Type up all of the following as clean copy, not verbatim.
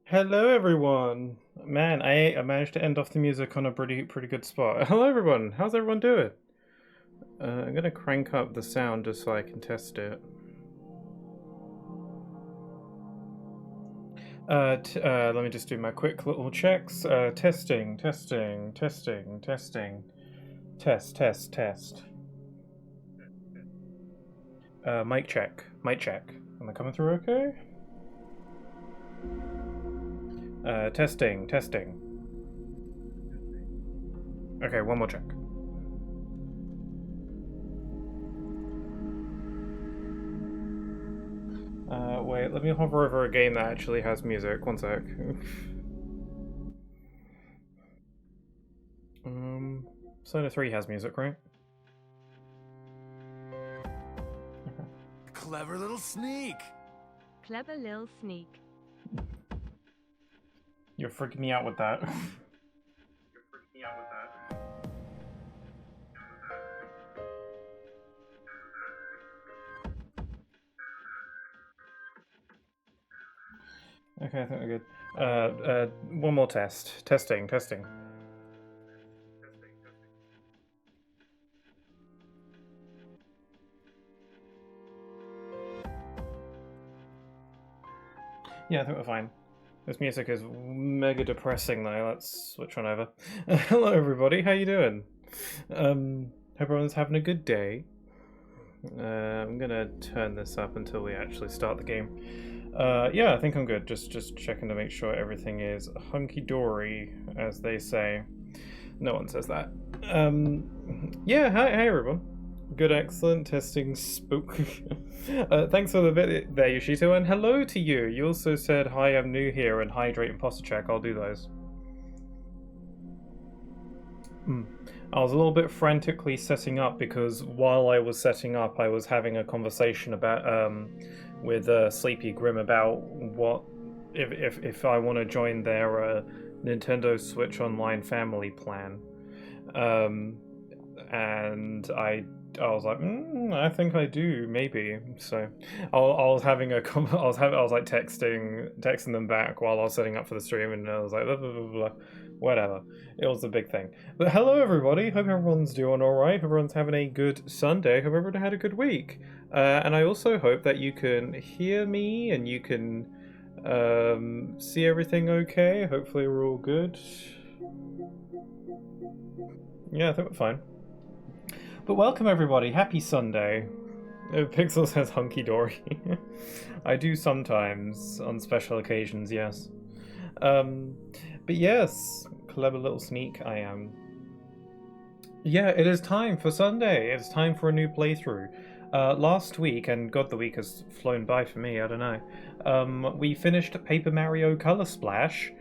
Hello, everyone. Man, I managed to end off the music on a pretty good spot. Hello, everyone. How's everyone doing? I'm gonna crank up the sound just so I can test it. Let me just do my quick little checks. Testing, testing, testing, testing, test. Mic check, mic check. Am I coming through okay? Testing. Okay, one more check. Wait, let me hover over a game that actually has music. One sec. Persona 3 has music, right? Clever little sneak. Clever little sneak. You're freaking me out with that. Okay, I think we're good. One more test. Testing. Yeah, I think we're fine. This music is mega depressing though. Let's switch on over. Hello everybody, how you doing? Hope everyone's having a good day. I'm gonna turn this up until we actually start the game. Yeah, I think I'm good. Just checking to make sure everything is hunky-dory, as they say. No one says that. Yeah, hi everyone. Good, excellent, testing, spook. Thanks for the bit there, Yoshito, and hello to you. You also said, hi, I'm new here, and hydrate and posture check. I'll do those. I was a little bit frantically setting up because while I was setting up, I was having a conversation about with Sleepy Grim about what if I want to join their Nintendo Switch Online family plan, and I was like, I think I do, maybe. So I was having a I was like texting them back while I was setting up for the stream, and I was like, blah, blah, blah, blah. Whatever. It was a big thing. But hello, everybody. Hope everyone's doing all right. Hope everyone's having a good Sunday. Hope everyone had a good week. And I also hope that you can hear me and you can see everything okay. Hopefully, we're all good. Yeah, I think we're fine. But welcome, everybody. Happy Sunday. Pixel says hunky-dory. I do sometimes, on special occasions, yes. But yes, clever little sneak I am. Yeah, it is time for Sunday. It's time for a new playthrough. Last week, and God, the week has flown by for me, I don't know. We finished Paper Mario Color Splash,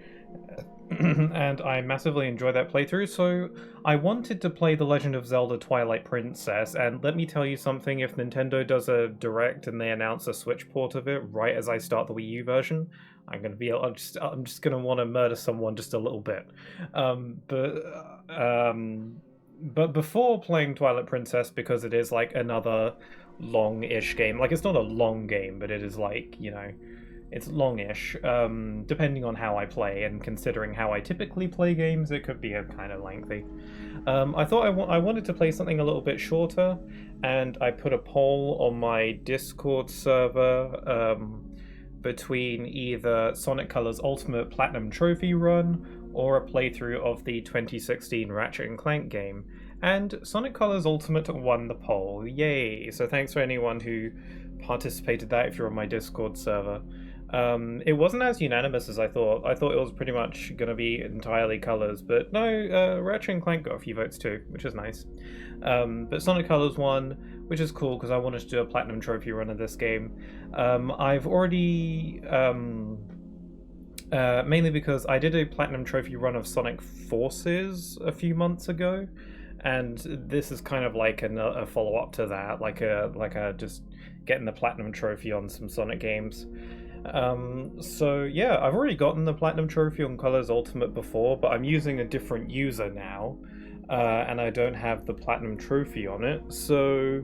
and I massively enjoyed that playthrough, so I wanted to play The Legend of Zelda Twilight Princess, and let me tell you something, if Nintendo does a Direct and they announce a Switch port of it right as I start the Wii U version, I'm just gonna want to murder someone just a little bit. But before playing Twilight Princess, because it is like another long-ish game, like it's not a long game, but it is like, you know, it's longish, depending on how I play, and considering how I typically play games, it could be a kind of lengthy. I thought I wanted to play something a little bit shorter, and I put a poll on my Discord server between either Sonic Colors Ultimate Platinum Trophy Run or a playthrough of the 2016 Ratchet and Clank game, and Sonic Colors Ultimate won the poll. Yay! So thanks for anyone who participated that if you're on my Discord server. It wasn't as unanimous as I thought. I thought it was pretty much going to be entirely Colors, but no, Ratchet and Clank got a few votes too, which is nice. But Sonic Colors won, which is cool because I wanted to do a Platinum Trophy run of this game. I've already... mainly because I did a Platinum Trophy run of Sonic Forces a few months ago, and this is kind of like a follow-up to that, like a just getting the Platinum Trophy on some Sonic games. So yeah, I've already gotten the Platinum Trophy on Colors Ultimate before, but I'm using a different user now, and I don't have the Platinum Trophy on it, so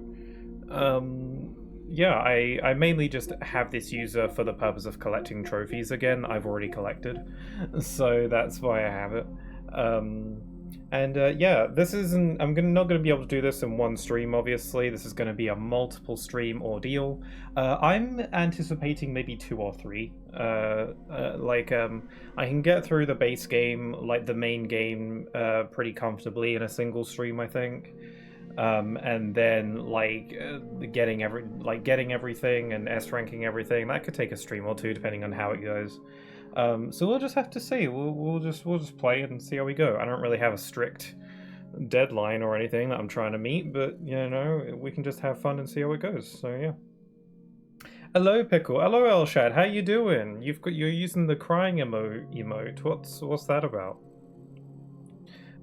yeah, I mainly just have this user for the purpose of collecting trophies again. I've already collected, so that's why I have it. Um, and yeah, this isn't. Not gonna be able to do this in one stream. Obviously, this is gonna be a multiple stream ordeal. I'm anticipating maybe 2 or 3. I can get through the base game, like the main game, pretty comfortably in a single stream, I think. And then getting everything and S ranking everything, that could take a stream or two depending on how it goes. So we'll just have to see. We'll just play and see how we go. I don't really have a strict deadline or anything that I'm trying to meet, but we can just have fun and see how it goes. So yeah. Hello Pickle. Hello Elshad. How you doing? You're using the crying emote. What's that about?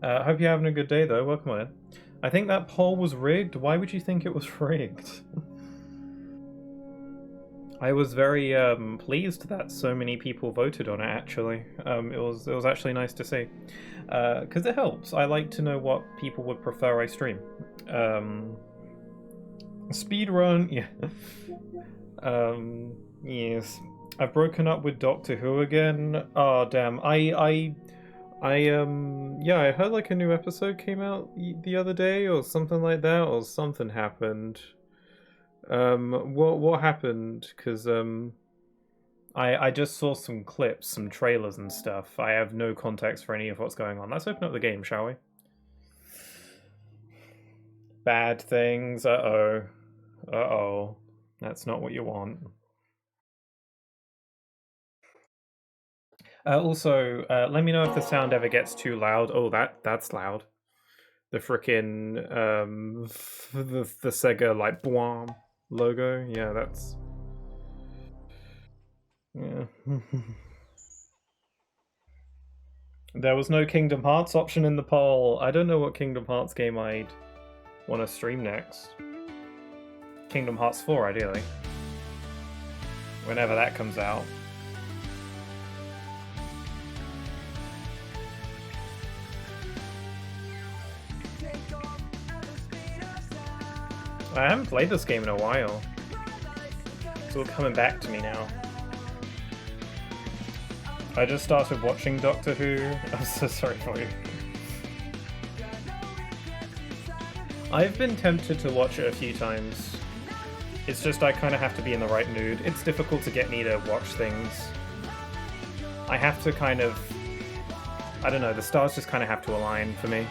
Hope you're having a good day though. Welcome on in. I think that poll was rigged. Why would you think it was rigged? I was very pleased that so many people voted on it. Actually, it was actually nice to see, because it helps. I like to know what people would prefer I stream. Speedrun, yeah. Yes. I've broken up with Doctor Who again. Oh damn. Yeah, I heard like a new episode came out the other day or something like that, or something happened. What happened? Because I just saw some clips, some trailers and stuff. I have no context for any of what's going on. Let's open up the game, shall we? Bad things. Uh-oh. Uh-oh. That's not what you want. Also, let me know if the sound ever gets too loud. Oh, that's loud. The frickin' the Sega like Bwam logo. Yeah, that's yeah. There was no Kingdom Hearts option in the poll. I don't know what Kingdom Hearts game I'd want to stream next. Kingdom Hearts 4, ideally. Whenever that comes out. I haven't played this game in a while. It's all coming back to me now. I just started watching Doctor Who. I'm so sorry for you. I've been tempted to watch it a few times. It's just I kind of have to be in the right mood. It's difficult to get me to watch things. I have to kind of... I don't know, the stars just kind of have to align for me.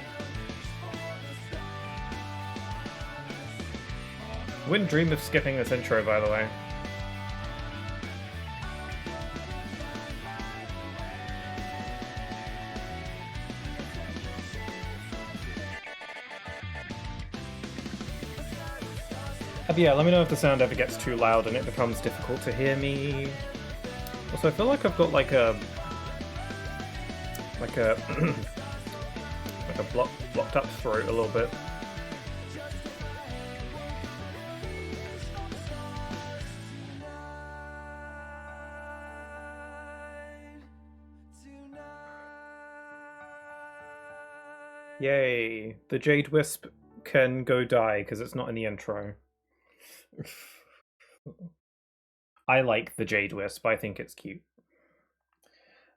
Wouldn't dream of skipping this intro, by the way. But yeah, let me know if the sound ever gets too loud and it becomes difficult to hear me. Also, I feel like I've got like a like a blocked up throat a little bit. Yay! The Jade Wisp can go die because it's not in the intro. I like the Jade Wisp. I think it's cute.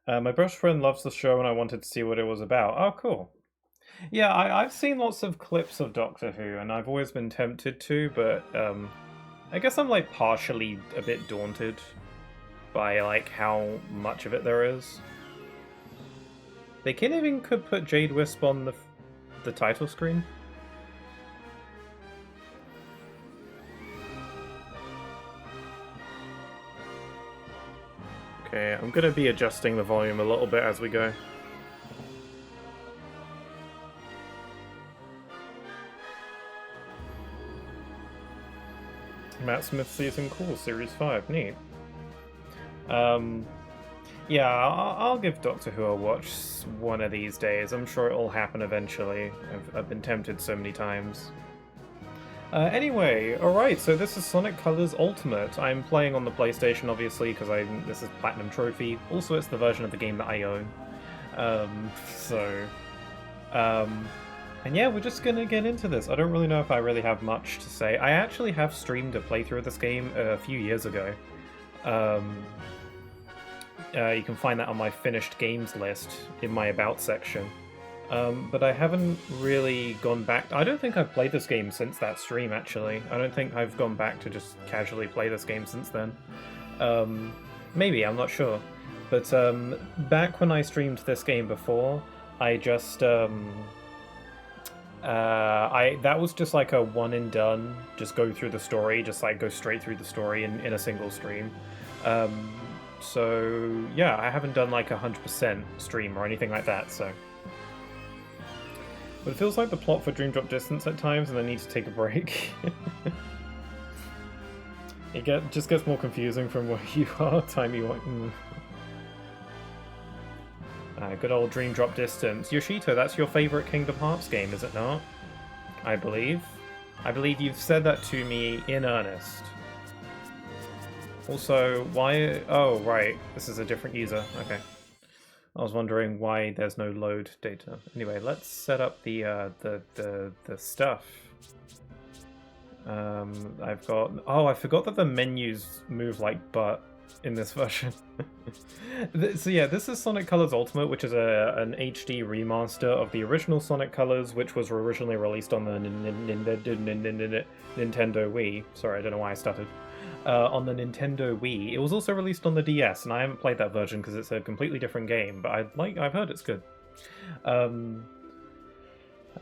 My best friend loves the show and I wanted to see what it was about. Oh, cool. Yeah, I've seen lots of clips of Doctor Who and I've always been tempted to, but I guess I'm like partially a bit daunted by like how much of it there is. They can't even could put Jade Wisp on the title screen. Okay, I'm gonna be adjusting the volume a little bit as we go. Matt Smith season cool, series 5, neat. Yeah, I'll give Doctor Who a watch one of these days. I'm sure it'll happen eventually. I've been tempted so many times. Anyway, alright, so this is Sonic Colors Ultimate. I'm playing on the PlayStation, obviously, because this is Platinum Trophy. Also, it's the version of the game that I own. And yeah, we're just gonna get into this. I don't really know if I really have much to say. I actually have streamed a playthrough of this game a few years ago. You can find that on my finished games list in my About section. But I haven't really gone back. I don't think I've played this game since that stream, actually. I don't think I've gone back to just casually play this game since then. Maybe, I'm not sure. But back when I streamed this game before, I just... that was just like a one and done, just go through the story, just like go straight through the story in a single stream. So yeah, I haven't done like 100% stream or anything like that, so... But it feels like the plot for Dream Drop Distance at times, and I need to take a break. It just gets more confusing from where you are, time you want. Good old Dream Drop Distance. Yoshito, that's your favourite Kingdom Hearts game, is it not? I believe. I believe you've said that to me in earnest. Also, why... Oh, right. This is a different user. Okay. I was wondering why there's no load data. Anyway, let's set up the stuff. I've got... Oh, I forgot that the menus move like butt in this version. So yeah, this is Sonic Colors Ultimate, which is an HD remaster of the original Sonic Colors, which was originally released on the Nintendo Wii. Sorry, I don't know why I stuttered. On the Nintendo Wii. It was also released on the DS, and I haven't played that version because it's a completely different game, but I've heard it's good.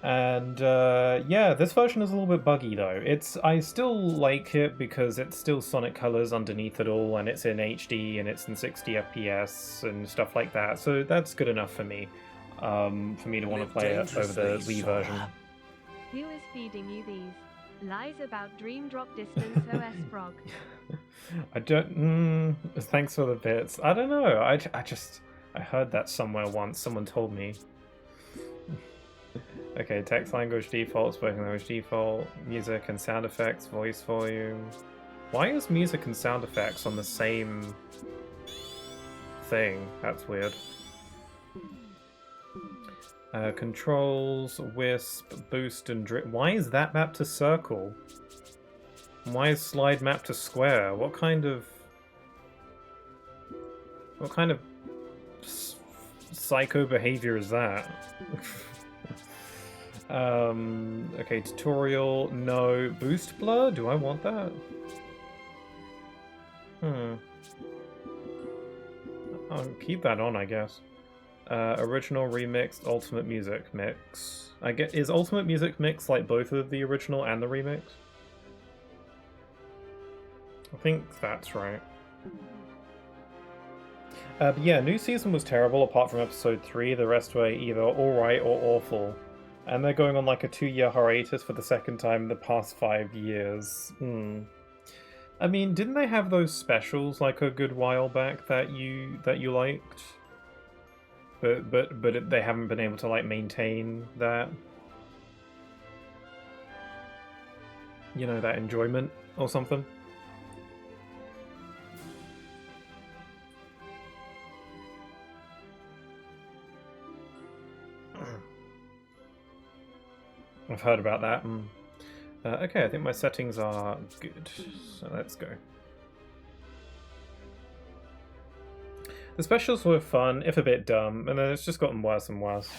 Yeah, this version is a little bit buggy though. I still like it because it's still Sonic Colors underneath it all, and it's in HD and it's in 60 FPS and stuff like that. So that's good enough for me. For me to want to play it over the Wii version. Who is feeding you these lies about Dream Drop Distance OS Frog? I don't... thanks for the bits. I don't know. I heard that somewhere once. Someone told me. Okay, text language default, spoken language default, music and sound effects, voice volume. Why is music and sound effects on the same thing? That's weird. Controls, wisp, boost, and drip. Why is that mapped to circle? Why is slide mapped to square? What kind of psycho behavior is that? Okay, tutorial, no. Boost blur? Do I want that? I'll keep that on, I guess. Original, remixed, ultimate music mix. Is ultimate music mix like both of the original and the remix? I think that's right. But yeah, new season was terrible apart from episode 3. The rest were either alright or awful. And they're going on like a 2-year hiatus for the second time in the past 5 years. I mean, didn't they have those specials like a good while back that you liked? But they haven't been able to like maintain that, you know, that enjoyment or something. I've heard about that. Okay, I think my settings are good, so let's go. The specials were fun, if a bit dumb, and then it's just gotten worse and worse.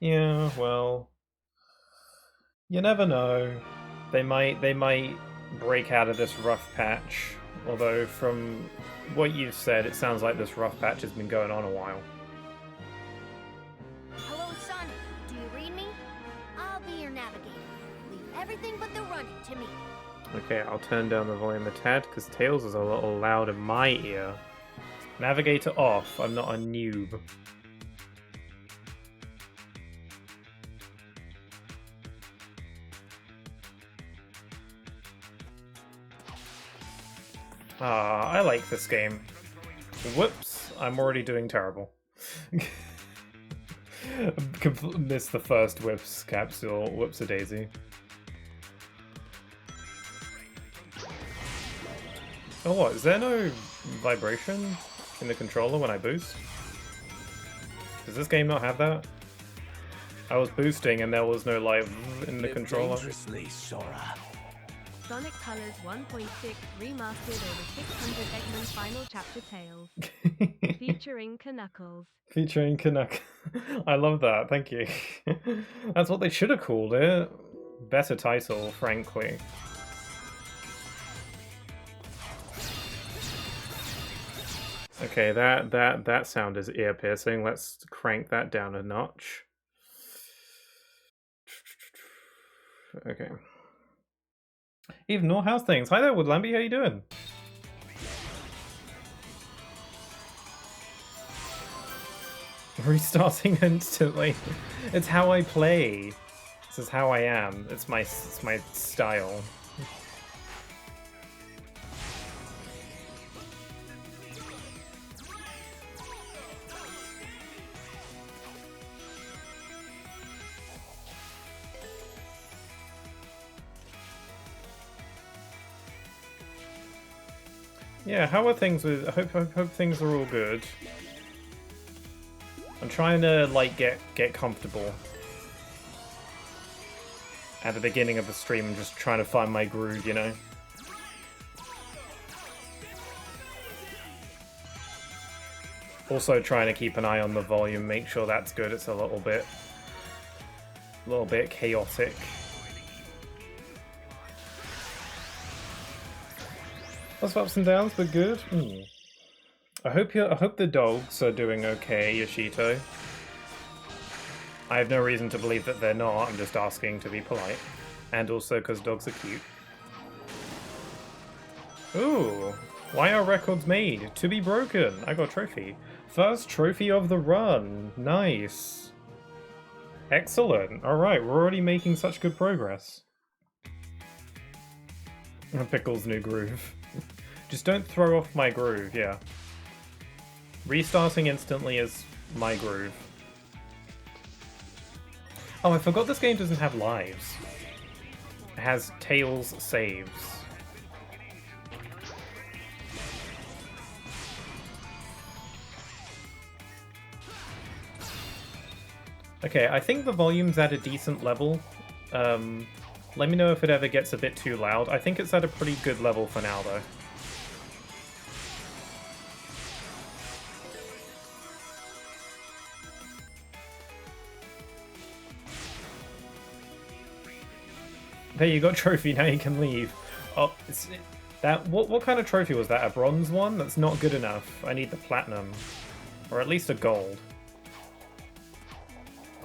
Yeah, well, you never know. They might break out of this rough patch. Although, from what you've said, it sounds like this rough patch has been going on a while. Hello, son. Do you read me? I'll be your navigator. Leave everything but the running to me. Okay, I'll turn down the volume a tad, because Tails is a little loud in my ear. Navigator off, I'm not a noob. I like this game. Whoops, I'm already doing terrible. Missed the first Whips capsule, whoops-a-daisy. Oh what, is there no vibration in the controller when I boost? Does this game not have that? I was boosting and there was no like in the Live controller. dangerously, Sora. Sonic Colors 1.6 remastered over 600 Eggman Final Chapter Tales. Featuring Knuckles. Featuring Canuck. I love that, thank you. That's what they should have called it. Better title, frankly. Okay, that sound is ear piercing. Let's crank that down a notch. Okay. Eve Nor, how's things? Hi there, Woodlamby, how you doing? Restarting instantly. It's how I play. This is how I am. It's my style. Yeah, how are things with... I hope things are all good. I'm trying to, like, get comfortable. At the beginning of the stream, I'm just trying to find my groove, you know? Also trying to keep an eye on the volume, make sure that's good. It's a little bit chaotic. Lots of ups and downs, but good. I hope the dogs are doing okay, Yoshito. I have no reason to believe that they're not. I'm just asking to be polite, and also because dogs are cute. Ooh, why are records made? To be broken. I got a trophy. First trophy of the run. Nice. Excellent. All right, we're already making such good progress. Pickle's new groove. Just don't throw off my groove, yeah. Restarting instantly is my groove. Oh, I forgot this game doesn't have lives. It has Tails saves. Okay, I think the volume's at a decent level. Let me know if it ever gets a bit too loud. I think it's at a pretty good level for now, though. There you go, trophy, now you can leave. Oh, what kind of trophy was that? A bronze one? That's not good enough. I need the platinum. Or at least a gold.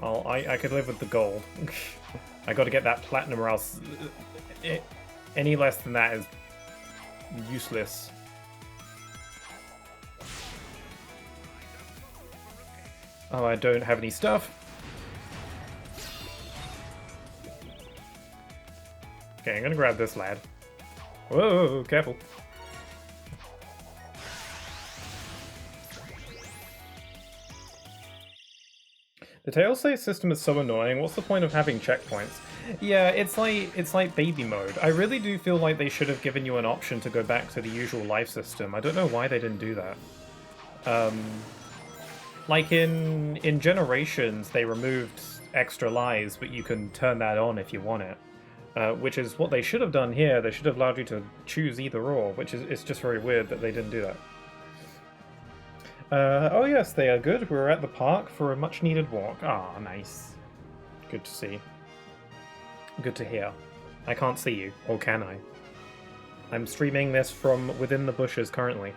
Oh, I could live with the gold. I gotta get that platinum or else... any less than that is useless. Oh, I don't have any stuff. Okay, I'm gonna grab this lad. Whoa, careful. The tail save system is so annoying. What's the point of having checkpoints? Yeah, it's like baby mode. I really do feel like they should have given you an option to go back to the usual life system. I don't know why they didn't do that. Like in Generations, they removed extra lives, but you can turn that on if you want it. Which is what they should have done here. They should have allowed you to choose either or, which is it's just very weird that they didn't do that. Oh yes, they are good. We're at the park for a much-needed walk. Ah, nice. Good to see. Good to hear. I can't see you, or can I? I'm streaming this from within the bushes currently.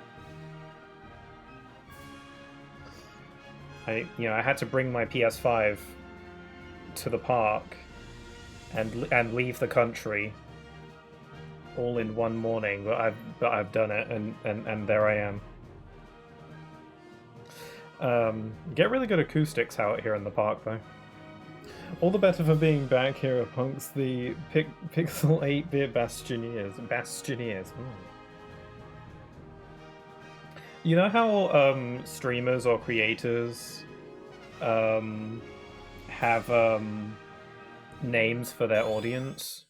I had to bring my PS5 to the park and leave the country all in one morning, but I've done it, and there I am. Get really good acoustics out here in the park, though. All the better for being back here amongst the Pixel 8-bit Bastioneers. You know how streamers or creators have names for their audience?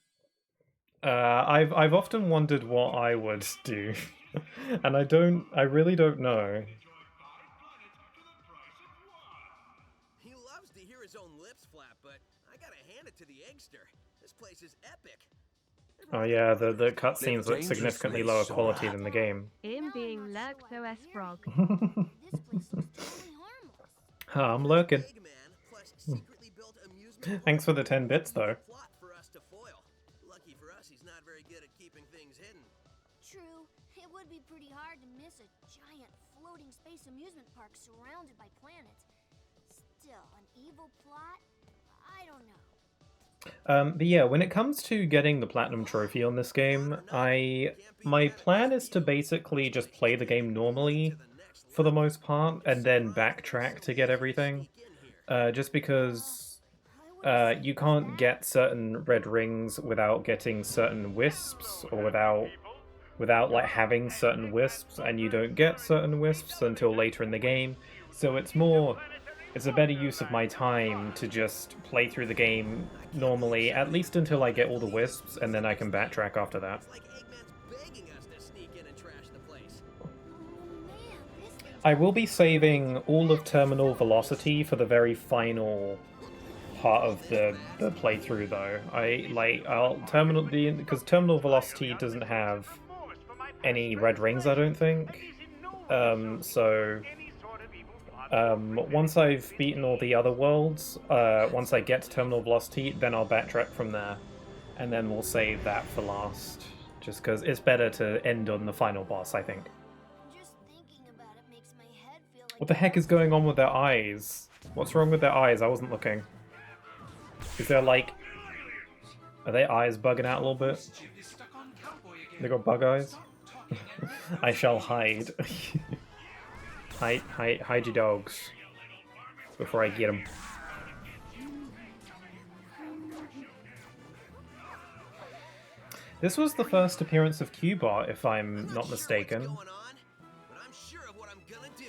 I've often wondered what I would do, and I really don't know. He loves to hear his own lips flap, but Oh yeah, the cutscenes look significantly lower quality than the game. Him being lurked OS frog. This place looks totally harmless. I'm lurking. Eggman, plus secretly built amusement Thanks for the park 10 bits though. plot for us to foil. Lucky for us, he's not very good at keeping things hidden. True, it would be pretty hard to miss a giant floating space amusement park surrounded by planets. Still, an evil plot? I don't know. But yeah, when it comes to getting the platinum trophy on this game, my plan is to basically just play the game normally for the most part, and then backtrack to get everything. Just because you can't get certain red rings without getting certain wisps, or without like having certain wisps, and you don't get certain wisps until later in the game. So it's a better use of my time to just play through the game normally, at least until I get all the wisps, and then I can backtrack after that. It's like Eggman's begging us to sneak in and trash the place. Oh man, this thing's I will be saving all of Terminal Velocity for the very final part of the playthrough, though. Because Terminal Velocity doesn't have any red rings, I don't think. Once I've beaten all the other worlds, once I get to Terminal Velocity, then I'll backtrack from there, and then we'll save that for last. Just because it's better to end on the final boss, I think. just thinking about it makes my head feel like What the heck is going on with their eyes? What's wrong with their eyes? I wasn't looking. Is there like... Are their eyes bugging out a little bit? They got bug eyes? I shall hide. Hide your dogs. Before I get them. This was the first appearance of Cubot, if I'm not mistaken. Going on, but I'm sure of what I'm gonna do.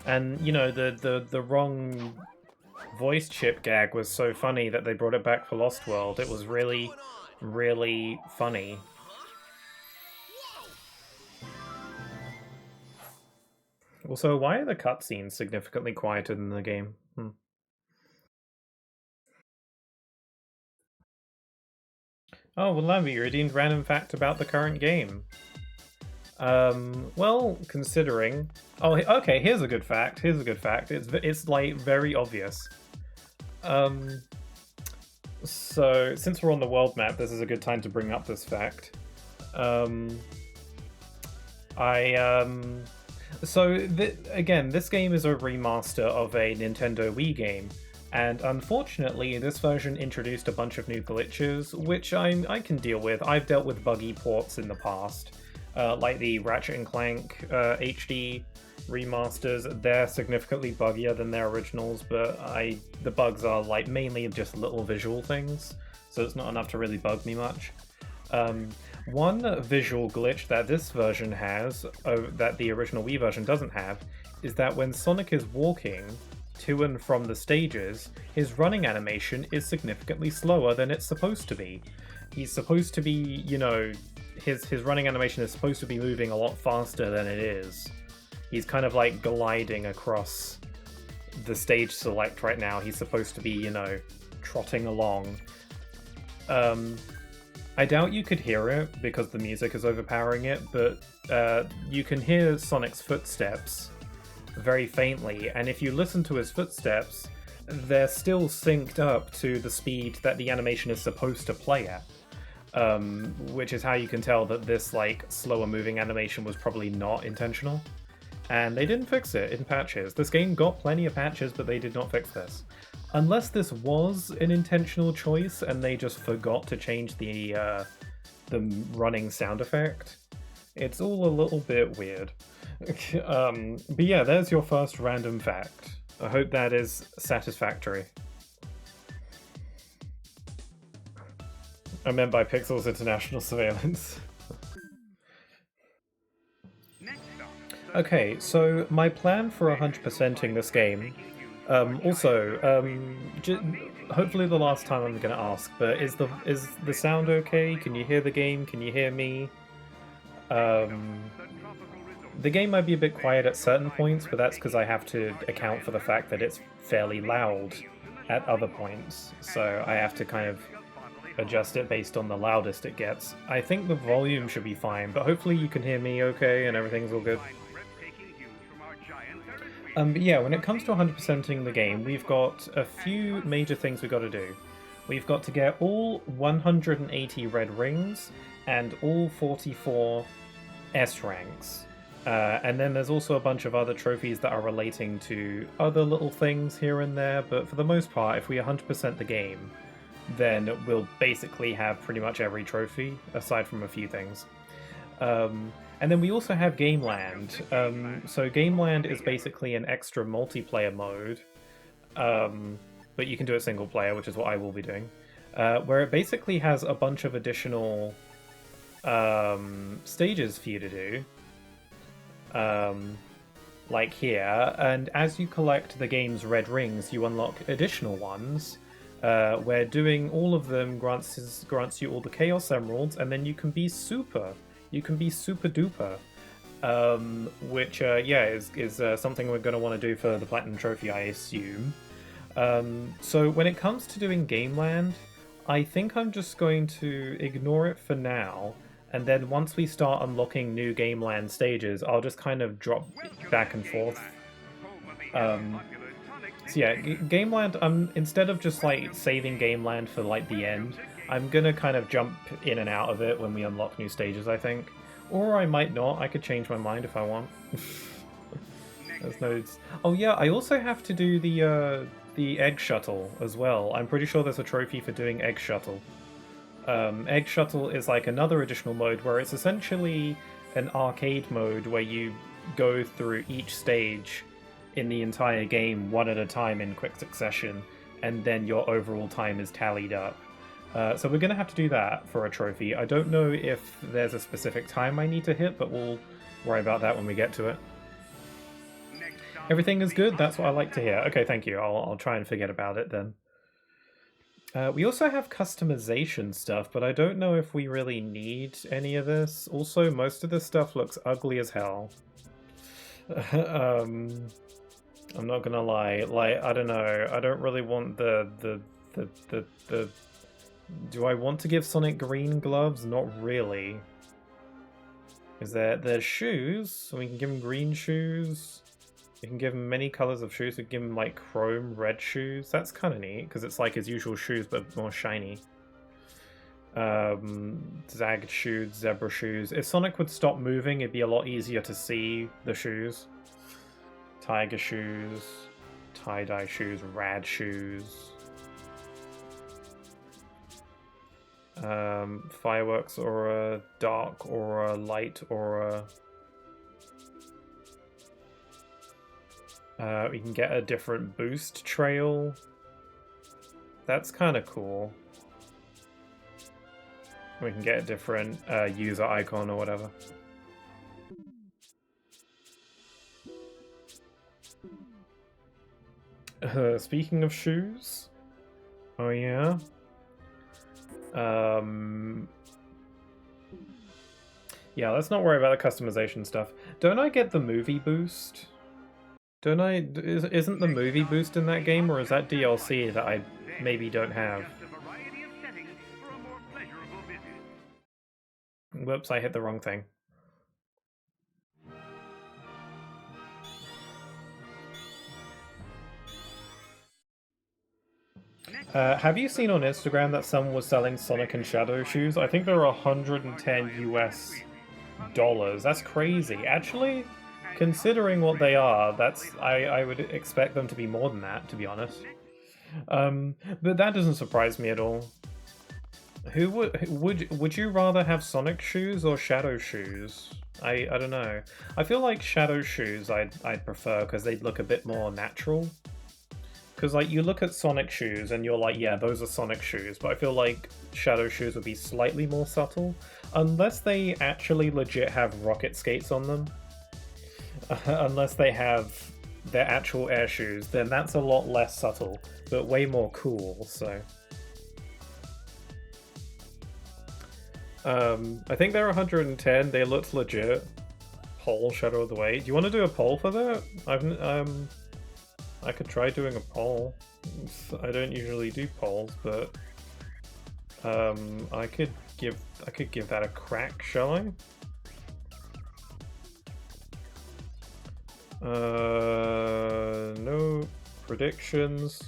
And, you know, the wrong voice chip gag was so funny that they brought it back for Lost World. It was really, really funny. Also, why are the cutscenes significantly quieter than the game? Oh, well, Lamby, you redeemed random fact about the current game. Well, considering... Oh, okay, here's a good fact. Here's a good fact. It's like, very obvious. So, since we're on the world map, this is a good time to bring up this fact. Again, this game is a remaster of a Nintendo Wii game, and unfortunately this version introduced a bunch of new glitches, which I can deal with. I've dealt with buggy ports in the past, like the Ratchet & Clank HD remasters. They're significantly buggier than their originals, but the bugs are like mainly just little visual things, so it's not enough to really bug me much. One visual glitch that this version has, that the original Wii version doesn't have, is that when Sonic is walking to and from the stages, his running animation is significantly slower than it's supposed to be. He's supposed to be, you know, his running animation is supposed to be moving a lot faster than it is. He's kind of like gliding across the stage select right now. He's supposed to be, you know, trotting along. I doubt you could hear it because the music is overpowering it, but you can hear Sonic's footsteps very faintly, and if you listen to his footsteps, they're still synced up to the speed that the animation is supposed to play at. Which is how you can tell that this like slower moving animation was probably not intentional. And they didn't fix it in patches. This game got plenty of patches, but they did not fix this. Unless this was an intentional choice and they just forgot to change the running sound effect. It's all a little bit weird. But yeah, there's your first random fact. I hope that is satisfactory. I meant by Pixels International Surveillance. Okay, so my plan for 100%ing this game, hopefully the last time I'm going to ask, but is the sound okay? Can you hear the game? Can you hear me? The game might be a bit quiet at certain points, but that's because I have to account for the fact that it's fairly loud at other points, so I have to kind of adjust it based on the loudest it gets. I think the volume should be fine, but hopefully you can hear me okay and everything's all good. But yeah, when it comes to 100%ing the game, we've got a few major things we've got to do. We've got to get all 180 red rings and all 44 S ranks. And then there's also a bunch of other trophies that are relating to other little things here and there, but for the most part, if we 100% the game, then we'll basically have pretty much every trophy, aside from a few things. And then we also have Gameland. So Gameland is basically an extra multiplayer mode, but you can do it single player, which is what I will be doing, where it basically has a bunch of additional stages for you to do. Like here, and as you collect the game's red rings, you unlock additional ones, where doing all of them grants you all the Chaos Emeralds, and then you can be super duper, which yeah is something we're going to want to do for the Platinum Trophy, I assume. So when it comes to doing Gameland, I think I'm just going to ignore it for now. And then once we start unlocking new Gameland stages, I'll just kind of drop back and forth. So yeah, Gameland, instead of just like saving Gameland for like the end, I'm gonna kind of jump in and out of it when we unlock new stages, I think. Or I might not, I could change my mind if I want. There's no... Oh yeah, I also have to do the Egg Shuttle as well. I'm pretty sure there's a trophy for doing Egg Shuttle. Egg Shuttle is like another additional mode where it's essentially an arcade mode where you go through each stage in the entire game one at a time in quick succession, and then your overall time is tallied up. So we're going to have to do that for a trophy. I don't know if there's a specific time I need to hit, but we'll worry about that when we get to it. Everything is good? That's what I like to hear. Okay, thank you. I'll try and forget about it then. We also have customization stuff, but I don't know if we really need any of this. Also, most of this stuff looks ugly as hell. I'm not gonna lie. Like, I don't know. I don't really want the. Do I want to give Sonic green gloves? Not really. Is there's shoes, so we can give him green shoes. We can give him many colors of shoes. We can give him like chrome red shoes. That's kind of neat because it's like his usual shoes but more shiny. Zagged shoes, zebra shoes. If Sonic would stop moving, it'd be a lot easier to see the shoes. Tiger shoes, tie-dye shoes, rad shoes. Fireworks aura, dark aura, light aura. We can get a different boost trail. That's kind of cool. We can get a different user icon or whatever. Speaking of shoes. Oh yeah. Yeah, let's not worry about the customization stuff. Don't I get the movie boost? Don't I? Isn't the movie boost in that game, or is that DLC that I maybe don't have? Whoops, I hit the wrong thing. Have you seen on Instagram that someone was selling Sonic and Shadow shoes? I think they're $110 US. That's crazy. Actually, considering what they are, I would expect them to be more than that, to be honest. But that doesn't surprise me at all. Who would you rather have Sonic shoes or Shadow shoes? I don't know. I feel like Shadow shoes I'd prefer because they'd look a bit more natural. Because like you look at Sonic shoes and you're like, yeah, those are Sonic shoes, but I feel like Shadow shoes would be slightly more subtle, unless they actually legit have rocket skates on them. Unless they have their actual air shoes, then that's a lot less subtle, but way more cool, so... I think they're 110, they looked legit. Poll Shadow of the Way. Do you want to do a poll for that? I could try doing a poll. I don't usually do polls, but... I could give that a crack, shall I? No predictions.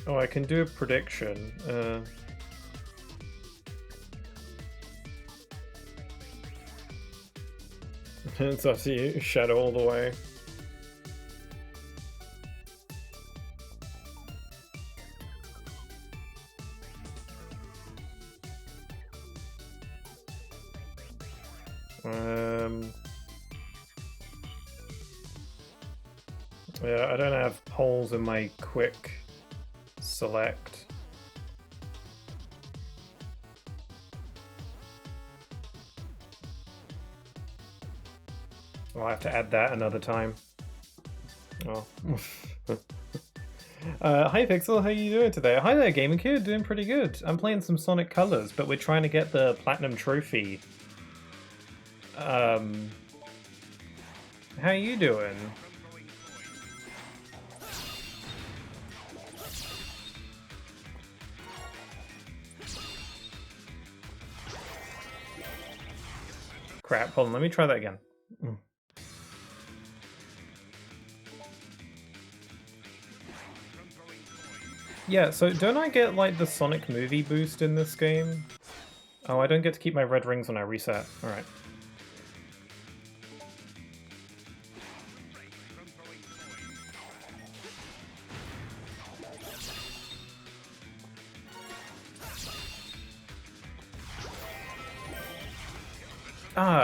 Oh, I can do a prediction. It's up to you. Shadow all the way. Yeah, I don't have holes in my quick select. I'll have to add that another time. Oh. Hi Pixel, how you doing today? Hi there, Gaming Kid, doing pretty good. I'm playing some Sonic Colors, but we're trying to get the Platinum Trophy. How you doing? Crap, hold on, let me try that again. Yeah, so don't I get, like, the Sonic movie boost in this game? Oh, I don't get to keep my red rings when I reset. Alright.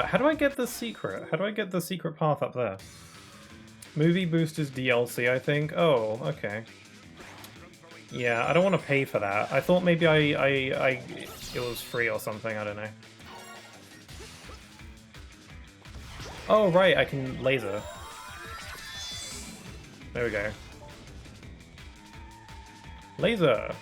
How do I get the secret? How do I get the secret path up there? Movie boost is DLC, I think. Oh, okay. Yeah, I don't want to pay for that. I thought maybe it was free or something, I don't know. Oh, right, I can laser. There we go. Laser!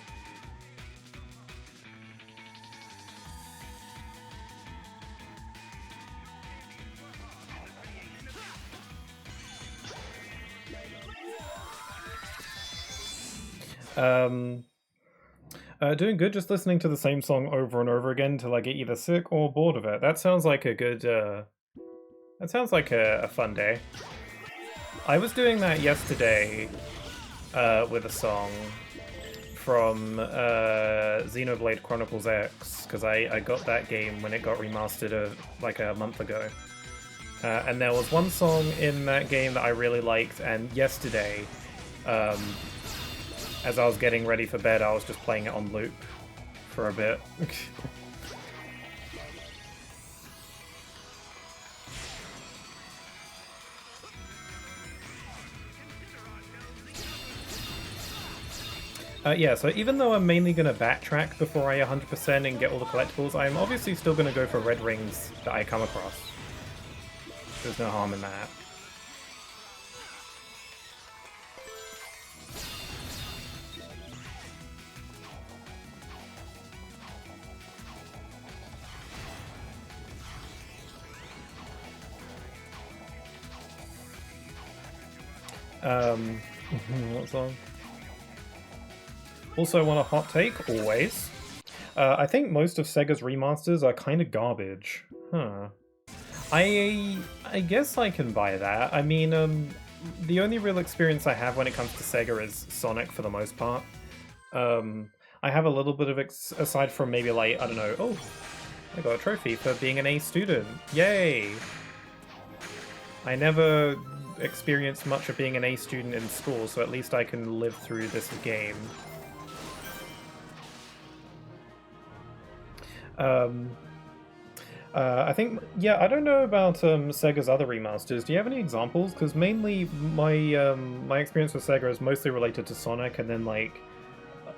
Doing good, just listening to the same song over and over again till I get either sick or bored of it. That sounds like a good, that sounds like a fun day. I was doing that yesterday, with a song from, Xenoblade Chronicles X, because I got that game when it got remastered, like a month ago. And there was one song in that game that I really liked, and yesterday, as I was getting ready for bed, I was just playing it on loop for a bit. Yeah, so even though I'm mainly going to backtrack before I 100% and get all the collectibles, I'm obviously still going to go for red rings that I come across. There's no harm in that. What song? Also want a hot take, always. I think most of Sega's remasters are kind of garbage. Huh. I guess I can buy that. I mean, the only real experience I have when it comes to Sega is Sonic for the most part. I have a little bit of, aside from maybe like, I don't know, oh, I got a trophy for being an A student. Yay! I never experienced much of being an A student in school, so at least I can live through this game. I think, yeah, I don't know about Sega's other remasters. Do you have any examples? Because mainly my my experience with Sega is mostly related to Sonic, and then like,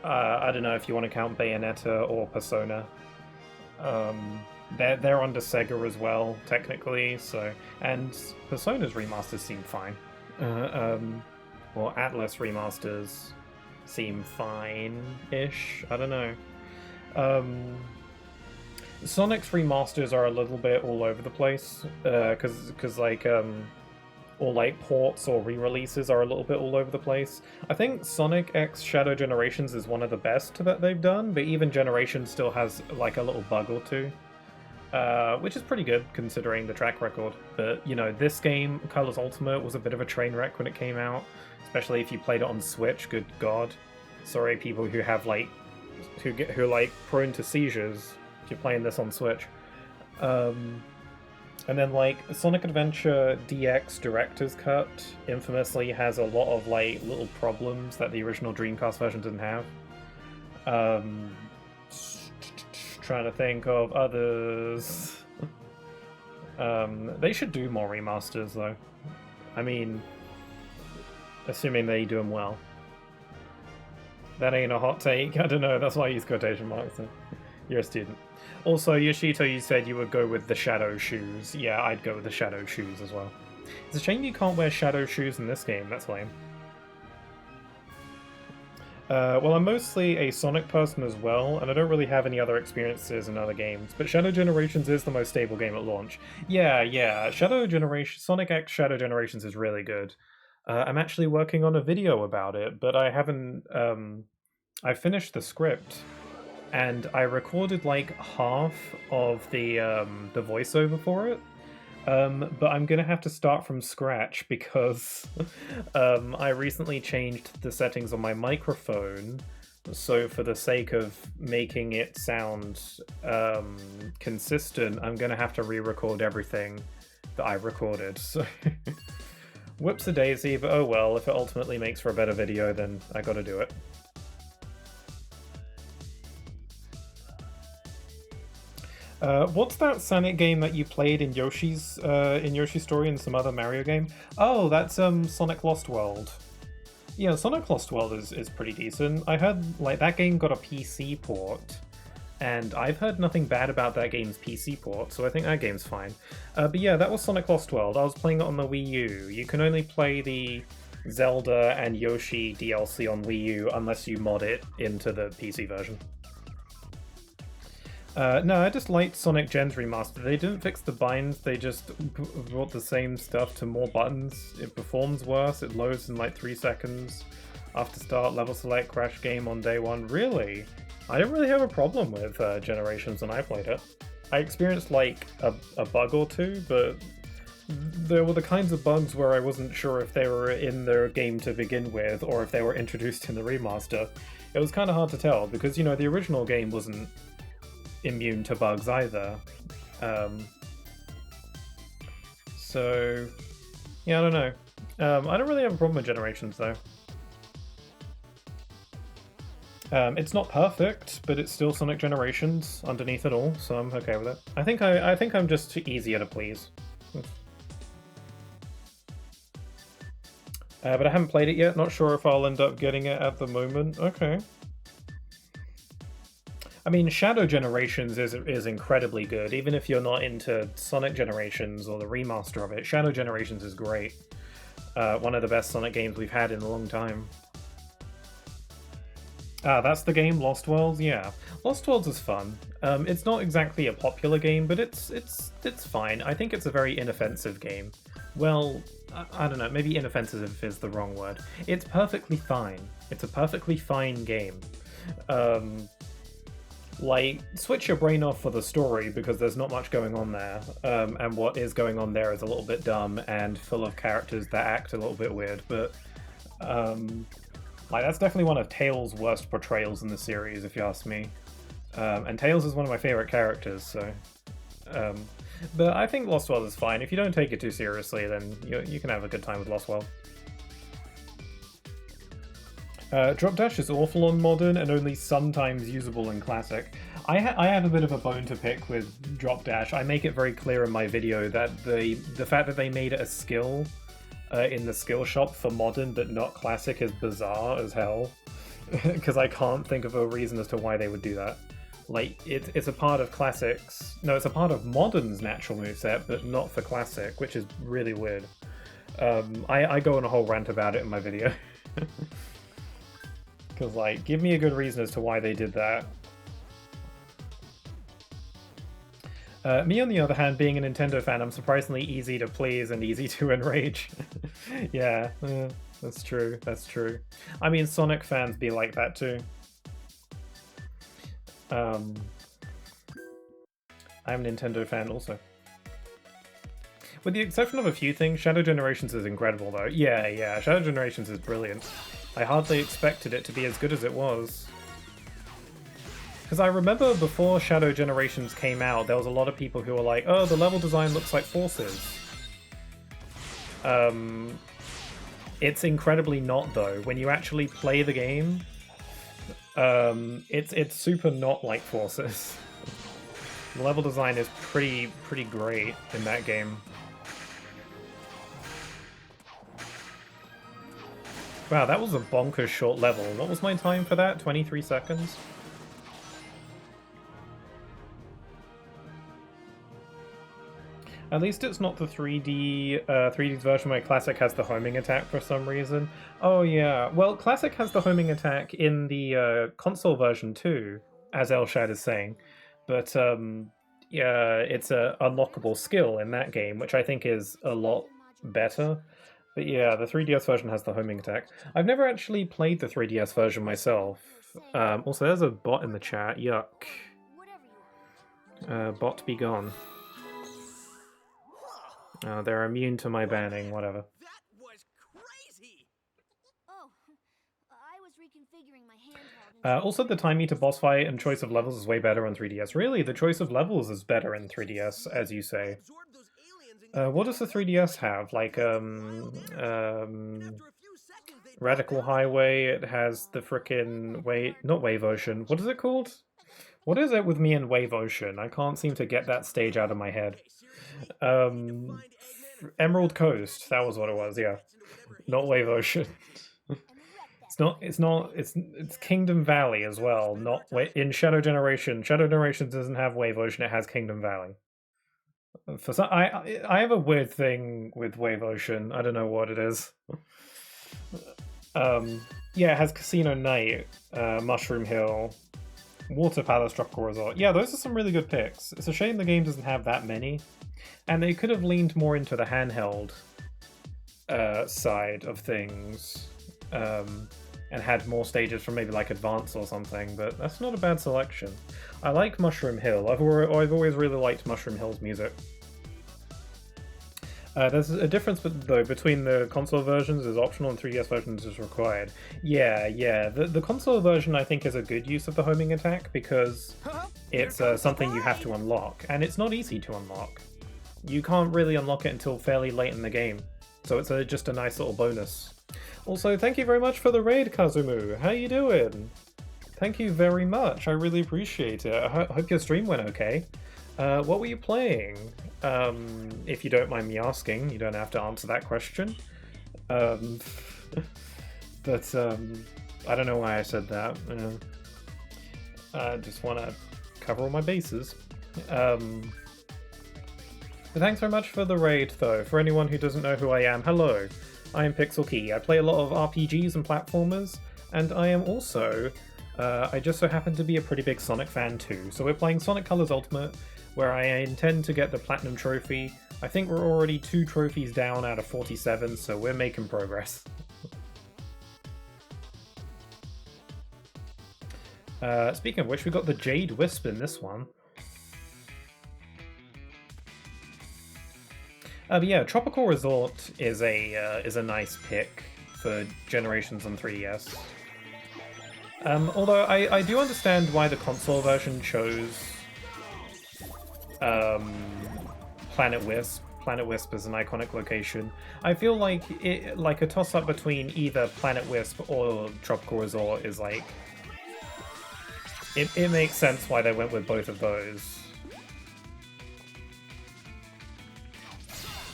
I don't know if you want to count Bayonetta or Persona. They're under Sega as well, technically. So, and Persona's remasters seem fine. Or Atlas remasters seem fine-ish. I don't know. Sonic's remasters are a little bit all over the place, because like or like ports or re-releases are a little bit all over the place. I think Sonic X Shadow Generations is one of the best that they've done, but even Generations still has like a little bug or two, which is pretty good considering the track record. But you know, this game, Colors Ultimate, was a bit of a train wreck when it came out, especially if you played it on Switch. Good God, sorry people who have like who are like prone to seizures if you're playing this on Switch. And then, like, Sonic Adventure DX Director's Cut infamously has a lot of, like, little problems that the original Dreamcast version didn't have. Trying to think of others. They should do more remasters, though. I mean, assuming they do them well. That ain't a hot take. I don't know, that's why I use quotation marks. You're a student. Also, Yoshito, you said you would go with the Shadow Shoes. Yeah, I'd go with the Shadow Shoes as well. It's a shame you can't wear Shadow Shoes in this game, that's lame. Well, I'm mostly a Sonic person as well, and I don't really have any other experiences in other games, but Shadow Generations is the most stable game at launch. Yeah, Sonic X Shadow Generations is really good. I'm actually working on a video about it, but I haven't, I finished the script, and I recorded like half of the voiceover for it, but I'm gonna have to start from scratch because I recently changed the settings on my microphone, so for the sake of making it sound consistent, I'm gonna have to re-record everything that I recorded, so whoops-a-daisy, but oh well, if it ultimately makes for a better video, then I gotta do it. What's that Sonic game that you played in Yoshi's Story and some other Mario game? Oh, that's Sonic Lost World. Yeah, Sonic Lost World is pretty decent. I heard like that game got a PC port, and I've heard nothing bad about that game's PC port, so I think that game's fine. But yeah, that was Sonic Lost World. I was playing it on the Wii U. You can only play the Zelda and Yoshi DLC on Wii U unless you mod it into the PC version. No, I just liked Sonic Gens Remastered. They didn't fix the binds, they just brought the same stuff to more buttons. It performs worse, it loads in like 3 seconds. After start, level select, crash game on day 1. Really? I didn't really have a problem with Generations when I played it. I experienced like a bug or two, but there were the kinds of bugs where I wasn't sure if they were in their game to begin with or if they were introduced in the remaster. It was kind of hard to tell because, you know, the original game wasn't immune to bugs either. So yeah, I don't know. I don't really have a problem with Generations though. It's not perfect, but it's still Sonic Generations underneath it all, so I'm okay with it. I think I'm just easier to please. But I haven't played it yet, not sure if I'll end up getting it at the moment. Okay. I mean, Shadow Generations is incredibly good, even if you're not into Sonic Generations or the remaster of it. Shadow Generations is great. One of the best Sonic games we've had in a long time. Ah, that's the game, Lost Worlds? Yeah. Lost Worlds is fun. It's not exactly a popular game, but it's fine. I think it's a very inoffensive game. Well, I don't know, maybe inoffensive is the wrong word. It's perfectly fine. It's a perfectly fine game. Like, switch your brain off for the story because there's not much going on there, and what is going on there is a little bit dumb and full of characters that act a little bit weird, but like, that's definitely one of Tails' worst portrayals in the series, if you ask me. And Tails is one of my favorite characters, so but I think Lost World is fine. If you don't take it too seriously, then you can have a good time with Lost World. Drop Dash is awful on Modern and only sometimes usable in Classic. I have a bit of a bone to pick with Drop Dash. I make it very clear in my video that the fact that they made it a skill in the skill shop for Modern but not Classic is bizarre as hell. Because I can't think of a reason as to why they would do that. Like, it's a part of Classic's... No, it's a part of Modern's natural moveset, but not for Classic, which is really weird. I go on a whole rant about it in my video. Because, like, give me a good reason as to why they did that. Me, on the other hand, being a Nintendo fan, I'm surprisingly easy to please and easy to enrage. Yeah, that's true, that's true. I mean, Sonic fans be like that too. I'm a Nintendo fan also. With the exception of a few things, Shadow Generations is incredible though. Yeah, Shadow Generations is brilliant. I hardly expected it to be as good as it was. Because I remember before Shadow Generations came out, there was a lot of people who were like, oh, the level design looks like Forces. It's incredibly not though. When you actually play the game, it's super not like Forces. The level design is pretty great in that game. Wow, that was a bonkers short level. What was my time for that? 23 seconds? At least it's not the 3D version where Classic has the homing attack for some reason. Oh yeah, well, Classic has the homing attack in the console version too, as Elshad is saying. But yeah, it's a unlockable skill in that game, which I think is a lot better. But yeah, the 3DS version has the homing attack. I've never actually played the 3DS version myself. Also, there's a bot in the chat. Yuck. Bot be gone. They're immune to my banning, whatever. That was crazy. Oh, I was reconfiguring my handheld. Also, the time meter boss fight and choice of levels is way better on 3DS. Really, the choice of levels is better in 3DS, as you say. Absorb those aliens and What does the 3DS have? Like, after a few seconds they Radical Highway, it has the frickin' not Wave Ocean. What is it called? What is it with me and Wave Ocean? I can't seem to get that stage out of my head. Emerald Coast, that was what it was, yeah. Not Wave Ocean. It's Kingdom Valley as well, not in Shadow Generation. Shadow Generation doesn't have Wave Ocean, it has Kingdom Valley. For some, I have a weird thing with Wave Ocean. I don't know what it is. Yeah, it has Casino Night, Mushroom Hill, Water Palace, Tropical Resort. Yeah, those are some really good picks. It's a shame the game doesn't have that many. And they could have leaned more into the handheld side of things. And had more stages from maybe like Advance or something, but that's not a bad selection. I like Mushroom Hill. I've always really liked Mushroom Hill's music. There's a difference though between the console versions is optional and 3DS versions is required. Yeah. The console version I think is a good use of the homing attack because it's something you have to unlock, and it's not easy to unlock. You can't really unlock it until fairly late in the game, so it's just a nice little bonus. Also, thank you very much for the raid, Kazumu. How you doing? Thank you very much. I really appreciate it. I hope your stream went okay. What were you playing? If you don't mind me asking, you don't have to answer that question. But I don't know why I said that. I just want to cover all my bases. But thanks very much for the raid, though. For anyone who doesn't know who I am, hello. I am Pixel Key. I play a lot of RPGs and platformers, and I am also, I just so happen to be a pretty big Sonic fan too. So we're playing Sonic Colors Ultimate, where I intend to get the Platinum Trophy. I think we're already 2 trophies down out of 47, so we're making progress. Speaking of which, we got the Jade Wisp in this one. But yeah, Tropical Resort is a nice pick for Generations on 3DS. Although I do understand why the console version chose Planet Wisp. Planet Wisp is an iconic location. I feel like a toss-up between either Planet Wisp or Tropical Resort is like it makes sense why they went with both of those.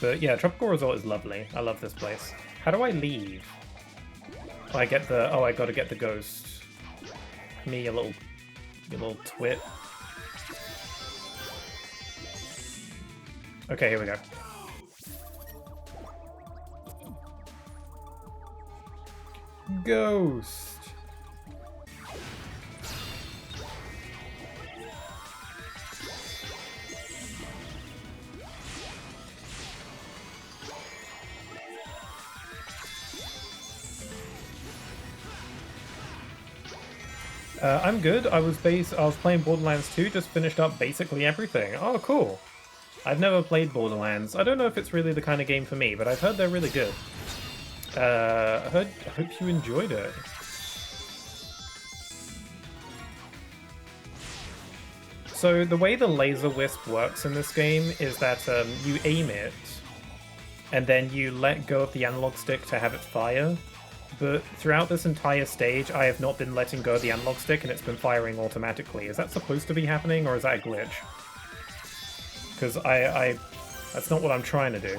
But yeah, Tropical Resort is lovely. I love this place. How do I leave? Oh, I gotta get the ghost. Me, you little twit. Okay, here we go. Ghost. I'm good. I was playing Borderlands 2, just finished up basically everything. Oh, cool. I've never played Borderlands. I don't know if it's really the kind of game for me, but I've heard they're really good. I hope you enjoyed it. So the way the laser wisp works in this game is that you aim it, and then you let go of the analog stick to have it fire. But throughout this entire stage, I have not been letting go of the analog stick, and it's been firing automatically. Is that supposed to be happening, or is that a glitch? Because that's not what I'm trying to do.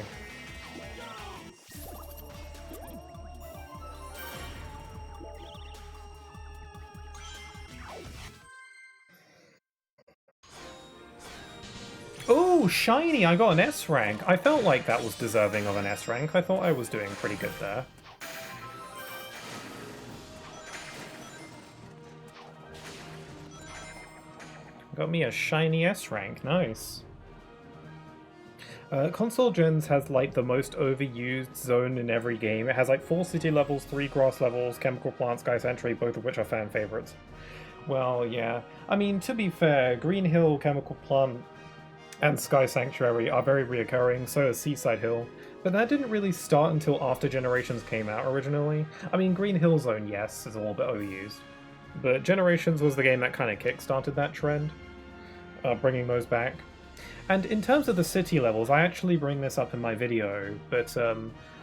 Oh, shiny! I got an S rank. I felt like that was deserving of an S rank. I thought I was doing pretty good there. Got me a shiny S rank. Nice. Console Gens has like the most overused zone in every game. It has like 4 city levels, 3 grass levels, Chemical Plant, Sky Sanctuary, both of which are fan favorites. Well, yeah. I mean, to be fair, Green Hill, Chemical Plant, and Sky Sanctuary are very reoccurring, so is Seaside Hill. But that didn't really start until after Generations came out originally. I mean, Green Hill Zone, yes, is a little bit overused. But Generations was the game that kind of kickstarted that trend, bringing those back. And in terms of the city levels, I actually bring this up in my video, but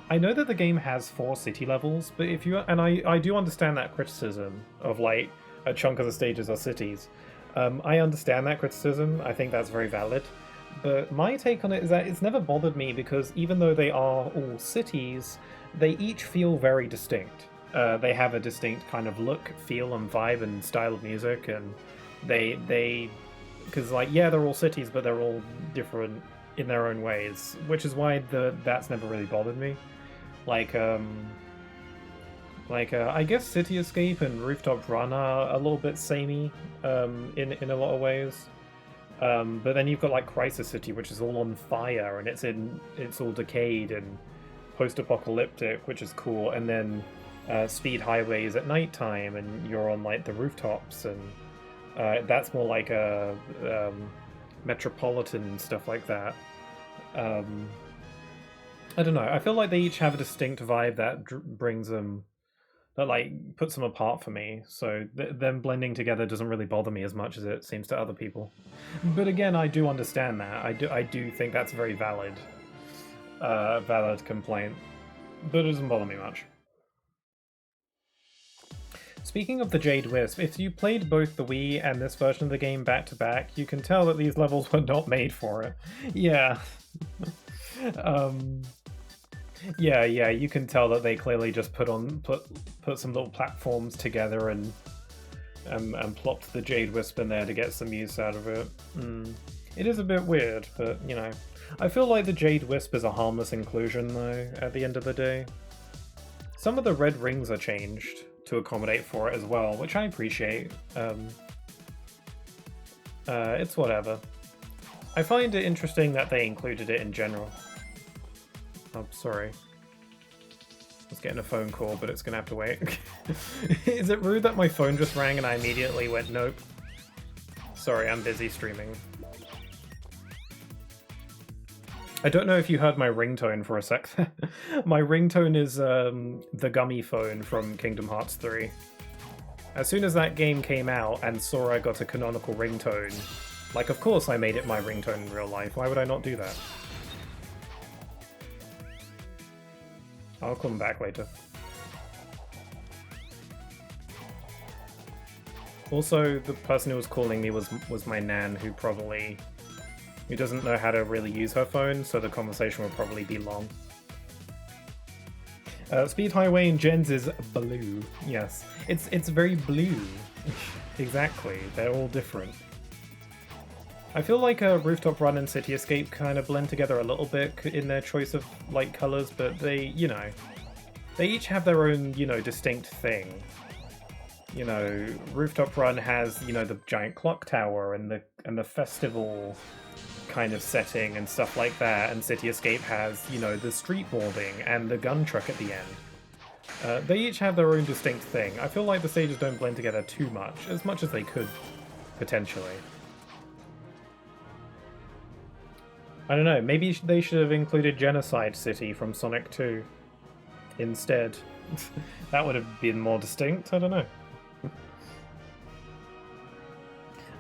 I know that the game has 4 city levels, but if you... And I do understand that criticism of, like, a chunk of the stages are cities. I understand that criticism, I think that's very valid. But my take on it is that it's never bothered me because even though they are all cities, they each feel very distinct. They have a distinct kind of look, feel, and vibe and style of music, and they because, like, yeah, they're all cities, but they're all different in their own ways, which is why that's never really bothered me. I guess City Escape and Rooftop Run are a little bit samey in a lot of ways. But then you've got like Crisis City, which is all on fire and it's all decayed and post-apocalyptic, which is cool. And then Speed Highway is at nighttime and you're on like the rooftops, and that's more like a metropolitan stuff like that. I don't know. I feel like they each have a distinct vibe that brings them. That like puts them apart for me, so them blending together doesn't really bother me as much as it seems to other people. But again, I do understand that. I do think that's a very valid complaint, but it doesn't bother me much. Speaking of the Jade Wisp, if you played both the Wii and this version of the game back to back, you can tell that these levels were not made for it. Yeah. Yeah, you can tell that they clearly just put some little platforms together and plopped the Jade Wisp in there to get some use out of it. It is a bit weird, but, you know. I feel like the Jade Wisp is a harmless inclusion, though, at the end of the day. Some of the red rings are changed to accommodate for it as well, which I appreciate. It's whatever. I find it interesting that they included it in general. Oh, sorry. I was getting a phone call, but it's gonna have to wait. Is it rude that my phone just rang and I immediately went, nope? Sorry, I'm busy streaming. I don't know if you heard my ringtone for a sec. My ringtone is the Gummy phone from Kingdom Hearts 3. As soon as that game came out and Sora got a canonical ringtone, like, of course I made it my ringtone in real life. Why would I not do that? I'll come back later. Also, the person who was calling me was my nan, who doesn't know how to really use her phone, so the conversation will probably be long. Speed Highway in Gens is blue. Yes, it's very blue. Exactly, they're all different. I feel like Rooftop Run and City Escape kind of blend together a little bit in their choice of like colors, but they each have their own, distinct thing. Rooftop Run has, the giant clock tower and the festival kind of setting and stuff like that, and City Escape has, the streetboarding and the gun truck at the end. They each have their own distinct thing. I feel like the stages don't blend together too much as they could, potentially. I don't know, maybe they should have included Genocide City from Sonic 2 instead. That would have been more distinct, I don't know.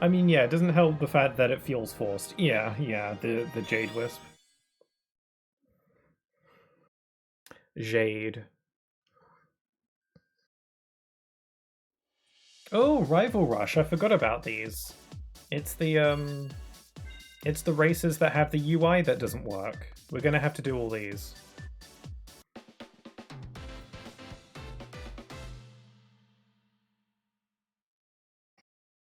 I mean, yeah, it doesn't help the fact that it feels forced. Yeah, the Jade Wisp. Jade. Oh, Rival Rush, I forgot about these. It's the races that have the UI that doesn't work. We're gonna have to do all these.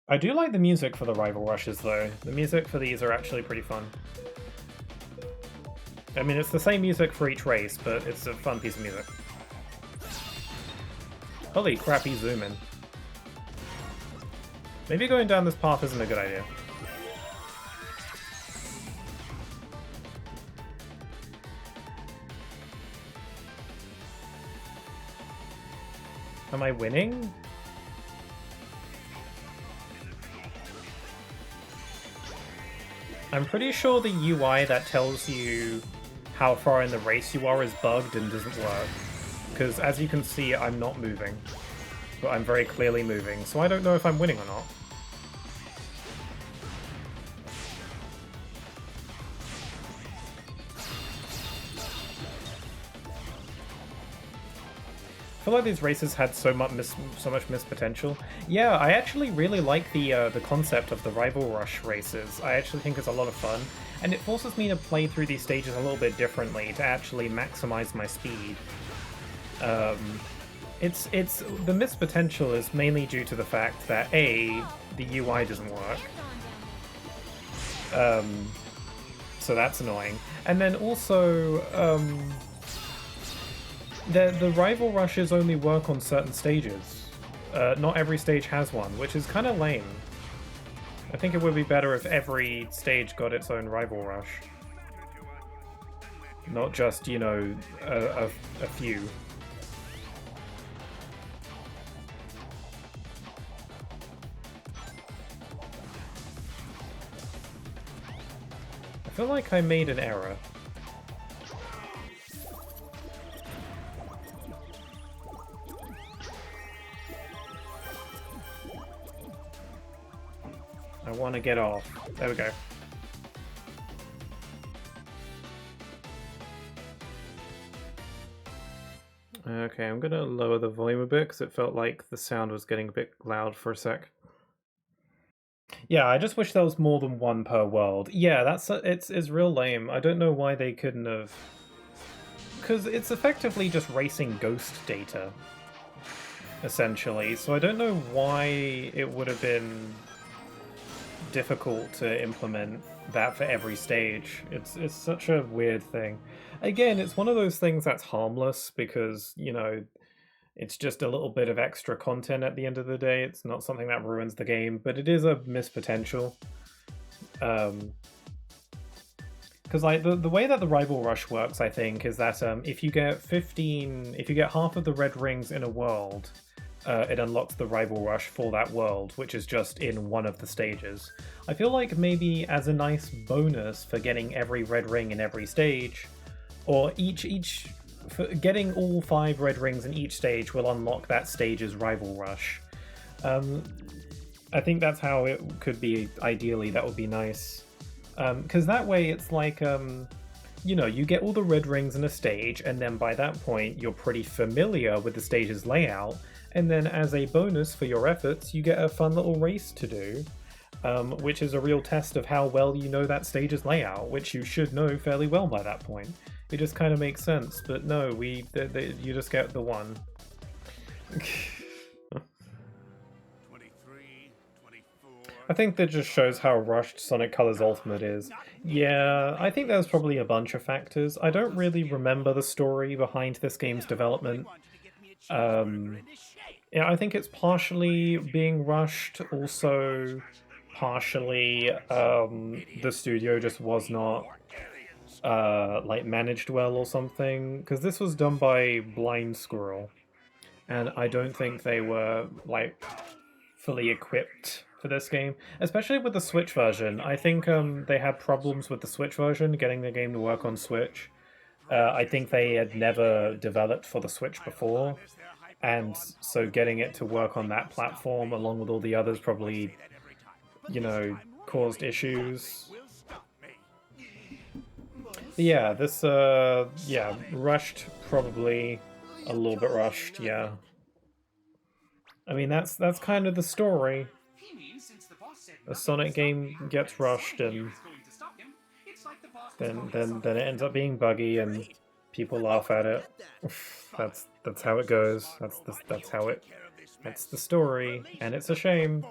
I do like the music for the Rival Rushes, though. The music for these are actually pretty fun. I mean, it's the same music for each race, but it's a fun piece of music. Holy crap, he's zooming. Maybe going down this path isn't a good idea. Am I winning? I'm pretty sure the UI that tells you how far in the race you are is bugged and doesn't work. Because as you can see, I'm not moving. But I'm very clearly moving, so I don't know if I'm winning or not. I feel like these races had so much missed potential. Yeah, I actually really like the concept of the Rival Rush races. I actually think it's a lot of fun, and it forces me to play through these stages a little bit differently to actually maximize my speed. It's the missed potential is mainly due to the fact that A, the UI doesn't work. So that's annoying, and then also the Rival Rushes only work on certain stages. Not every stage has one, which is kind of lame. I think it would be better if every stage got its own Rival Rush. Not just, you know, a few. I feel like I made an error. I want to get off. There we go. Okay, I'm gonna lower the volume a bit because it felt like the sound was getting a bit loud for a sec. Yeah, I just wish there was more than one per world. Yeah, it's real lame. I don't know why they couldn't have... Because it's effectively just racing ghost data, essentially. So I don't know why it would have been difficult to implement that for every stage. It's such a weird thing. Again, it's one of those things that's harmless because, you know, it's just a little bit of extra content at the end of the day. It's not something that ruins the game, but it is a missed potential. Because like the way that the Rival Rush works, I think, is that if you get half of the red rings in a world, it unlocks the Rival Rush for that world, which is just in one of the stages. I feel like maybe as a nice bonus for getting every red ring in every stage, or for getting all 5 red rings in each stage will unlock that stage's Rival Rush. I think that's how it could be. Ideally, that would be nice. Because that way it's like, you know, you get all the red rings in a stage, and then by that point you're pretty familiar with the stage's layout, and then as a bonus for your efforts, you get a fun little race to do, which is a real test of how well you know that stage's layout, which you should know fairly well by that point. It just kind of makes sense, but no, you just get the one. 23, 24. I think that just shows how rushed Sonic Colors Ultimate is. Yeah, I think there's probably a bunch of factors. I don't really remember the story behind this game's development. Yeah, I think it's partially being rushed, also partially the studio just was not like managed well or something, because this was done by Blind Squirrel, and I don't think they were like fully equipped for this game, especially with the Switch version. I think they had problems with the Switch version getting the game to work on Switch. I think they had never developed for the Switch before, and so getting it to work on that platform along with all the others probably, you know, caused issues. But yeah, this yeah, rushed, probably a little bit rushed, yeah. I mean, that's kind of the story. A Sonic game gets rushed, and then it ends up being buggy, and people laugh at it. That's how it goes. That's the story, and it's a shame.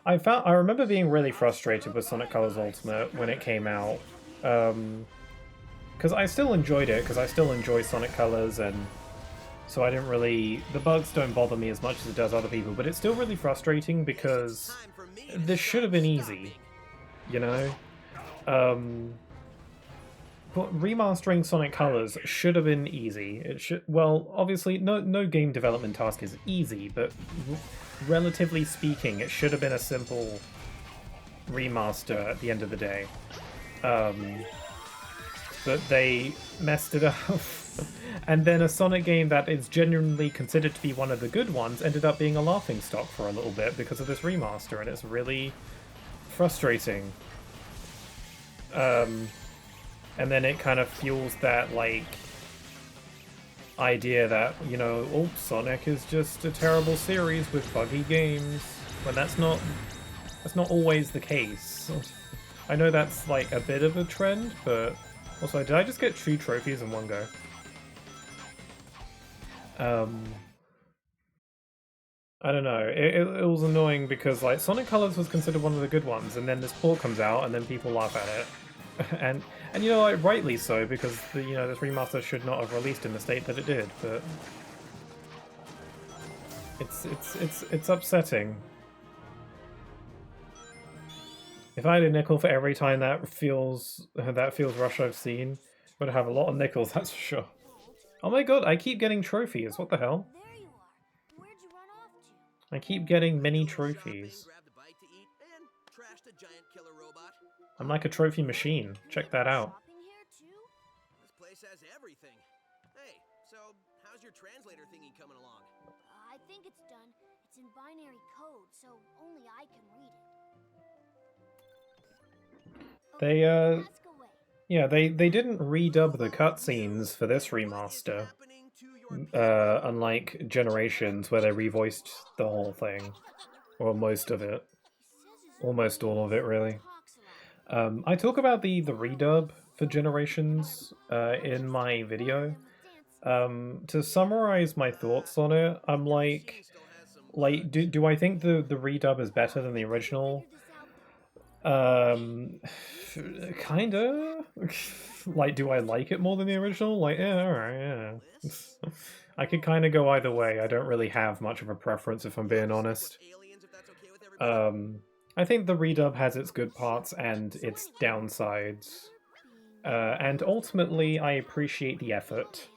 I remember being really frustrated with Sonic Colors Ultimate when it came out, because I still enjoyed it, because I still enjoy Sonic Colors, and so I didn't really... The bugs don't bother me as much as it does other people, but it's still really frustrating because this should have been easy, you know? But remastering Sonic Colors should have been easy. It should... Well, obviously, no game development task is easy, but relatively speaking, it should have been a simple remaster at the end of the day. But they messed it up. And then a Sonic game that is genuinely considered to be one of the good ones ended up being a laughingstock for a little bit because of this remaster, and it's really frustrating. And then it kind of fuels that, like, idea that, you know, oh, Sonic is just a terrible series with buggy games, when that's not always the case. I know that's, like, a bit of a trend, but... Also, did I just get 2 trophies in one go? I don't know. It was annoying because, like, Sonic Colors was considered one of the good ones, and then this port comes out, and then people laugh at it. and you know, like, rightly so, because you know, this remaster should not have released in the state that it did. But it's upsetting. If I had a nickel for every time that feels rush I've seen, I'm gonna have a lot of nickels, that's for sure. Oh my god, I keep getting trophies. What the hell? There you are. Where'd you run off to? I keep getting many trophies. I'm like a trophy machine. Check that out. Shopping here too? This place has everything. Hey, so how's your translator thingy coming along? I think it's done. It's in binary code, so only I can read it. They Ask away. yeah, they didn't redub the cutscenes for this remaster. Unlike Generations, where they revoiced the whole thing. Or most of it. Almost all of it, really. I talk about the redub for Generations in my video. To summarize my thoughts on it, I'm like do I think the redub is better than the original? Kinda. Like, do I like it more than the original? Like, yeah, alright, yeah. I could kind of go either way. I don't really have much of a preference, if I'm being honest. I think the redub has its good parts and its downsides. And ultimately, I appreciate the effort.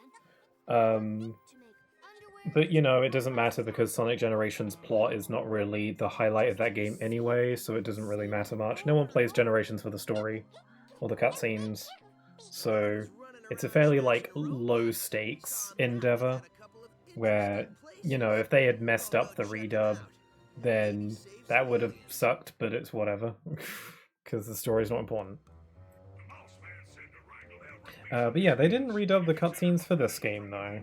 But, you know, it doesn't matter because Sonic Generations' plot is not really the highlight of that game anyway, so it doesn't really matter much. No one plays Generations for the story or the cutscenes, so it's a fairly, like, low-stakes endeavor, where, you know, if they had messed up the redub, then that would have sucked, but it's whatever, because the story's not important. But yeah, they didn't redub the cutscenes for this game, though.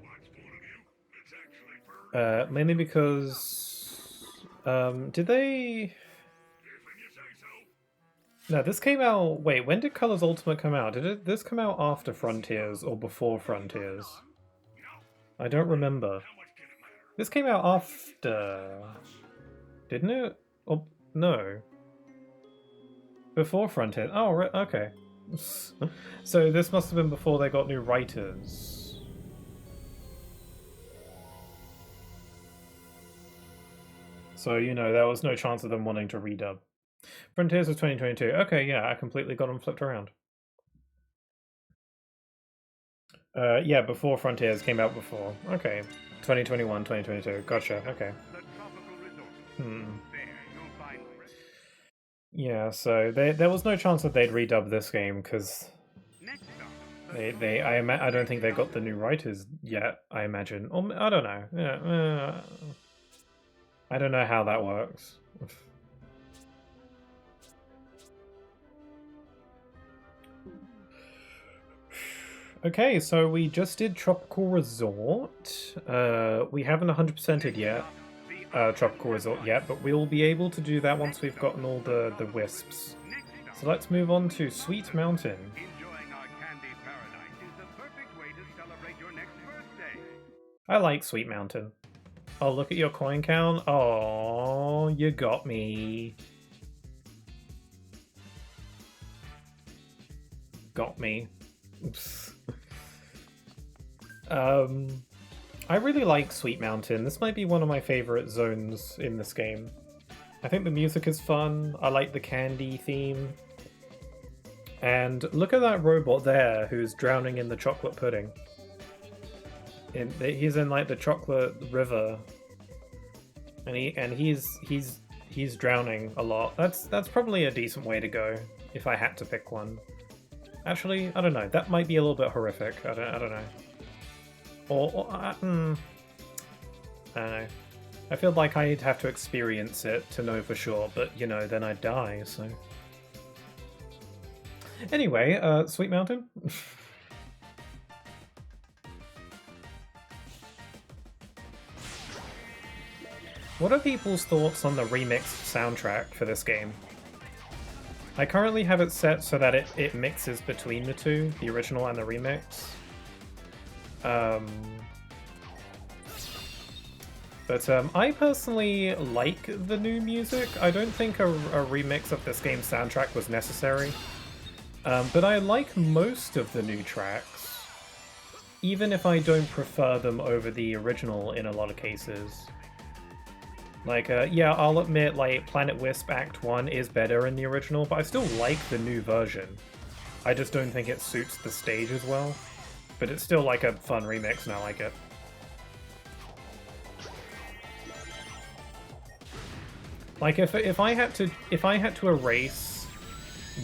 Mainly because... did they... No, this came out... Wait, when did Colors Ultimate come out? Did this come out after Frontiers or before Frontiers? I don't remember. This came out after... Didn't it? Oh, no. Before Frontiers. Oh, right, okay. So this must have been before they got new writers. So, you know, there was no chance of them wanting to redub. Frontiers was 2022. Okay, yeah, I completely got them flipped around. Yeah, before Frontiers came out before. Okay. 2021, 2022. Gotcha. Okay. Hmm. Yeah, so there was no chance that they'd redub this game because I don't think they got the new writers yet. I imagine, or I don't know. Yeah, I don't know how that works. Okay, so we just did Tropical Resort. We haven't 100%ed yet. Tropical Resort yet, but we'll be able to do that once we've gotten all the wisps. So let's move on to Sweet Mountain. I like Sweet Mountain. Oh, look at your coin count. Oh, you got me. Got me. Oops. I really like Sweet Mountain. This might be one of my favorite zones in this game. I think the music is fun. I like the candy theme. And look at that robot there who's drowning in the chocolate pudding. He's in like the chocolate river. And he's drowning a lot. That's probably a decent way to go if I had to pick one. Actually, I don't know. That might be a little bit horrific. I don't know. I don't know. I feel like I'd have to experience it to know for sure, but you know, then I'd die, so. Anyway, Sweet Mountain. What are people's thoughts on the remixed soundtrack for this game? I currently have it set so that it mixes between the two, the original and the remix. But I personally like the new music. I don't think a remix of this game's soundtrack was necessary. But I like most of the new tracks, even if I don't prefer them over the original in a lot of cases. Like, yeah, I'll admit, like, Planet Wisp Act 1 is better in the original, but I still like the new version. I just don't think it suits the stage as well. But it's still, like, a fun remix, and I like it. Like, if I had to erase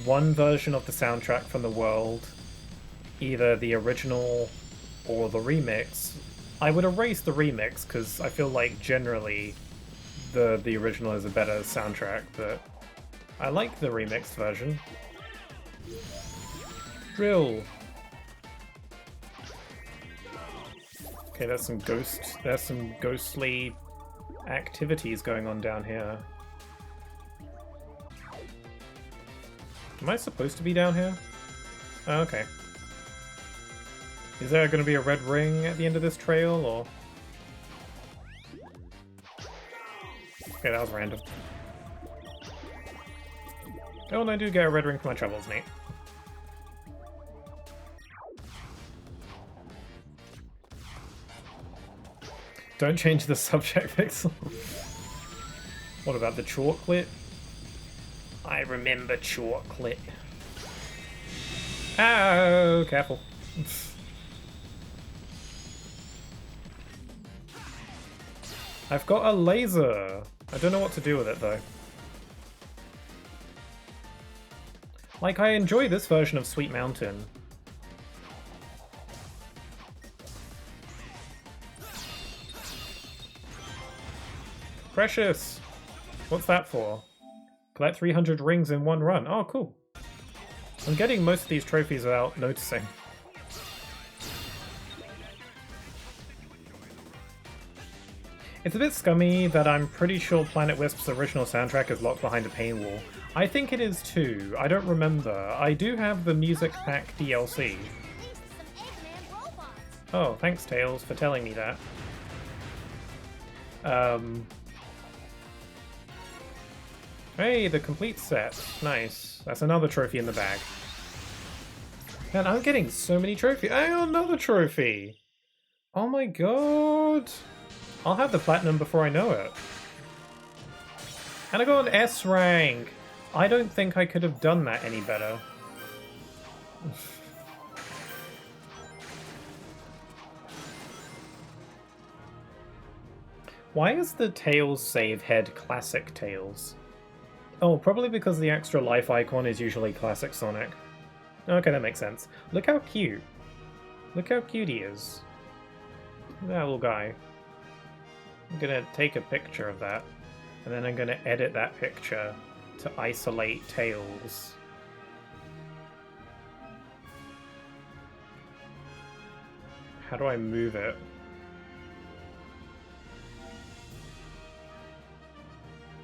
one version of the soundtrack from the world, either the original or the remix, I would erase the remix, because I feel like generally the original is a better soundtrack, but I like the remixed version. Drill. Okay, there's some ghostly activities going on down here. Am I supposed to be down here? Oh, okay. Is there going to be a red ring at the end of this trail, or...? Okay, that was random. Oh, and I do get a red ring for my troubles, neat. Don't change the subject pixel. What about the chocolate? I remember chocolate. Oh, careful. I've got a laser. I don't know what to do with it, though. Like, I enjoy this version of Sweet Mountain. Precious! What's that for? Collect 300 rings in one run. Oh, cool. I'm getting most of these trophies without noticing. It's a bit scummy that I'm pretty sure Planet Wisp's original soundtrack is locked behind a paywall. I think it is too. I don't remember. I do have the Music Pack DLC. Oh, thanks Tails for telling me that. Hey, the complete set. Nice. That's another trophy in the bag. Man, I'm getting so many trophies. I got another trophy! Oh my god! I'll have the platinum before I know it. And I got an S rank! I don't think I could have done that any better. Why is the Tails save head Classic Tails? Oh, probably because the extra life icon is usually Classic Sonic. Okay, that makes sense. Look how cute. Look how cute he is. Look at that little guy. I'm gonna take a picture of that, and then I'm gonna edit that picture to isolate Tails. How do I move it?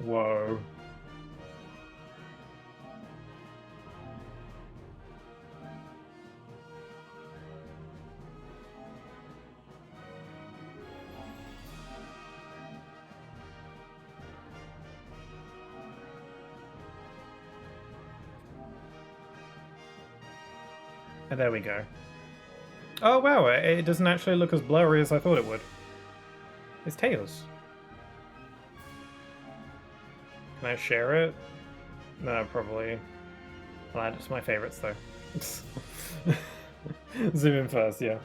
Whoa. And there we go. Oh wow, it doesn't actually look as blurry as I thought it would. It's Tails. Can I share it? No, probably. I'll add it to my favorites though. Zoom in first, yeah.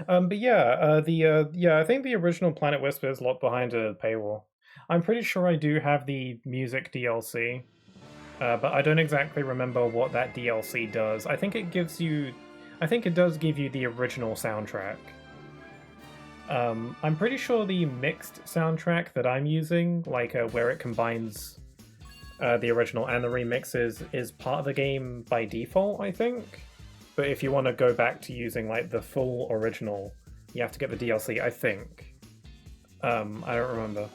But yeah, yeah, I think the original Planet Whisper is locked behind a paywall. I'm pretty sure I do have the music DLC, but I don't exactly remember what that DLC does. I think it gives you, I think it does give you the original soundtrack. I'm pretty sure the mixed soundtrack that I'm using, like where it combines the original and the remixes, is part of the game by default, I think. But if you want to go back to using like the full original, you have to get the DLC, I think. I don't remember.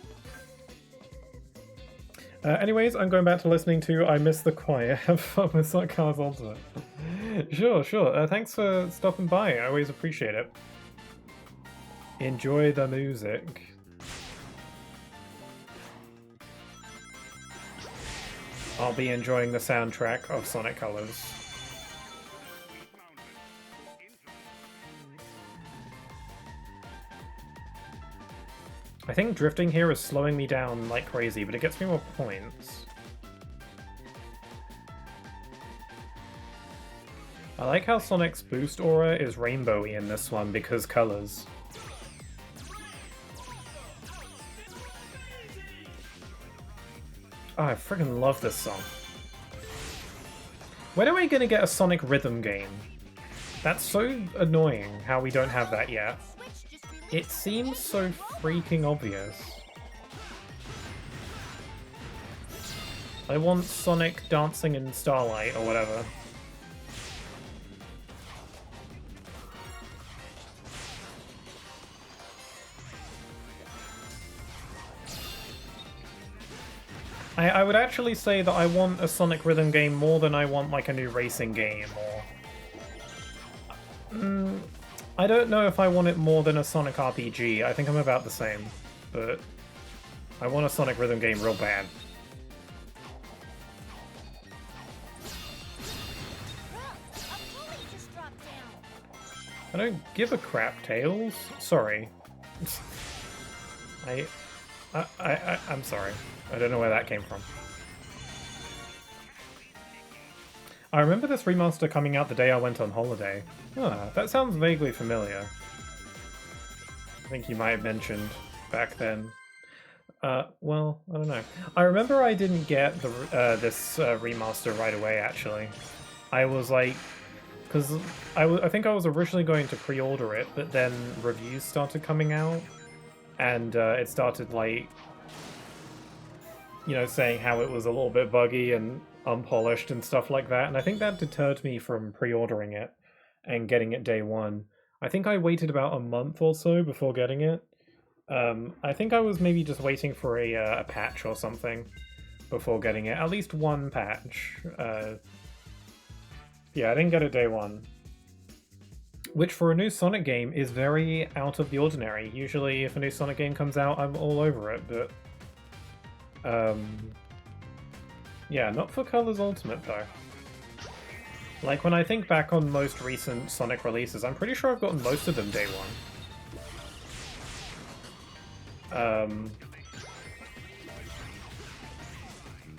Anyways, I'm going back to listening to I Miss the Choir. Have fun with Sonic Colors Ultimate. Sure. Thanks for stopping by. I always appreciate it. Enjoy the music. I'll be enjoying the soundtrack of Sonic Colors. I think drifting here is slowing me down like crazy, but it gets me more points. I like how Sonic's boost aura is rainbowy in this one because colors. Oh, I freaking love this song. When are we gonna get a Sonic rhythm game? That's so annoying how we don't have that yet. It seems so freaking obvious. I want Sonic dancing in Starlight or whatever. I would actually say that I want a Sonic rhythm game more than I want like a new racing game, or... I don't know if I want it more than a Sonic RPG. I think I'm about the same, but I want a Sonic rhythm game real bad. I don't give a crap, Tails. Sorry. I'm sorry. I don't know where that came from. I remember this remaster coming out the day I went on holiday. Ah, that sounds vaguely familiar. I think you might have mentioned back then. Well, I don't know. I remember I didn't get the this remaster right away, actually. I was like... Because I think I was originally going to pre-order it, but then reviews started coming out, and it started, like, you know, saying how it was a little bit buggy and unpolished and stuff like that, and I think that deterred me from pre-ordering it and getting it day one. I think I waited about a month or so before getting it. I think I was maybe just waiting for a patch or something before getting it. At least one patch. Yeah, I didn't get it day one. Which for a new Sonic game is very out of the ordinary. Usually if a new Sonic game comes out, I'm all over it, but... yeah, not for Colors Ultimate though. Like, when I think back on most recent Sonic releases, I'm pretty sure I've gotten most of them day one.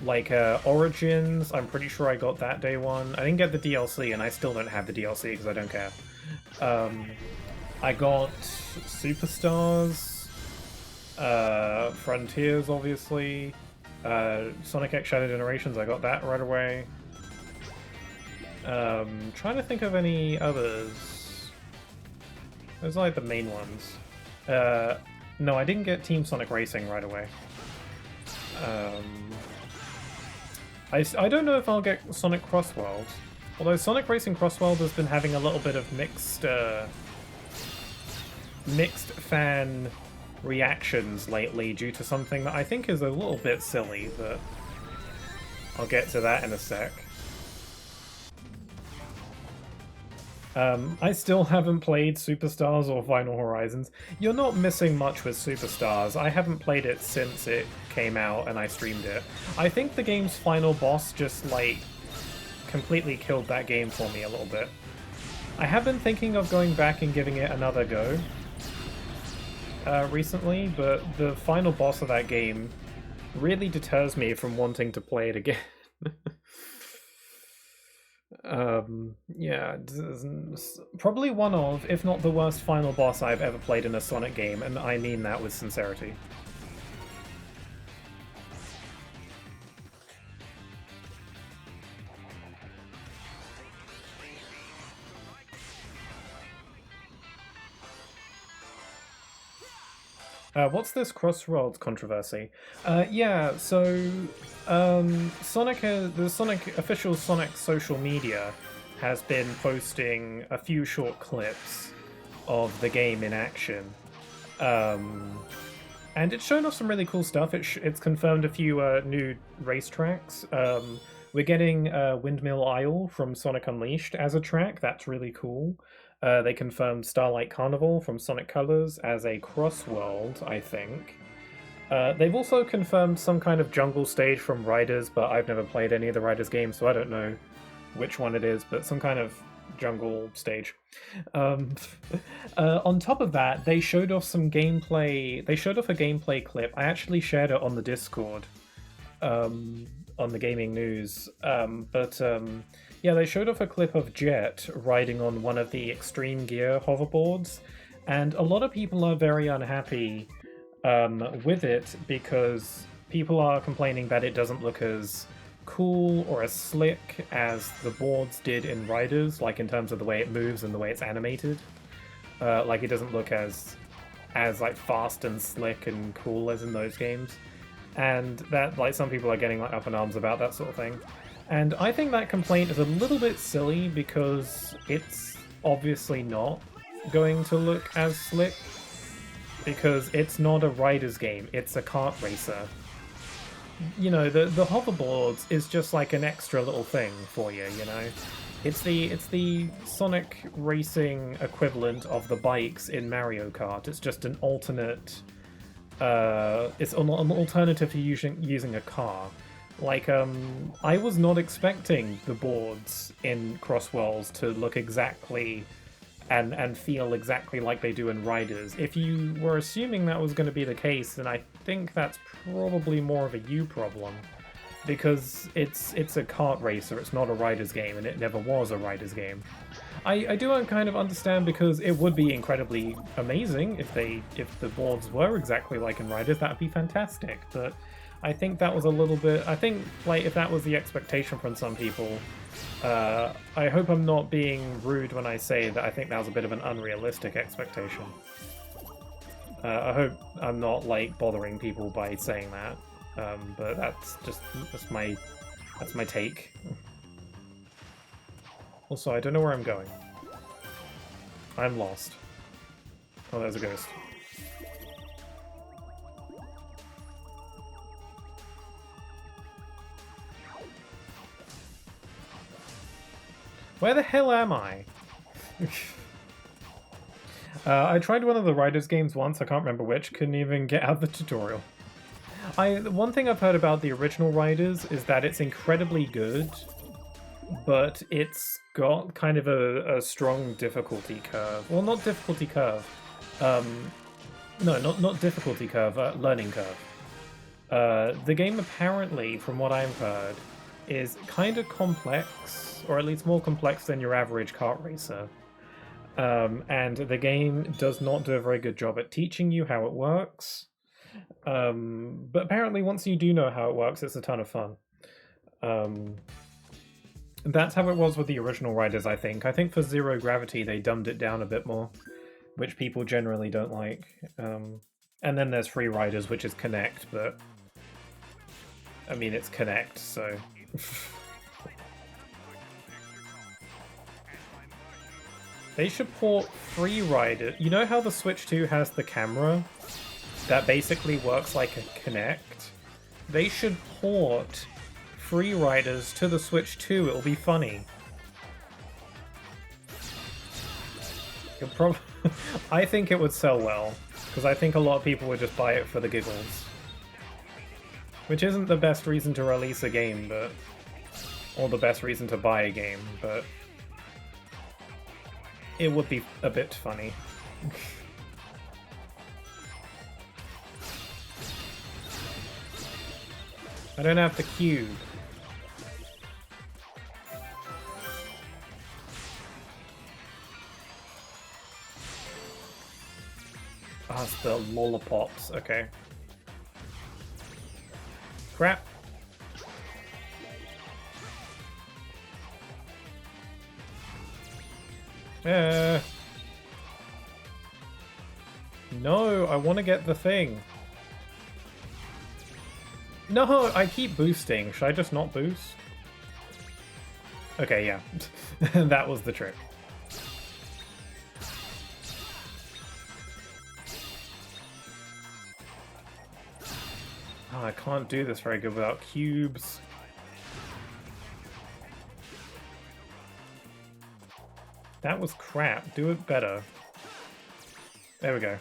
Like, Origins, I'm pretty sure I got that day one. I didn't get the DLC, and I still don't have the DLC because I don't care. I got Superstars, Frontiers, obviously, Sonic X Shadow Generations, I got that right away. Trying to think of any others. Those are like the main ones. No, I didn't get Team Sonic Racing right away. I don't know if I'll get Sonic Crossworld. Although Sonic Racing Crossworld has been having a little bit of mixed fan reactions lately due to something that I think is a little bit silly, but I'll get to that in a sec. I still haven't played Superstars or Final Horizons. You're not missing much with Superstars. I haven't played it since it came out and I streamed it. I think the game's final boss just, like, completely killed that game for me a little bit. I have been thinking of going back and giving it another go recently, but the final boss of that game really deters me from wanting to play it again. Yeah, probably one of, if not the worst final boss I've ever played in a Sonic game, and I mean that with sincerity. What's this Crossroads controversy? Yeah, so Sonic, the official Sonic social media has been posting a few short clips of the game in action, and it's shown off some really cool stuff. It's confirmed a few new racetracks. We're getting Windmill Isle from Sonic Unleashed as a track. That's really cool. They confirmed Starlight Carnival from Sonic Colors as a cross-world, I think. They've also confirmed some kind of jungle stage from Riders, but I've never played any of the Riders games, so I don't know which one it is, but some kind of jungle stage. On top of that, they showed off some gameplay. They showed off a gameplay clip. I actually shared it on the Discord, on the gaming news, yeah, they showed off a clip of Jet riding on one of the Extreme Gear hoverboards, and a lot of people are very unhappy with it because people are complaining that it doesn't look as cool or as slick as the boards did in Riders, like in terms of the way it moves and the way it's animated. Like it doesn't look as like fast and slick and cool as in those games. And that, like, some people are getting like up in arms about that sort of thing. And I think that complaint is a little bit silly because it's obviously not going to look as slick, because it's not a Riders game, it's a kart racer. You know, the hoverboards is just like an extra little thing for you, you know? It's the Sonic racing equivalent of the bikes in Mario Kart. It's just an alternate... it's an alternative to using a car. Like, I was not expecting the boards in Crossworlds to look exactly and feel exactly like they do in Riders. If you were assuming that was going to be the case, then I think that's probably more of a you problem. Because it's a kart racer, it's not a Riders game, and it never was a Riders game. I do kind of understand, because it would be incredibly amazing if the boards were exactly like in Riders. That would be fantastic, but I think that was a little bit... I think, like, if that was the expectation from some people, I hope I'm not being rude when I say that I think that was a bit of an unrealistic expectation. I hope I'm not, like, bothering people by saying that, but that's my take. Also, I don't know where I'm going. I'm lost. Oh, there's a ghost. Where the hell am I? I tried one of the Riders games once, I can't remember which, couldn't even get out the tutorial. One thing I've heard about the original Riders is that it's incredibly good, but it's got kind of a strong difficulty curve. Well, not difficulty curve. No, not difficulty curve, learning curve. The game apparently, from what I've heard, is kind of complex, or at least more complex than your average kart racer. And the game does not do a very good job at teaching you how it works. But apparently once you do know how it works, it's a ton of fun. That's how it was with the original Riders, I think. I think for Zero Gravity they dumbed it down a bit more, which people generally don't like. And then there's Free Riders, which is Connect, but I mean, it's Connect, so... They should port Free Rider. You know how the Switch 2 has the camera that basically works like a Kinect? They should port Free Riders to the Switch 2. It'll be funny. I think it would sell well, because I think a lot of people would just buy it for the giggles. Which isn't the best reason to release a game, but... or the best reason to buy a game, but... it would be a bit funny. I don't have the cube. Ah, it's the lollipops, okay. Crap. No, I want to get the thing. No, I keep boosting. Should I just not boost? Okay, yeah. That was the trick. Oh, I can't do this very good without cubes. That was crap. Do it better. There we go.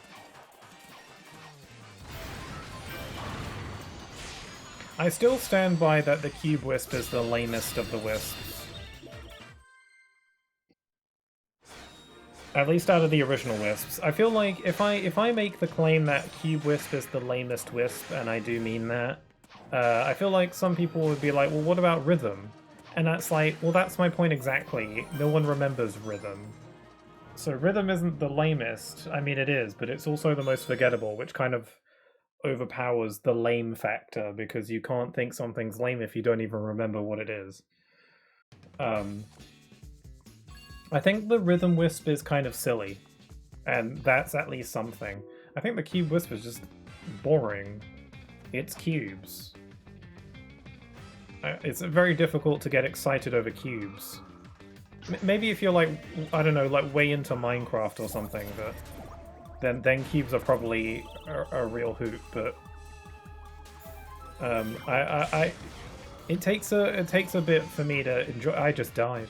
I still stand by that the Cube Wisp is the lamest of the wisps. At least out of the original wisps. I feel like if I make the claim that Cube Wisp is the lamest wisp, and I do mean that, I feel like some people would be like, well, what about Rhythm? And that's like, well, that's my point exactly. No one remembers Rhythm. So Rhythm isn't the lamest. I mean, it is, but it's also the most forgettable, which kind of overpowers the lame factor, because you can't think something's lame if you don't even remember what it is. I think the Rhythm Wisp is kind of silly, and that's at least something. I think the Cube Wisp is just boring. It's cubes. It's very difficult to get excited over cubes. Maybe if you're like, I don't know, like way into Minecraft or something, but then cubes are probably a real hoot. But it takes a bit for me to enjoy. I just died.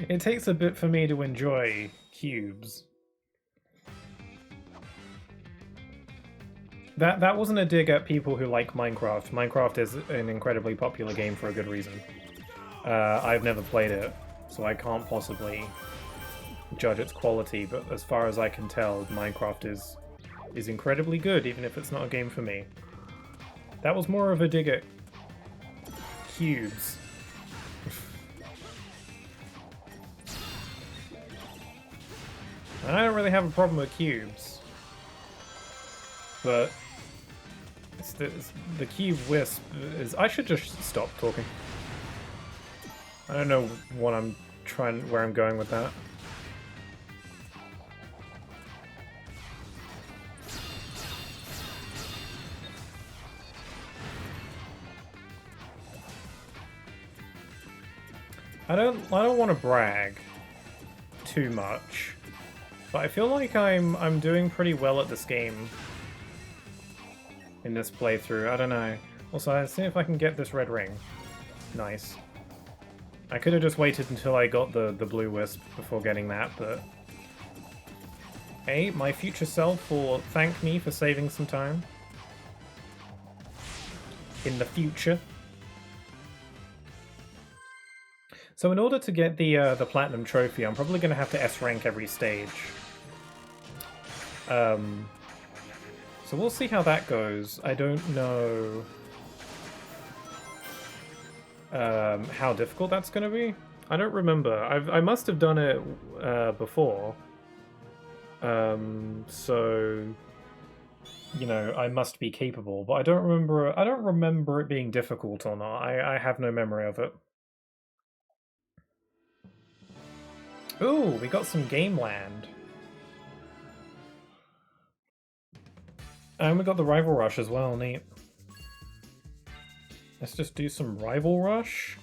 It takes a bit for me to enjoy cubes. That wasn't a dig at people who like Minecraft. Minecraft is an incredibly popular game for a good reason. I've never played it, so I can't possibly judge its quality, but as far as I can tell, Minecraft is incredibly good, even if it's not a game for me. That was more of a dig at cubes. I don't really have a problem with cubes, but the Cube Wisp is... I should just stop talking. I don't know what where I'm going with that. I don't want to brag too much, but I feel like I'm doing pretty well at this game in this playthrough. I don't know. Also, I'll see if I can get this red ring. Nice. I could have just waited until I got the blue wisp before getting that, but... Hey, my future self will thank me for saving some time. In the future. So in order to get the Platinum Trophy, I'm probably going to have to S-rank every stage. So we'll see how that goes. I don't know... how difficult that's going to be. I don't remember. I must have done it before. So you know, I must be capable, but I don't remember it being difficult or not. I have no memory of it. Ooh, we got some Game Land. And we got the Rival Rush as well, neat. Let's just do some Rival Rush.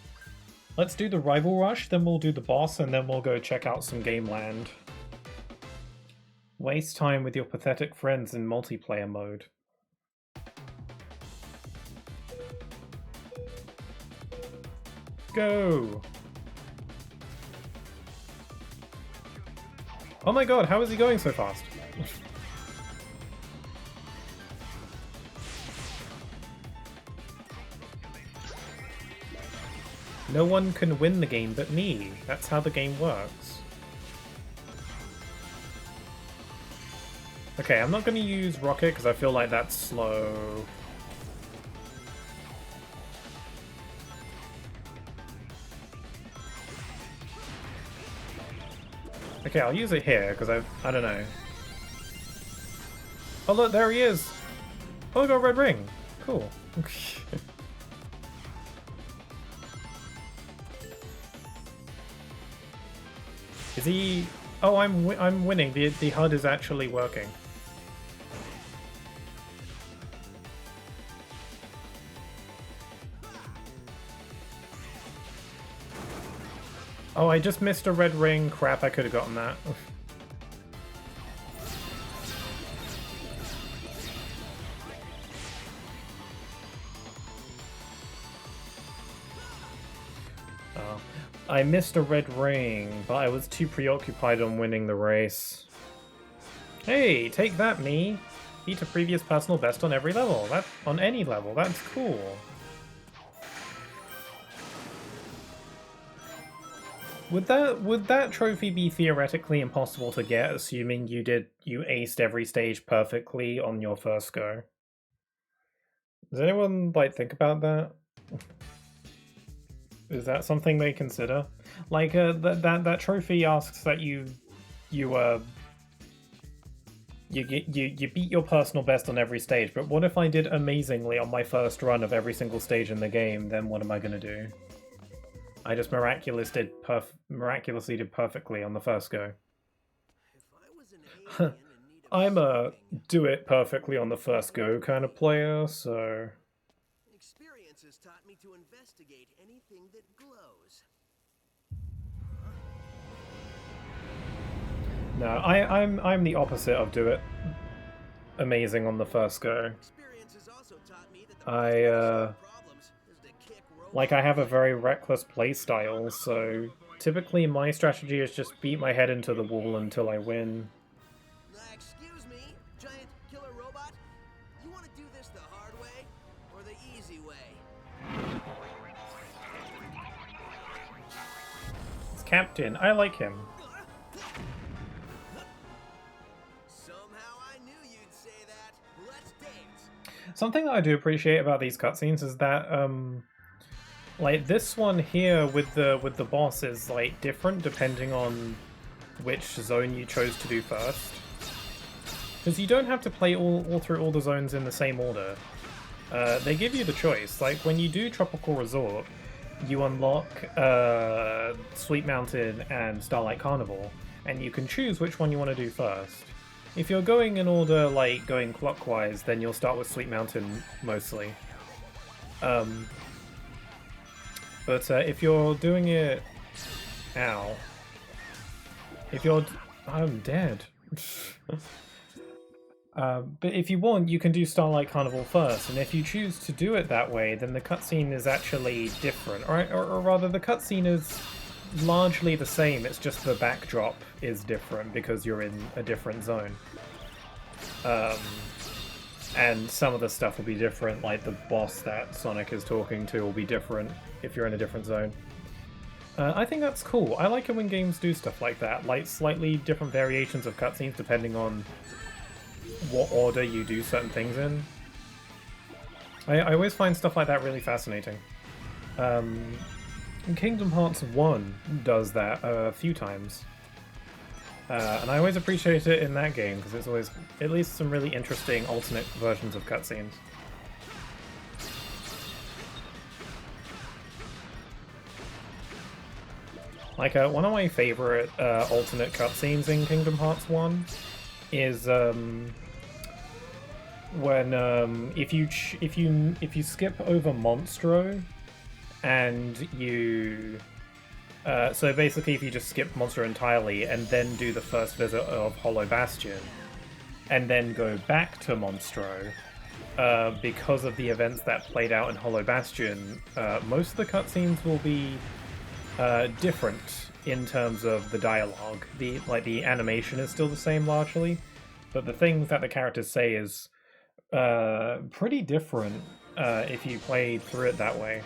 Let's do the Rival Rush, then we'll do the boss, and then we'll go check out some Game Land. Waste time with your pathetic friends in multiplayer mode. Go! Oh my god, how is he going so fast? No one can win the game but me. That's how the game works. Okay, I'm not going to use Rocket because I feel like that's slow. Okay, I'll use it here because I don't know. Oh look, there he is! Oh, I got a red ring! Cool. Is he... Oh, I'm winning. The HUD is actually working. Oh, I just missed a red ring. Crap, I could have gotten that. Oh. I missed a red ring, but I was too preoccupied on winning the race. Hey, take that, me! Beat a previous personal best on every level. On any level. That's cool. Would that trophy be theoretically impossible to get, assuming you aced every stage perfectly on your first go? Does anyone like think about that? Is that something they consider? Like that trophy asks that you beat your personal best on every stage, but what if I did amazingly on my first run of every single stage in the game? Then what am I gonna do? I just miraculously did perfectly on the first go. I'm a do it perfectly on the first go kind of player, so... Experience has taught me to investigate anything that glows. No, I'm the opposite of do it amazing on the first go. Experience has also taught me that the Like, I have a very reckless playstyle, so typically my strategy is just beat my head into the wall until I win. Excuse me, giant killer robot? You want to do this the hard way or the easy way? It's Captain. I like him. Somehow I knew you'd say that. Let's dance. Something that I do appreciate about these cutscenes is that, like, this one here with the boss is, like, different depending on which zone you chose to do first. Because you don't have to play all through all the zones in the same order. They give you the choice. Like, when you do Tropical Resort, you unlock Sweet Mountain and Starlight Carnival, and you can choose which one you want to do first. If you're going in order, like, going clockwise, then you'll start with Sweet Mountain, mostly. But if you're doing it... Ow. If you're... I'm dead. But if you want, you can do Starlight Carnival first, and if you choose to do it that way, then the cutscene is actually different. Or rather, the cutscene is largely the same, it's just the backdrop is different because you're in a different zone. And some of the stuff will be different, like the boss that Sonic is talking to will be different if you're in a different zone. I think that's cool. I like it when games do stuff like that, like slightly different variations of cutscenes depending on what order you do certain things in. I always find stuff like that really fascinating. Kingdom Hearts 1 does that a few times. And I always appreciate it in that game, because it's always at least some really interesting alternate versions of cutscenes. Like, one of my favorite alternate cutscenes in Kingdom Hearts 1 is when if you skip over Monstro and you so basically if you just skip Monstro entirely and then do the first visit of Hollow Bastion and then go back to Monstro, because of the events that played out in Hollow Bastion, most of the cutscenes will be different in terms of the dialogue. The animation is still the same largely, but the things that the characters say is pretty different if you played through it that way.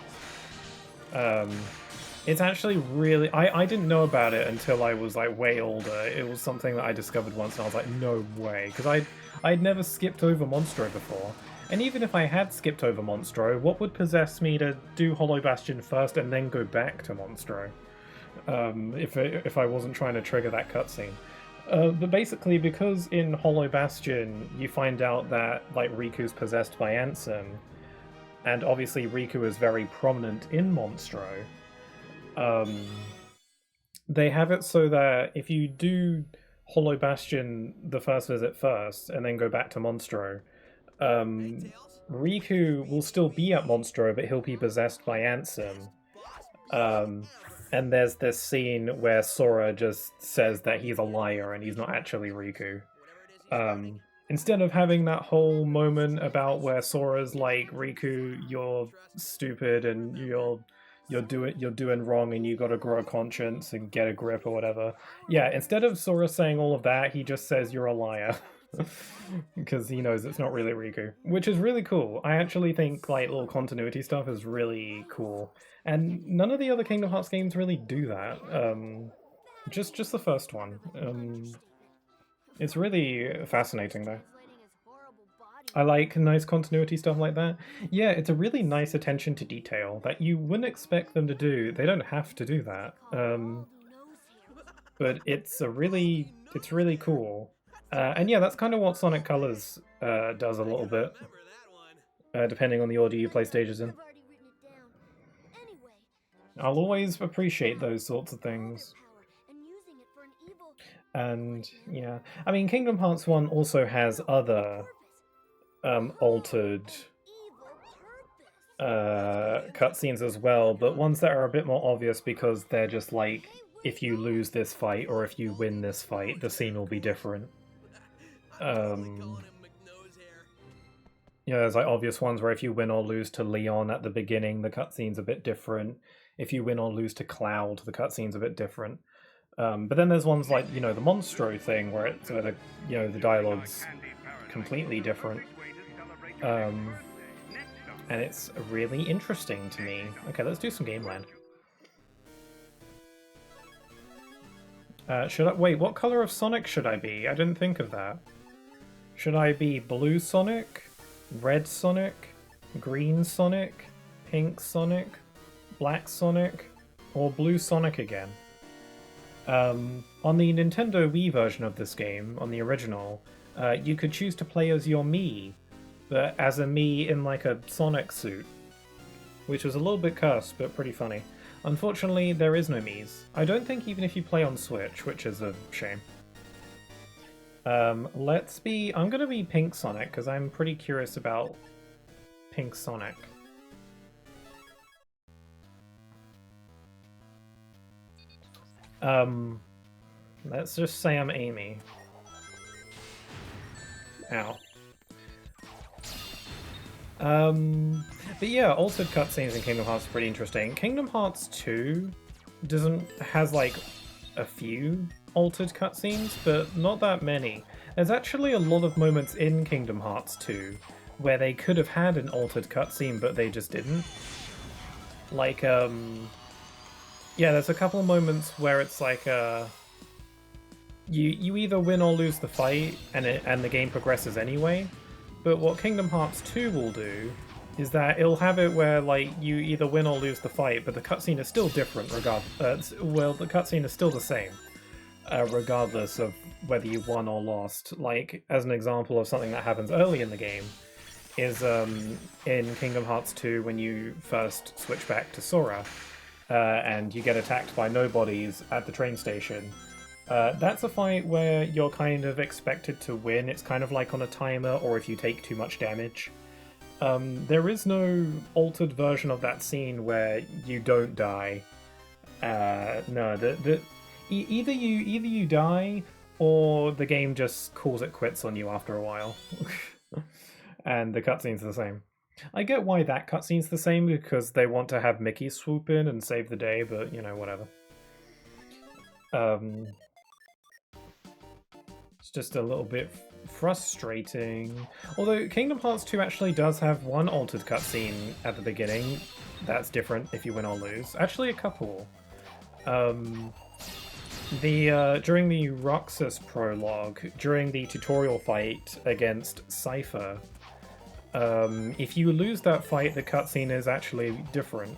It's actually really... I didn't know about it until I was like way older. It was something that I discovered once and I was like, no way, because I'd never skipped over Monstro before. And even if I had skipped over Monstro, what would possess me to do Hollow Bastion first and then go back to Monstro? If I wasn't trying to trigger that cutscene. But basically, because in Hollow Bastion you find out that like Riku's possessed by Ansem, and obviously Riku is very prominent in Monstro, they have it so that if you do Hollow Bastion the first visit first and then go back to Monstro, Riku will still be at Monstro, but he'll be possessed by Ansem. And there's this scene where Sora just says that he's a liar and he's not actually Riku. Instead of having that whole moment about where Sora's like, Riku, you're stupid and you're doing wrong and you gotta grow a conscience and get a grip or whatever. Yeah, instead of Sora saying all of that, he just says you're a liar. Because he knows it's not really Riku, which is really cool. I actually think like little continuity stuff is really cool, and none of the other Kingdom Hearts games really do that. Just the first one. It's really fascinating though. I like nice continuity stuff like that. Yeah, it's a really nice attention to detail that you wouldn't expect them to do. They don't have to do that, but it's really cool. And yeah, that's kind of what Sonic Colors does a little bit, depending on the order you play stages in. I'll always appreciate those sorts of things. And yeah, I mean, Kingdom Hearts 1 also has other altered cutscenes as well, but ones that are a bit more obvious because they're just like, if you lose this fight or if you win this fight, the scene will be different. You know, there's like obvious ones where if you win or lose to Leon at the beginning, the cutscene's a bit different. If you win or lose to Cloud, the cutscene's a bit different. But then there's ones like, you know, the Monstro thing where it's where the dialogue's completely different. And it's really interesting to me. Okay, let's do some Game Land. Wait, what color of Sonic should I be? I didn't think of that. Should I be blue Sonic, red Sonic, green Sonic, pink Sonic, black Sonic, or blue Sonic again? On the Nintendo Wii version of this game, on the original, you could choose to play as your Mii, but as a Mii in like a Sonic suit, which was a little bit cursed, but pretty funny. Unfortunately, there is no Miis. I don't think even if you play on Switch, which is a shame. I'm gonna be Pink Sonic, because I'm pretty curious about Pink Sonic. Let's just say I'm Amy. Ow. But yeah, altered cutscenes in Kingdom Hearts are pretty interesting. Kingdom Hearts 2 has like a few altered cutscenes, but not that many. There's actually a lot of moments in Kingdom Hearts 2 where they could have had an altered cutscene, but they just didn't. Like, yeah, there's a couple moments where it's like, you either win or lose the fight, and the game progresses anyway. But what Kingdom Hearts 2 will do is that it'll have it where like you either win or lose the fight, but the cutscene is still different regardless. Well, the cutscene is still the same, regardless of whether you won or lost. Like, as an example of something that happens early in the game, is in Kingdom Hearts 2 when you first switch back to Sora, and you get attacked by nobodies at the train station. That's a fight where you're kind of expected to win. It's kind of like on a timer, or if you take too much damage. There is no altered version of that scene where you don't die. No, either you die, or the game just calls it quits on you after a while. And the cutscene's the same. I get why that cutscene's the same, because they want to have Mickey swoop in and save the day, but, you know, whatever. It's just a little bit frustrating. Although Kingdom Hearts 2 actually does have one altered cutscene at the beginning. That's different if you win or lose. Actually, a couple. During the Roxas prologue, during the tutorial fight against Cypher, if you lose that fight, the cutscene is actually different.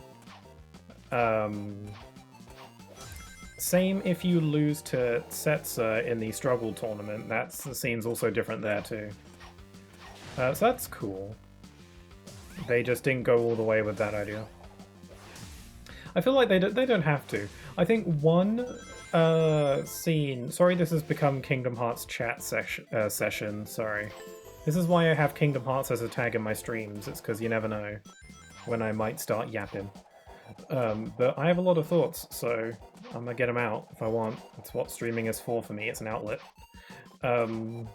Same if you lose to Setsa in the Struggle tournament, the scene's also different there too. So that's cool. They just didn't go all the way with that idea. I feel like they don't have to. I think one scene... Sorry, this has become Kingdom Hearts chat session, sorry. This is why I have Kingdom Hearts as a tag in my streams. It's because you never know when I might start yapping. But I have a lot of thoughts, so I'm gonna get them out if I want. That's what streaming is for me. It's an outlet. One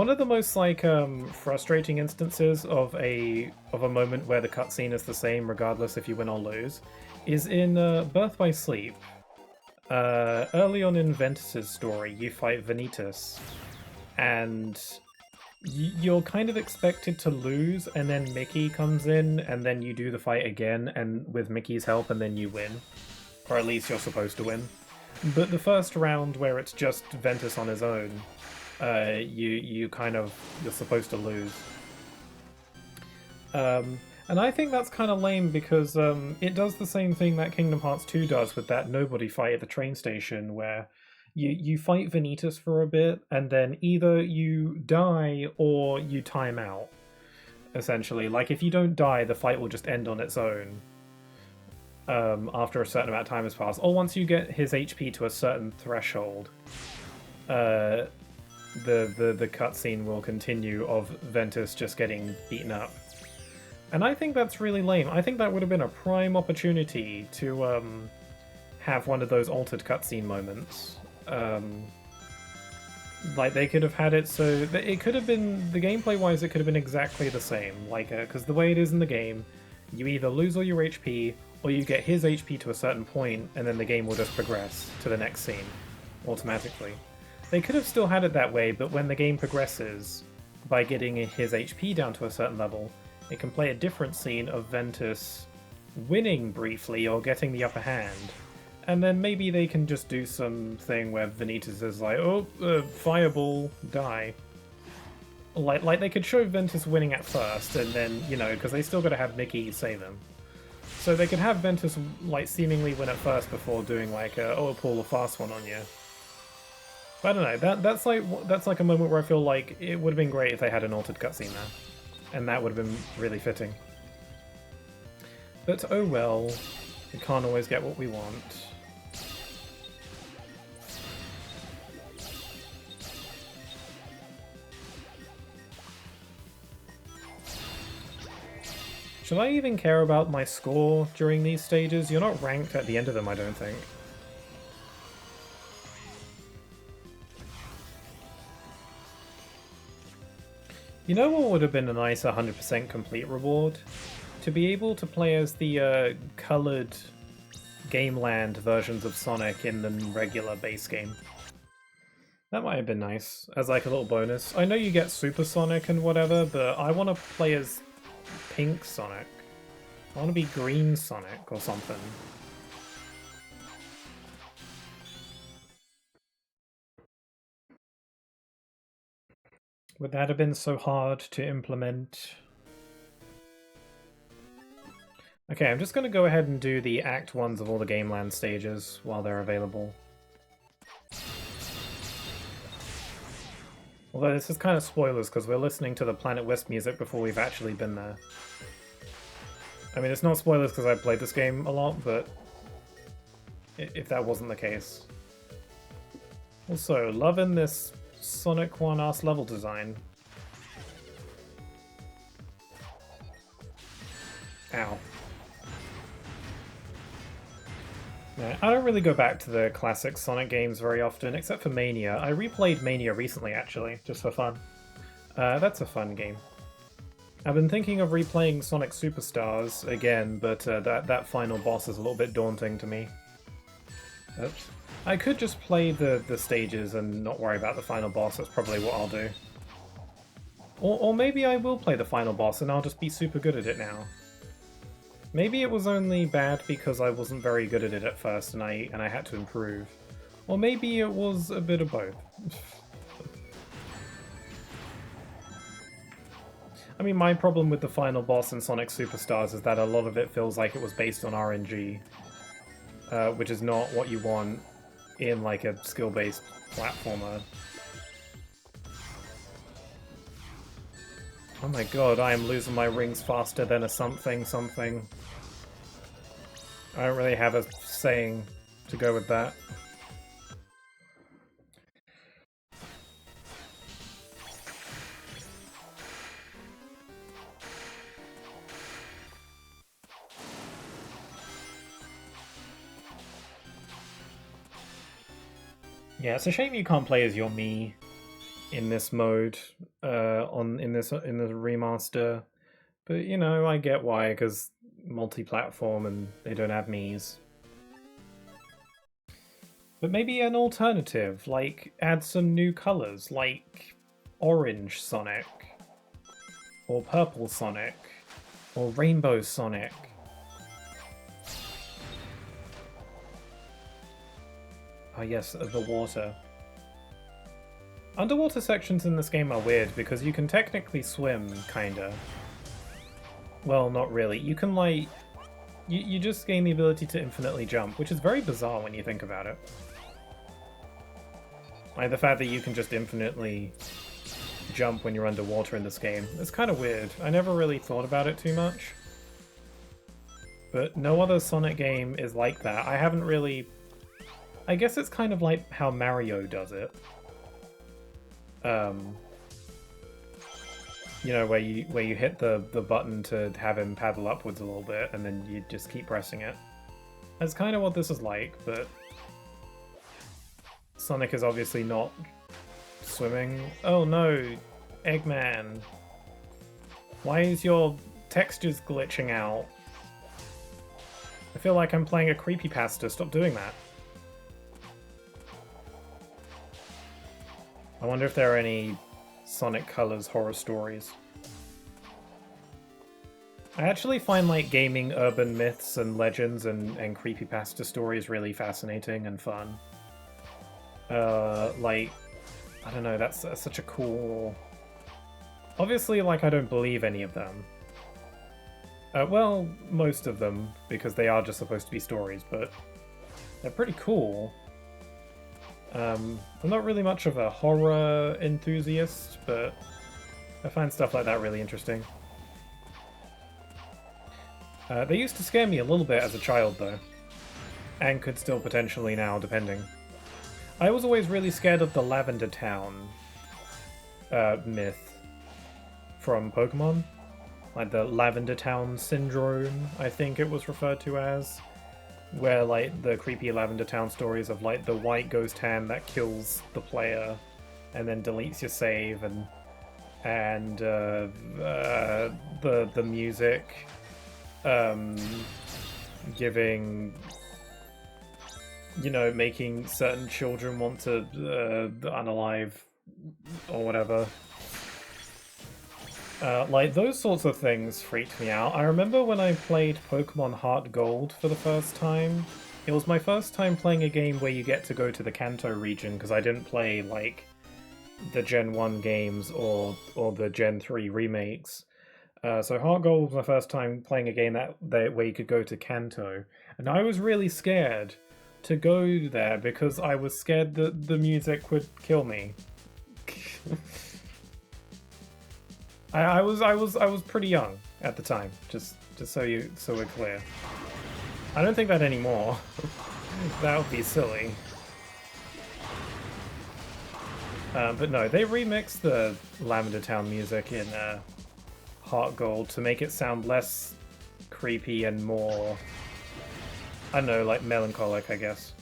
of the most like frustrating instances of a moment where the cutscene is the same regardless if you win or lose is in Birth by Sleep. Early on in Ventus's story, you fight Vanitas, and you're kind of expected to lose, and then Mickey comes in, and then you do the fight again, and with Mickey's help, and then you win. Or at least you're supposed to win. But the first round, where it's just Ventus on his own, you're supposed to lose. And I think that's kind of lame because it does the same thing that Kingdom Hearts 2 does with that nobody fight at the train station, where you fight Vanitas for a bit, and then either you die or you time out, essentially. Like, if you don't die, the fight will just end on its own after a certain amount of time has passed. Or once you get his HP to a certain threshold, the cutscene will continue of Ventus just getting beaten up. And I think that's really lame. I think that would have been a prime opportunity to have one of those altered cutscene moments. Like, they could have had it so that it could have been, the gameplay wise, it could have been exactly the same. Like, because the way it is in the game, you either lose all your HP or you get his HP to a certain point, and then the game will just progress to the next scene automatically. They could have still had it that way, but when the game progresses, by getting his HP down to a certain level, it can play a different scene of Ventus winning briefly or getting the upper hand. And then maybe they can just do something where Vanitas is like, oh, fireball, die. Like they could show Ventus winning at first, and then, you know, because they still got to have Mickey save him. So they could have Ventus, like, seemingly win at first before doing, like, oh, pull a fast one on you. But I don't know, that's like a moment where I feel like it would have been great if they had an altered cutscene there. And that would have been really fitting. But oh well, we can't always get what we want. Should I even care about my score during these stages? You're not ranked at the end of them, I don't think. You know what would have been a nice 100% complete reward? To be able to play as the coloured Gameland versions of Sonic in the regular base game. That might have been nice, as like a little bonus. I know you get Super Sonic and whatever, but I want to play as Pink Sonic. I want to be Green Sonic or something. Would that have been so hard to implement? Okay, I'm just going to go ahead and do the Act 1s of all the Game Land stages while they're available. Although this is kind of spoilers because we're listening to the Planet Wisp music before we've actually been there. I mean, it's not spoilers because I've played this game a lot, but if that wasn't the case. Also, loving this Sonic 1-ass level design. Ow. Yeah, I don't really go back to the classic Sonic games very often, except for Mania. I replayed Mania recently, actually, just for fun. That's a fun game. I've been thinking of replaying Sonic Superstars again, but that final boss is a little bit daunting to me. Oops. I could just play the stages and not worry about the final boss, that's probably what I'll do. Or maybe I will play the final boss and I'll just be super good at it now. Maybe it was only bad because I wasn't very good at it at first and I had to improve. Or maybe it was a bit of both. I mean, my problem with the final boss in Sonic Superstars is that a lot of it feels like it was based on RNG, which is not what you want in like a skill-based platformer. Oh my god, I am losing my rings faster than a something. I don't really have a saying to go with that. Yeah, it's a shame you can't play as your Mii in this mode, in the remaster. But you know, I get why, because multi-platform and they don't have Miis. But maybe an alternative, like add some new colors, like orange Sonic, or purple Sonic, or rainbow Sonic. Oh yes, the water. Underwater sections in this game are weird because you can technically swim, kinda. Well, not really. You can, like... You just gain the ability to infinitely jump, which is very bizarre when you think about it. Like, the fact that you can just infinitely jump when you're underwater in this game. It's kind of weird. I never really thought about it too much. But no other Sonic game is like that. I haven't really... I guess it's kind of like how Mario does it. You know, where you hit the button to have him paddle upwards a little bit, and then you just keep pressing it. That's kind of what this is like, but Sonic is obviously not swimming. Oh no, Eggman. Why is your textures glitching out? I feel like I'm playing a creepypasta. Stop doing that. I wonder if there are any Sonic Colors horror stories. I actually find like gaming urban myths and legends and creepypasta stories really fascinating and fun. Like, I don't know, that's such a cool... Obviously, like, I don't believe any of them. Well, most of them, because they are just supposed to be stories, but they're pretty cool. I'm not really much of a horror enthusiast, but I find stuff like that really interesting. They used to scare me a little bit as a child, though. And could still potentially now, depending. I was always really scared of the Lavender Town myth from Pokemon. Like the Lavender Town Syndrome, I think it was referred to as. Where, like, the creepy Lavender Town stories of, like, the white ghost hand that kills the player and then deletes your save, and the music giving, you know, making certain children want to unalive or whatever. Like, those sorts of things freaked me out. I remember when I played Pokemon Heart Gold for the first time. It was my first time playing a game where you get to go to the Kanto region, because I didn't play, like, the Gen 1 games or the Gen 3 remakes. So Heart Gold was my first time playing a game that where you could go to Kanto, and I was really scared to go there because I was scared that the music would kill me. I was pretty young at the time, just so we're clear. I don't think that anymore. That would be silly. But no, they remixed the Lavender Town music in Heart Gold to make it sound less creepy and more, I don't know, like melancholic, I guess.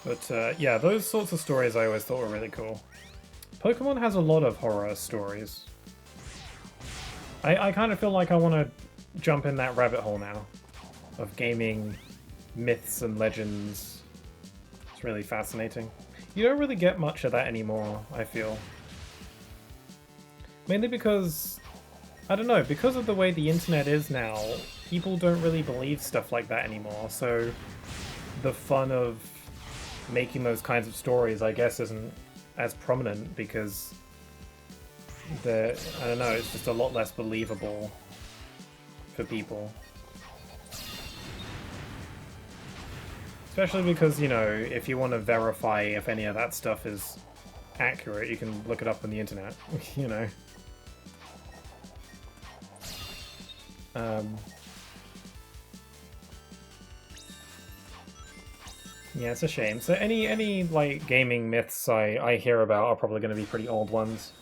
But yeah, those sorts of stories I always thought were really cool. Pokemon has a lot of horror stories. I kind of feel like I want to jump in that rabbit hole now of gaming myths and legends. It's really fascinating. You don't really get much of that anymore, I feel. Mainly because, I don't know, because of the way the internet is now, people don't really believe stuff like that anymore, so the fun of making those kinds of stories, I guess, isn't as prominent because I don't know, it's just a lot less believable for people. Especially because, you know, if you want to verify if any of that stuff is accurate, you can look it up on the internet, you know. Yeah, it's a shame. So any like gaming myths I hear about are probably going to be pretty old ones.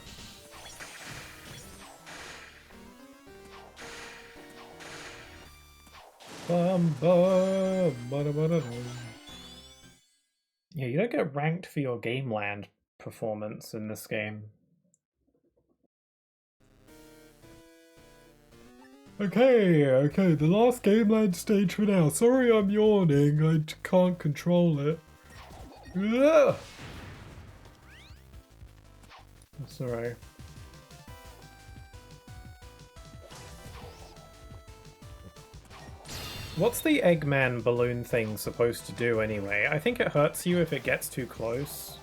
Yeah, you don't get ranked for your Game Land performance in this game. Okay, the last Game Land stage for now. Sorry I'm yawning, I can't control it. Ugh! That's alright. What's the Eggman balloon thing supposed to do anyway? I think it hurts you if it gets too close.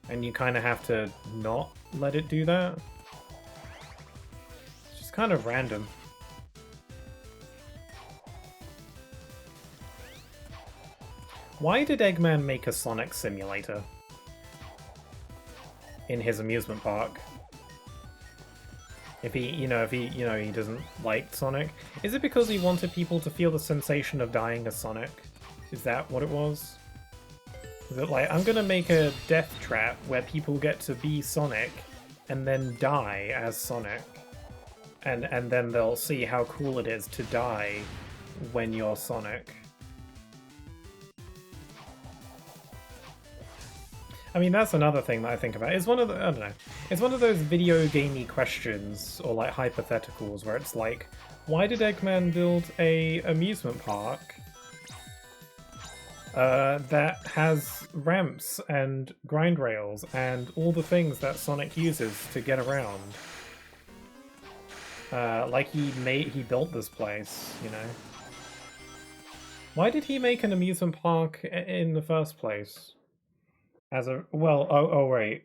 And you kind of have to not let it do that. It's just kind of random. Why did Eggman make a Sonic simulator in his amusement park? If he doesn't like Sonic. Is it because he wanted people to feel the sensation of dying as Sonic? Is that what it was? Is it like, I'm gonna make a death trap where people get to be Sonic and then die as Sonic. And then they'll see how cool it is to die when you're Sonic. I mean, that's another thing that I think about. It's one of the, I don't know. It's one of those video gamey questions or like hypotheticals where it's like, why did Eggman build a amusement park that has ramps and grind rails and all the things that Sonic uses to get around? Like he built this place, you know. Why did he make an amusement park in the first place? As a right.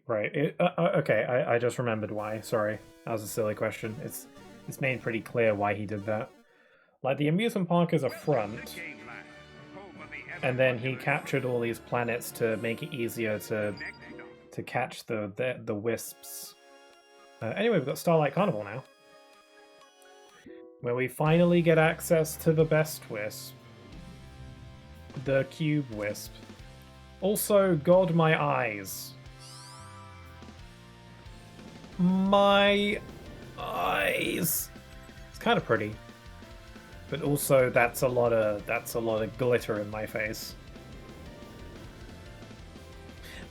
Okay, I just remembered why. Sorry, that was a silly question. It's made pretty clear why he did that. Like the amusement park is a front, and then he captured all these planets to make it easier to catch the wisps. Anyway, we've got Starlight Carnival now, where we finally get access to the best wisp, the Cube Wisp. Also, God, my eyes. My eyes. It's kind of pretty, but also that's a lot of glitter in my face.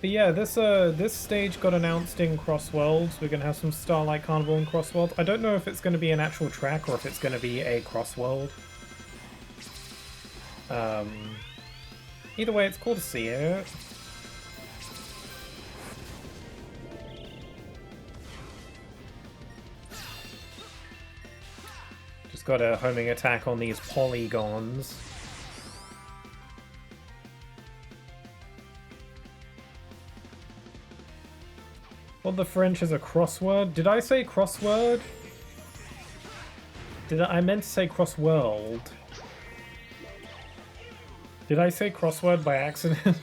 But yeah, this stage got announced in Cross Worlds. We're gonna have some Starlight Carnival in Cross Worlds. I don't know if it's gonna be an actual track or if it's gonna be a Cross World. Either way, it's cool to see it. Just got a homing attack on these polygons. What the French is a crossword? Did I say crossword? I meant to say crossworld. Did I say crossword by accident?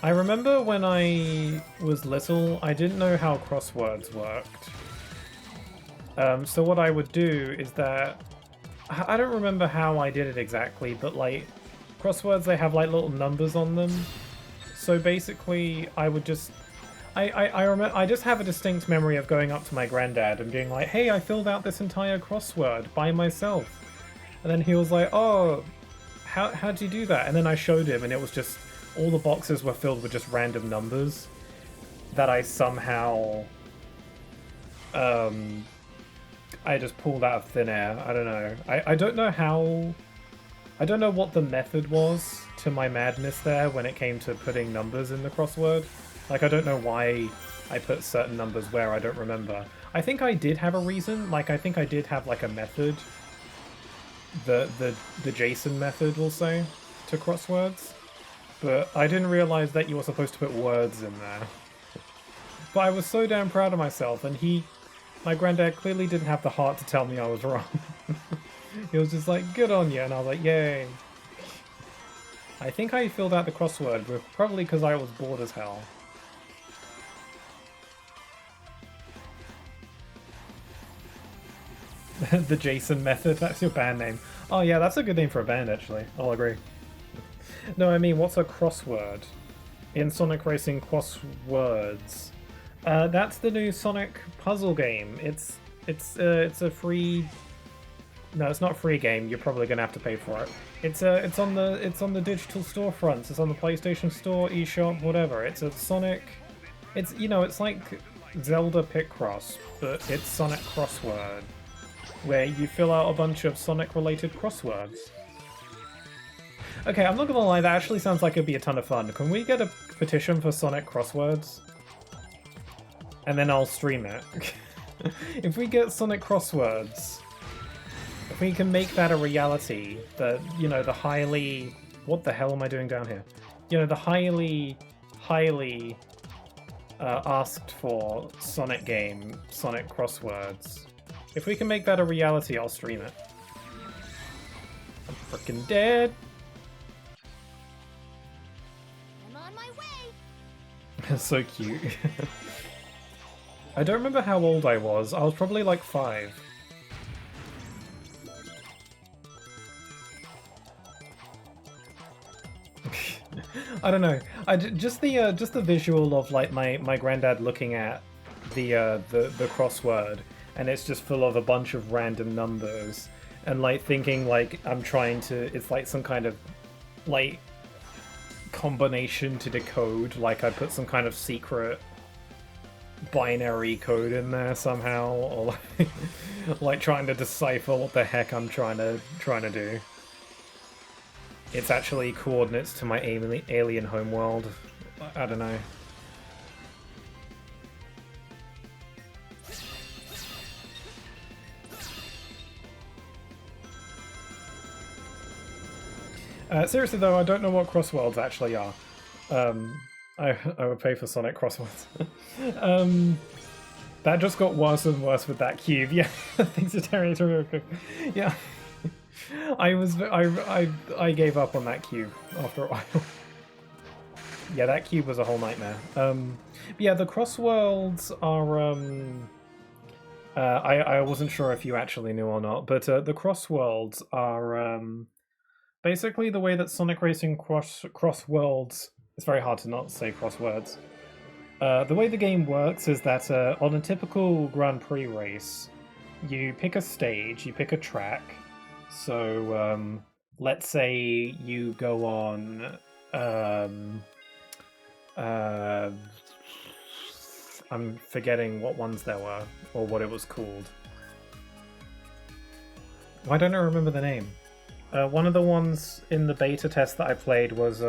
I remember when I was little, I didn't know how crosswords worked. So what I would do is that... I don't remember how I did it exactly, but like, crosswords, they have like little numbers on them. So basically, I would just... I just have a distinct memory of going up to my granddad and being like, hey, I filled out this entire crossword by myself. And then he was like, oh, how'd you do that? And then I showed him, and it was just... all the boxes were filled with just random numbers that I somehow... I just pulled out of thin air. I don't know. I don't know how... I don't know what the method was to my madness there when it came to putting numbers in the crossword. Like, I don't know why I put certain numbers where, I don't remember. I think I did have a reason. Like, I think I did have, like, a method. The Jason method, we'll say, to crosswords. But I didn't realize that you were supposed to put words in there. But I was so damn proud of myself, and my granddad clearly didn't have the heart to tell me I was wrong. He was just like, good on you, and I was like, yay. I think I filled out the crossword, but probably because I was bored as hell. The Jason method, that's your band name. Oh yeah, that's a good name for a band, actually. I'll agree. No, I mean, what's a crossword? In Sonic Racing Crosswords. That's the new Sonic puzzle game. It's a free... No, it's not a free game. You're probably gonna have to pay for it. It's on the digital storefronts. It's on the PlayStation Store, eShop, whatever. It's a Sonic... It's, you know, it's like Zelda Picross, but it's Sonic Crossword, where you fill out a bunch of Sonic-related crosswords. Okay, I'm not gonna lie, that actually sounds like it'd be a ton of fun. Can we get a petition for Sonic Crosswords? And then I'll stream it. If we get Sonic Crosswords, if we can make that a reality, you know, the highly... What the hell am I doing down here? You know, the highly asked for Sonic game, Sonic Crosswords. If we can make that a reality, I'll stream it. I'm freaking dead! So cute. I don't remember how old I was. I was probably like 5. I don't know. Just the visual of like my granddad looking at the crossword, and it's just full of a bunch of random numbers, and like thinking like I'm trying to. It's like some kind of like combination to decode, like I put some kind of secret binary code in there somehow, or like trying to decipher what the heck I'm trying to do. It's actually coordinates to my alien homeworld. I don't know. Seriously though, I don't know what crosswords actually are. I would pay for Sonic crosswords. That just got worse and worse with that cube. Yeah, things are territorial. Yeah, I gave up on that cube after a while. Yeah, that cube was a whole nightmare. But yeah, the crossworlds are. I wasn't sure if you actually knew or not, but the crossworlds are basically the way that Sonic Racing Crossworlds. It's very hard to not say crosswords. The way the game works is that on a typical Grand Prix race, you pick a stage, you pick a track. So let's say you go on... I'm forgetting what ones there were, or what it was called. Why don't I remember the name? One of the ones in the beta test that I played was...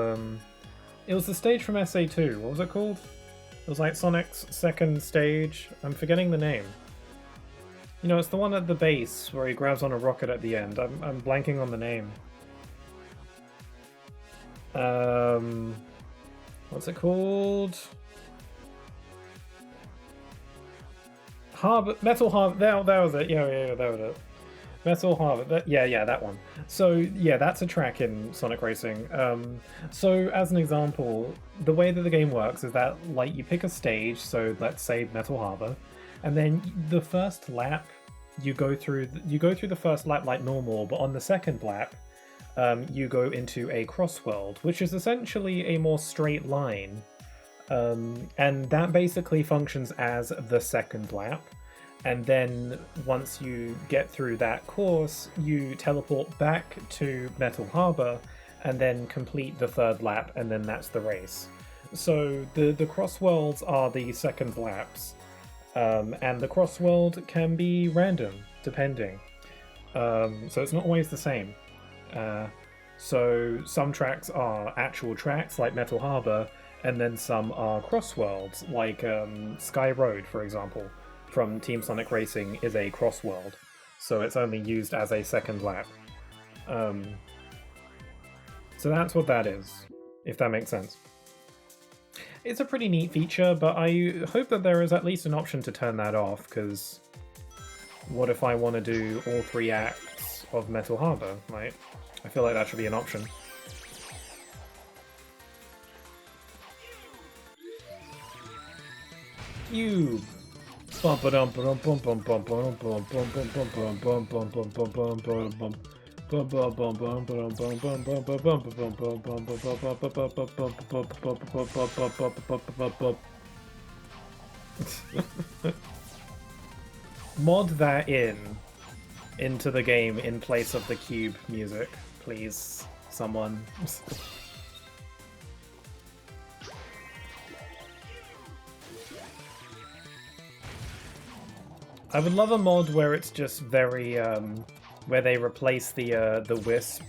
It was the stage from SA2. What was it called? It was like Sonic's second stage. I'm forgetting the name. You know, it's the one at the base where he grabs on a rocket at the end. I'm blanking on the name. What's it called? Harbor, Metal Harbor. That was it. Yeah, that was it. Metal Harbor. Yeah, that one. So yeah, that's a track in Sonic Racing. So as an example, the way that the game works is that like you pick a stage. So let's say Metal Harbor, and then the first lap you go through. You go through the first lap like normal, but on the second lap, you go into a cross world, which is essentially a more straight line. And that basically functions as the second lap. And then once you get through that course, you teleport back to Metal Harbor and then complete the third lap, and then that's the race. So the cross worlds are the second laps, and the cross world can be random depending. So it's not always the same. So some tracks are actual tracks like Metal Harbor, and then some are cross worlds like Sky Road, for example, from Team Sonic Racing is a cross world, so it's only used as a second lap. So that's what that is, if that makes sense. It's a pretty neat feature, but I hope that there is at least an option to turn that off, because what if I want to do all 3 acts of Metal Harbor, right? I feel like that should be an option. Cube. Mod that into the game in place of the cube music, please, someone. I would love a mod where it's just very, where they replace the Wisp,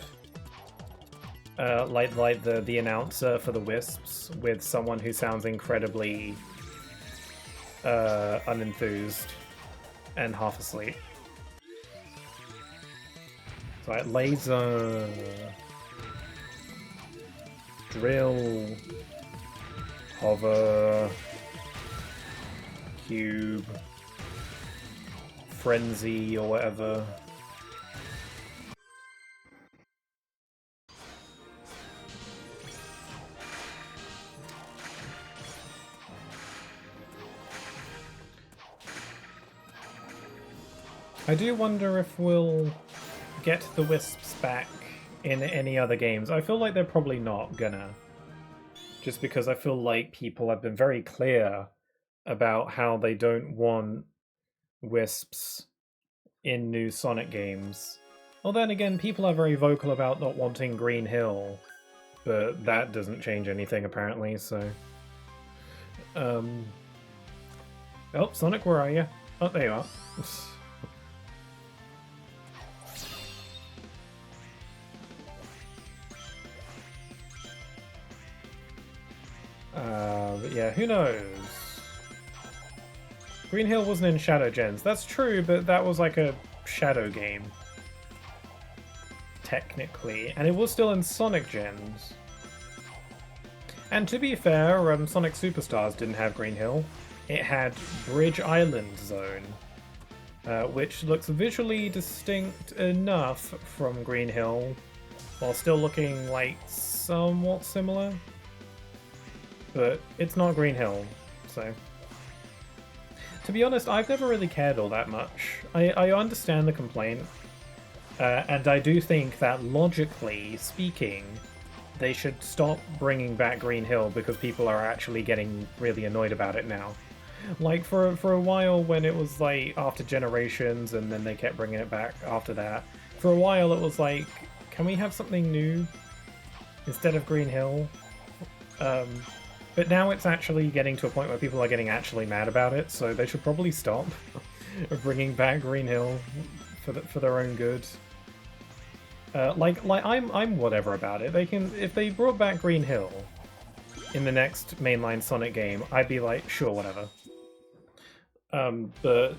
like the announcer for the Wisps with someone who sounds incredibly unenthused and half asleep. So like laser, drill, hover, cube, frenzy or whatever. I do wonder if we'll get the Wisps back in any other games. I feel like they're probably not gonna. Just because I feel like people have been very clear about how they don't want Wisps in new Sonic games. Well, then again, people are very vocal about not wanting Green Hill, but that doesn't change anything apparently, so... Oh, Sonic, where are you? Oh, there you are. But yeah, who knows? Green Hill wasn't in Shadow Gens. That's true, but that was like a Shadow game. Technically. And it was still in Sonic Gens. And to be fair, Sonic Superstars didn't have Green Hill. It had Bridge Island Zone, which looks visually distinct enough from Green Hill, while still looking like somewhat similar. But it's not Green Hill, so... To be honest, I've never really cared all that much. I understand the complaint, and I do think that logically speaking, they should stop bringing back Green Hill because people are actually getting really annoyed about it now. Like, for a while when it was, like, after Generations, and then they kept bringing it back after that, for a while it was like, can we have something new instead of Green Hill? But now it's actually getting to a point where people are getting actually mad about it, so they should probably stop bringing back Green Hill for their own good. Like I'm whatever about it. They can, if they brought back Green Hill in the next mainline Sonic game, I'd be like, sure, whatever. But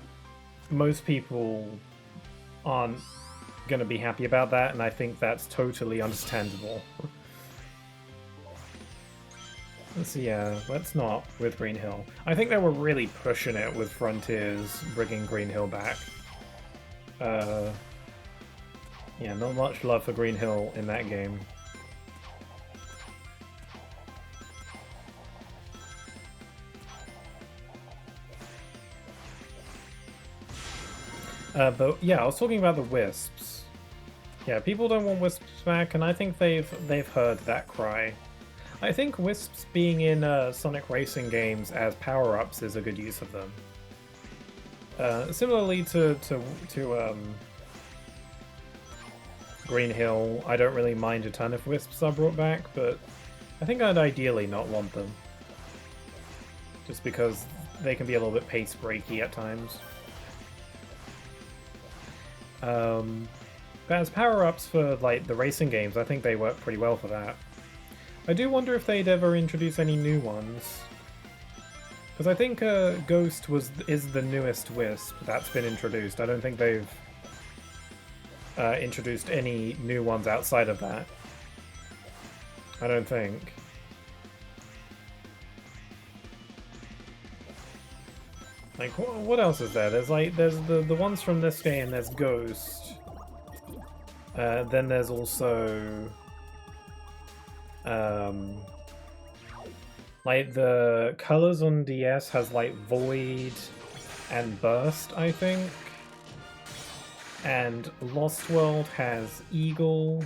most people aren't gonna be happy about that, and I think that's totally understandable. So yeah, let's not with Green Hill. I think they were really pushing it with Frontiers bringing Green Hill back. Yeah, not much love for Green Hill in that game. But yeah, I was talking about the Wisps. Yeah, people don't want Wisps back, and I think they've heard that cry. I think Wisps being in Sonic racing games as power-ups is a good use of them. Similarly to Green Hill, I don't really mind a ton if Wisps are brought back, but I think I'd ideally not want them. Just because they can be a little bit pace-breaky at times. But as power-ups for like the racing games, I think they work pretty well for that. I do wonder if they'd ever introduce any new ones. Because I think Ghost is the newest Wisp that's been introduced. I don't think they've introduced any new ones outside of that. I don't think. Like, what else is there? There's the ones from this game, there's Ghost. Then there's also... like, the colors on DS has, like, Void and Burst, I think. And Lost World has Eagle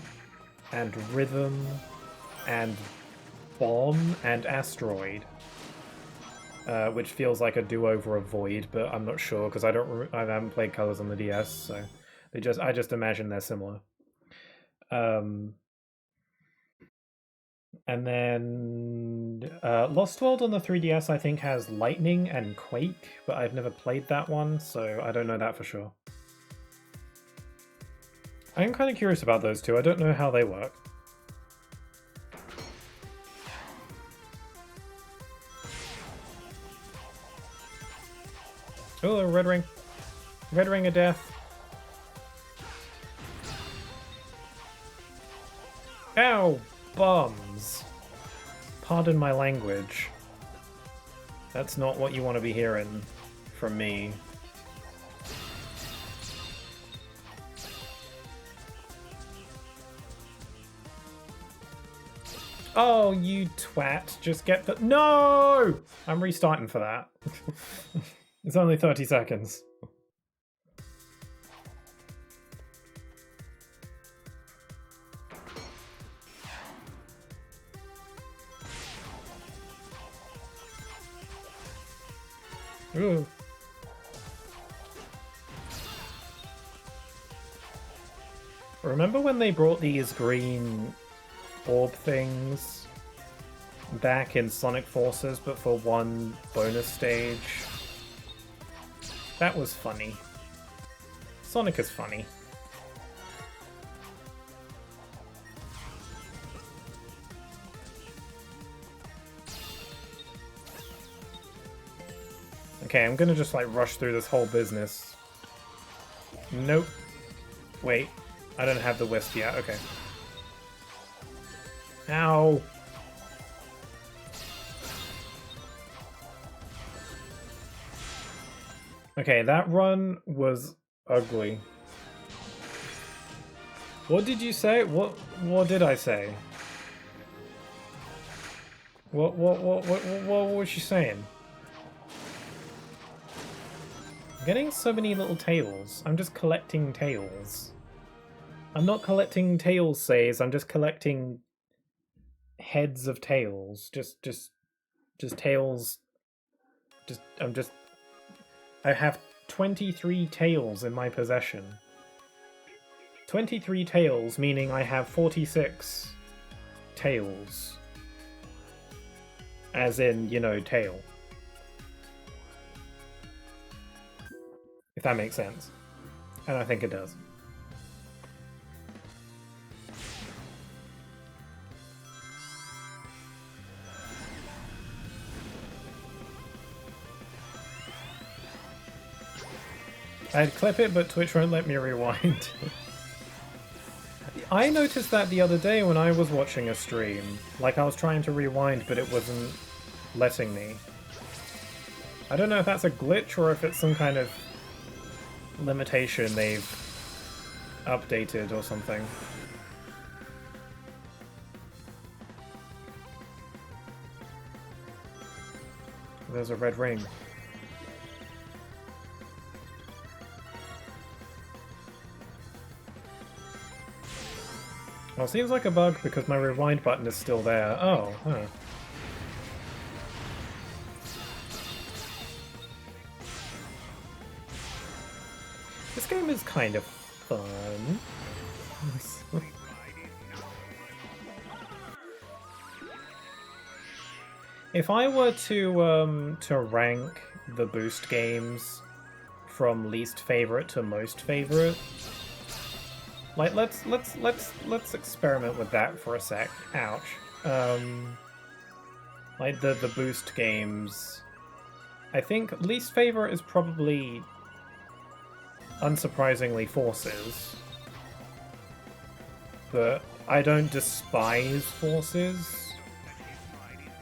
and Rhythm and Bomb and Asteroid. Which feels like a do-over of Void, but I'm not sure because I haven't played colors on the DS, so I just imagine they're similar. And then Lost World on the 3DS I think has Lightning and Quake, but I've never played that one, so I don't know that for sure. I'm kind of curious about those two. I don't know how they work. Oh, Red Ring. Red Ring of Death. Ow! Bums. Pardon my language. That's not what you want to be hearing from me. Oh, you twat. Just get the... No! I'm restarting for that. It's only 30 seconds. Ooh. Remember when they brought these green orb things back in Sonic Forces, but for one bonus stage? That was funny. Sonic is funny. Okay, I'm gonna just like rush through this whole business. Nope. Wait, I don't have the Wisp yet, okay. Ow! Okay, that run was ugly. What did you say? What did I say? What was she saying? I'm getting so many little tails. I'm just collecting tails. I'm not collecting tails saves, I'm just collecting heads of tails. Just tails. I have 23 tails in my possession. 23 tails, meaning I have 46 tails. As in, you know, tail. If that makes sense. And I think it does. I'd clip it, but Twitch won't let me rewind. I noticed that the other day when I was watching a stream. Like, I was trying to rewind, but it wasn't letting me. I don't know if that's a glitch or if it's some kind of limitation they've updated or something. There's a red ring. Well, it seems like a bug because my rewind button is still there. Oh, huh. This game is kind of fun. If I were to rank the boost games from least favorite to most favorite, like let's experiment with that for a sec. Ouch. Like the boost games, I think least favorite is probably, unsurprisingly, Forces. But I don't despise Forces.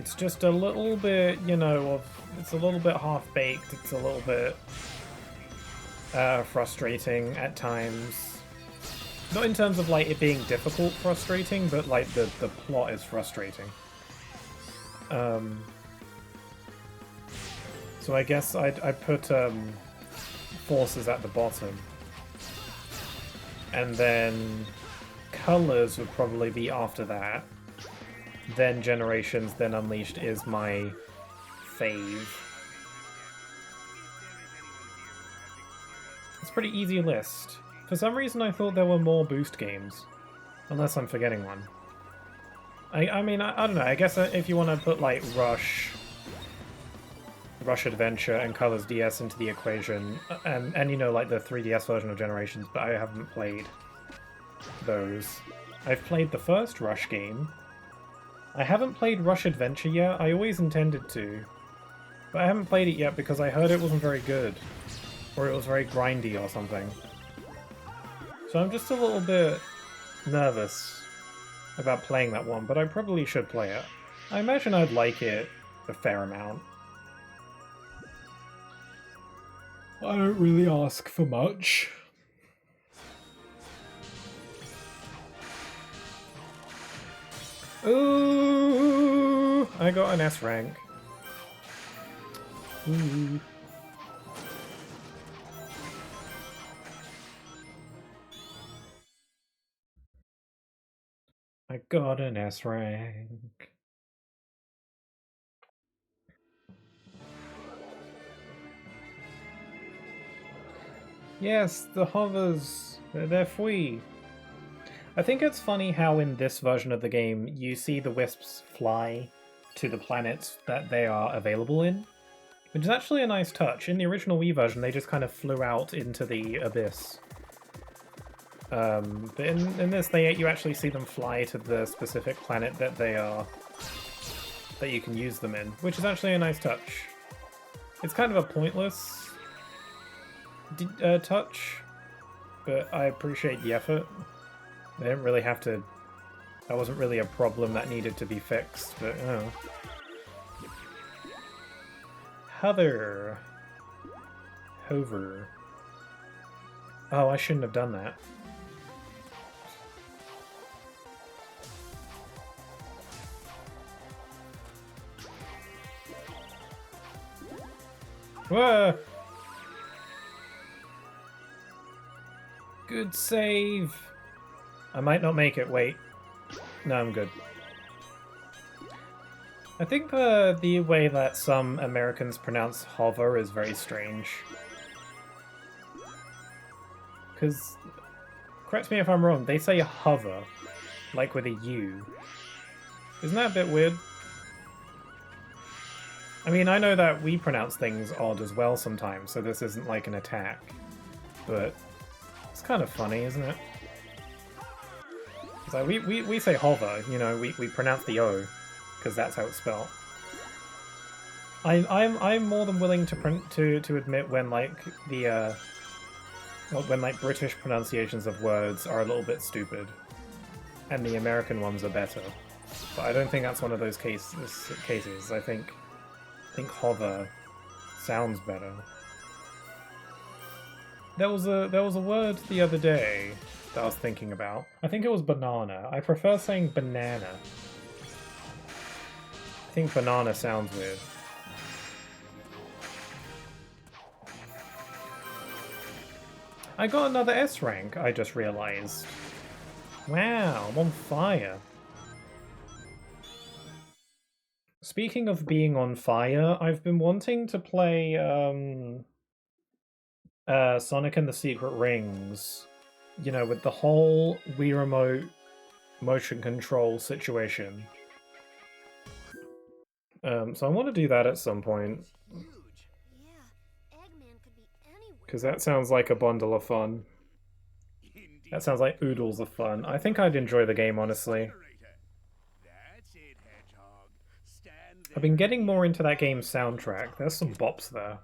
It's just a little bit, you know, it's a little bit half-baked, it's a little bit frustrating at times. Not in terms of, like, it being difficult frustrating, but, like, the plot is frustrating. So I guess I put Forces at the bottom. And then Colors would probably be after that. Then Generations, then Unleashed is my fave. It's a pretty easy list. For some reason I thought there were more boost games. Unless I'm forgetting one. I mean, I don't know, I guess if you want to put like Rush Adventure and Colors DS into the equation, and you know, like the 3DS version of Generations, but I haven't played those. I've played the first Rush game. I haven't played Rush Adventure yet. I always intended to. But I haven't played it yet because I heard it wasn't very good. Or it was very grindy or something. So I'm just a little bit nervous about playing that one, but I probably should play it. I imagine I'd like it a fair amount. I don't really ask for much. Ooh, I got an S rank. Ooh. I got an S rank. Yes, the hovers. They're free. I think it's funny how in this version of the game you see the wisps fly to the planets that they are available in, which is actually a nice touch. In the original Wii version they just kind of flew out into the abyss. But in this you actually see them fly to the specific planet that they are, that you can use them in, which is actually a nice touch. It's kind of a pointless touch, but I appreciate the effort. They didn't really have to... That wasn't really a problem that needed to be fixed, but oh. Hover. Oh, I shouldn't have done that. Whoa! Good save! I might not make it, wait. No, I'm good. I think the way that some Americans pronounce hover is very strange. Because, correct me if I'm wrong, they say hover, like with a U. Isn't that a bit weird? I mean, I know that we pronounce things odd as well sometimes, so this isn't like an attack. But it's kind of funny, isn't it? Like we say hover, you know, we pronounce the O, because that's how it's spelled. I'm more than willing to admit when like the when like British pronunciations of words are a little bit stupid. and the American ones are better. But I don't think that's one of those cases. I think hover sounds better. There was a word the other day that I was thinking about. I think it was banana. I prefer saying banana. I think banana sounds weird. I got another S rank, I just realized. Wow, I'm on fire. Speaking of being on fire, I've been wanting to play Sonic and the Secret Rings. You know, with the whole Wii Remote motion control situation. So I want to do that at some point. Huge. Yeah, Eggman could be anywhere. Because that sounds like a bundle of fun. That sounds like oodles of fun. I think I'd enjoy the game, honestly. That's it, Hedgehog. Stand I've been getting more into that game's soundtrack. There's some bops there.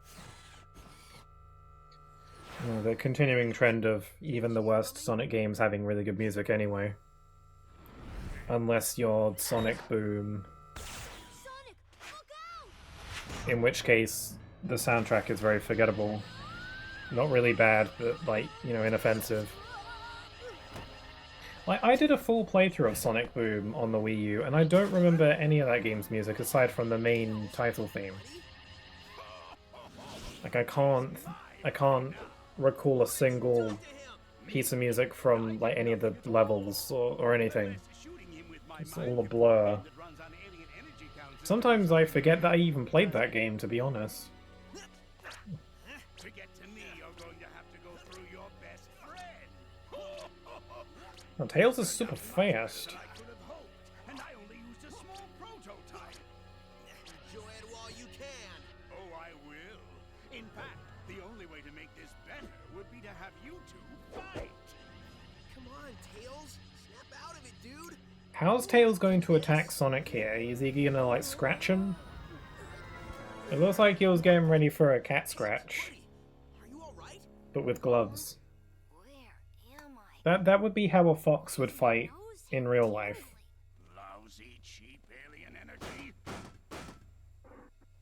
Oh, the continuing trend of even the worst Sonic games having really good music anyway. Unless you're Sonic Boom. Sonic, look out! In which case, the soundtrack is very forgettable. Not really bad, but, like, you know, inoffensive. Like, I did a full playthrough of Sonic Boom on the Wii U, and I don't remember any of that game's music aside from the main title theme. Like, I can't recall a single piece of music from, like, any of the levels or anything. It's all a blur. Sometimes I forget that I even played that game, to be honest. To get to me, you're going to have to go through your best friend. Now, Tails is super fast. I could have hoped, and I only used a small prototype. Enjoy it while you can. Oh, I will. In fact, the only way to make this better would be to have you two fight. Come on, Tails. Snap out of it, dude. How's Tails going to attack Sonic here? Is he gonna, like, scratch him? It looks like he was getting ready for a cat scratch, Are you all right? but with gloves. Where am I? That would be how a fox would fight in real life. Lousy, cheap alien energy.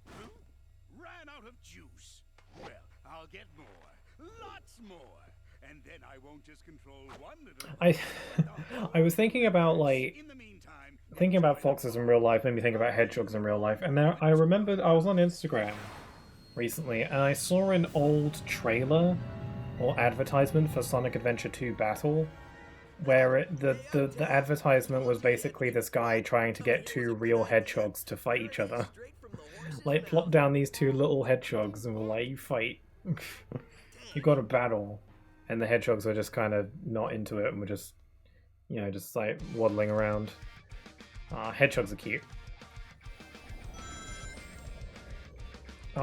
Huh? Ran out of juice. Well, I'll get more. Lots more. And then I won't just control one little... I was thinking about, like, In the meantime, thinking about foxes in real life made me think about hedgehogs in real life, and now I remembered I was on Instagram recently and I saw an old trailer or advertisement for Sonic Adventure 2 Battle where the advertisement was basically this guy trying to get two real hedgehogs to fight each other. Straight from the horse's Like, plop down these two little hedgehogs and we'll let you fight. You got a battle. And the hedgehogs are just kind of not into it and we're just, you know, just like waddling around. Hedgehogs are cute.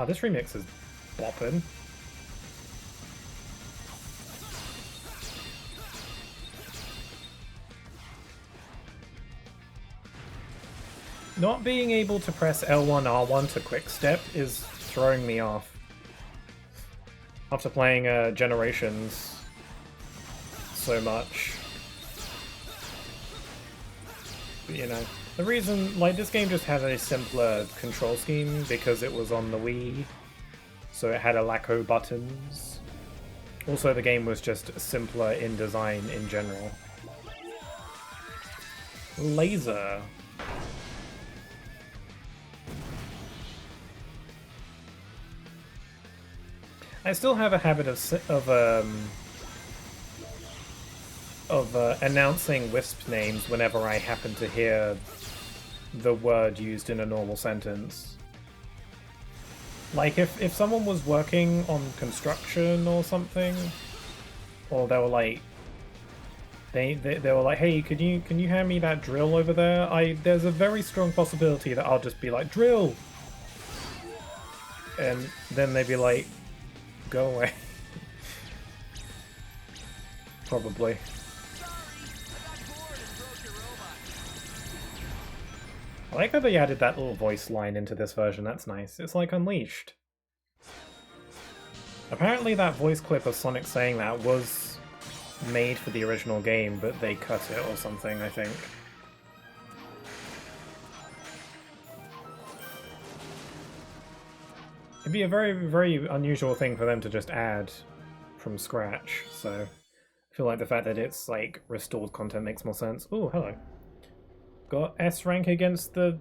This remix is bopping. Not being able to press L1, R1 to quick step is throwing me off. After playing Generations so much. But, you know, the reason, like, this game just had a simpler control scheme because it was on the Wii, so it had a lack of buttons. Also, the game was just simpler in design in general. Laser. I still have a habit of announcing Wisp names whenever I happen to hear the word used in a normal sentence. Like if someone was working on construction or something, or they were like they were like, hey, can you hand me that drill over there? There's a very strong possibility that I'll just be like, drill, and then they'd be like, go away. Probably. I like how they added that little voice line into this version, that's nice. It's like Unleashed. Apparently that voice clip of Sonic saying that was made for the original game, but they cut it or something, I think. It'd be a very, very unusual thing for them to just add from scratch, so I feel like the fact that it's like restored content makes more sense. Oh, hello. Got S rank against the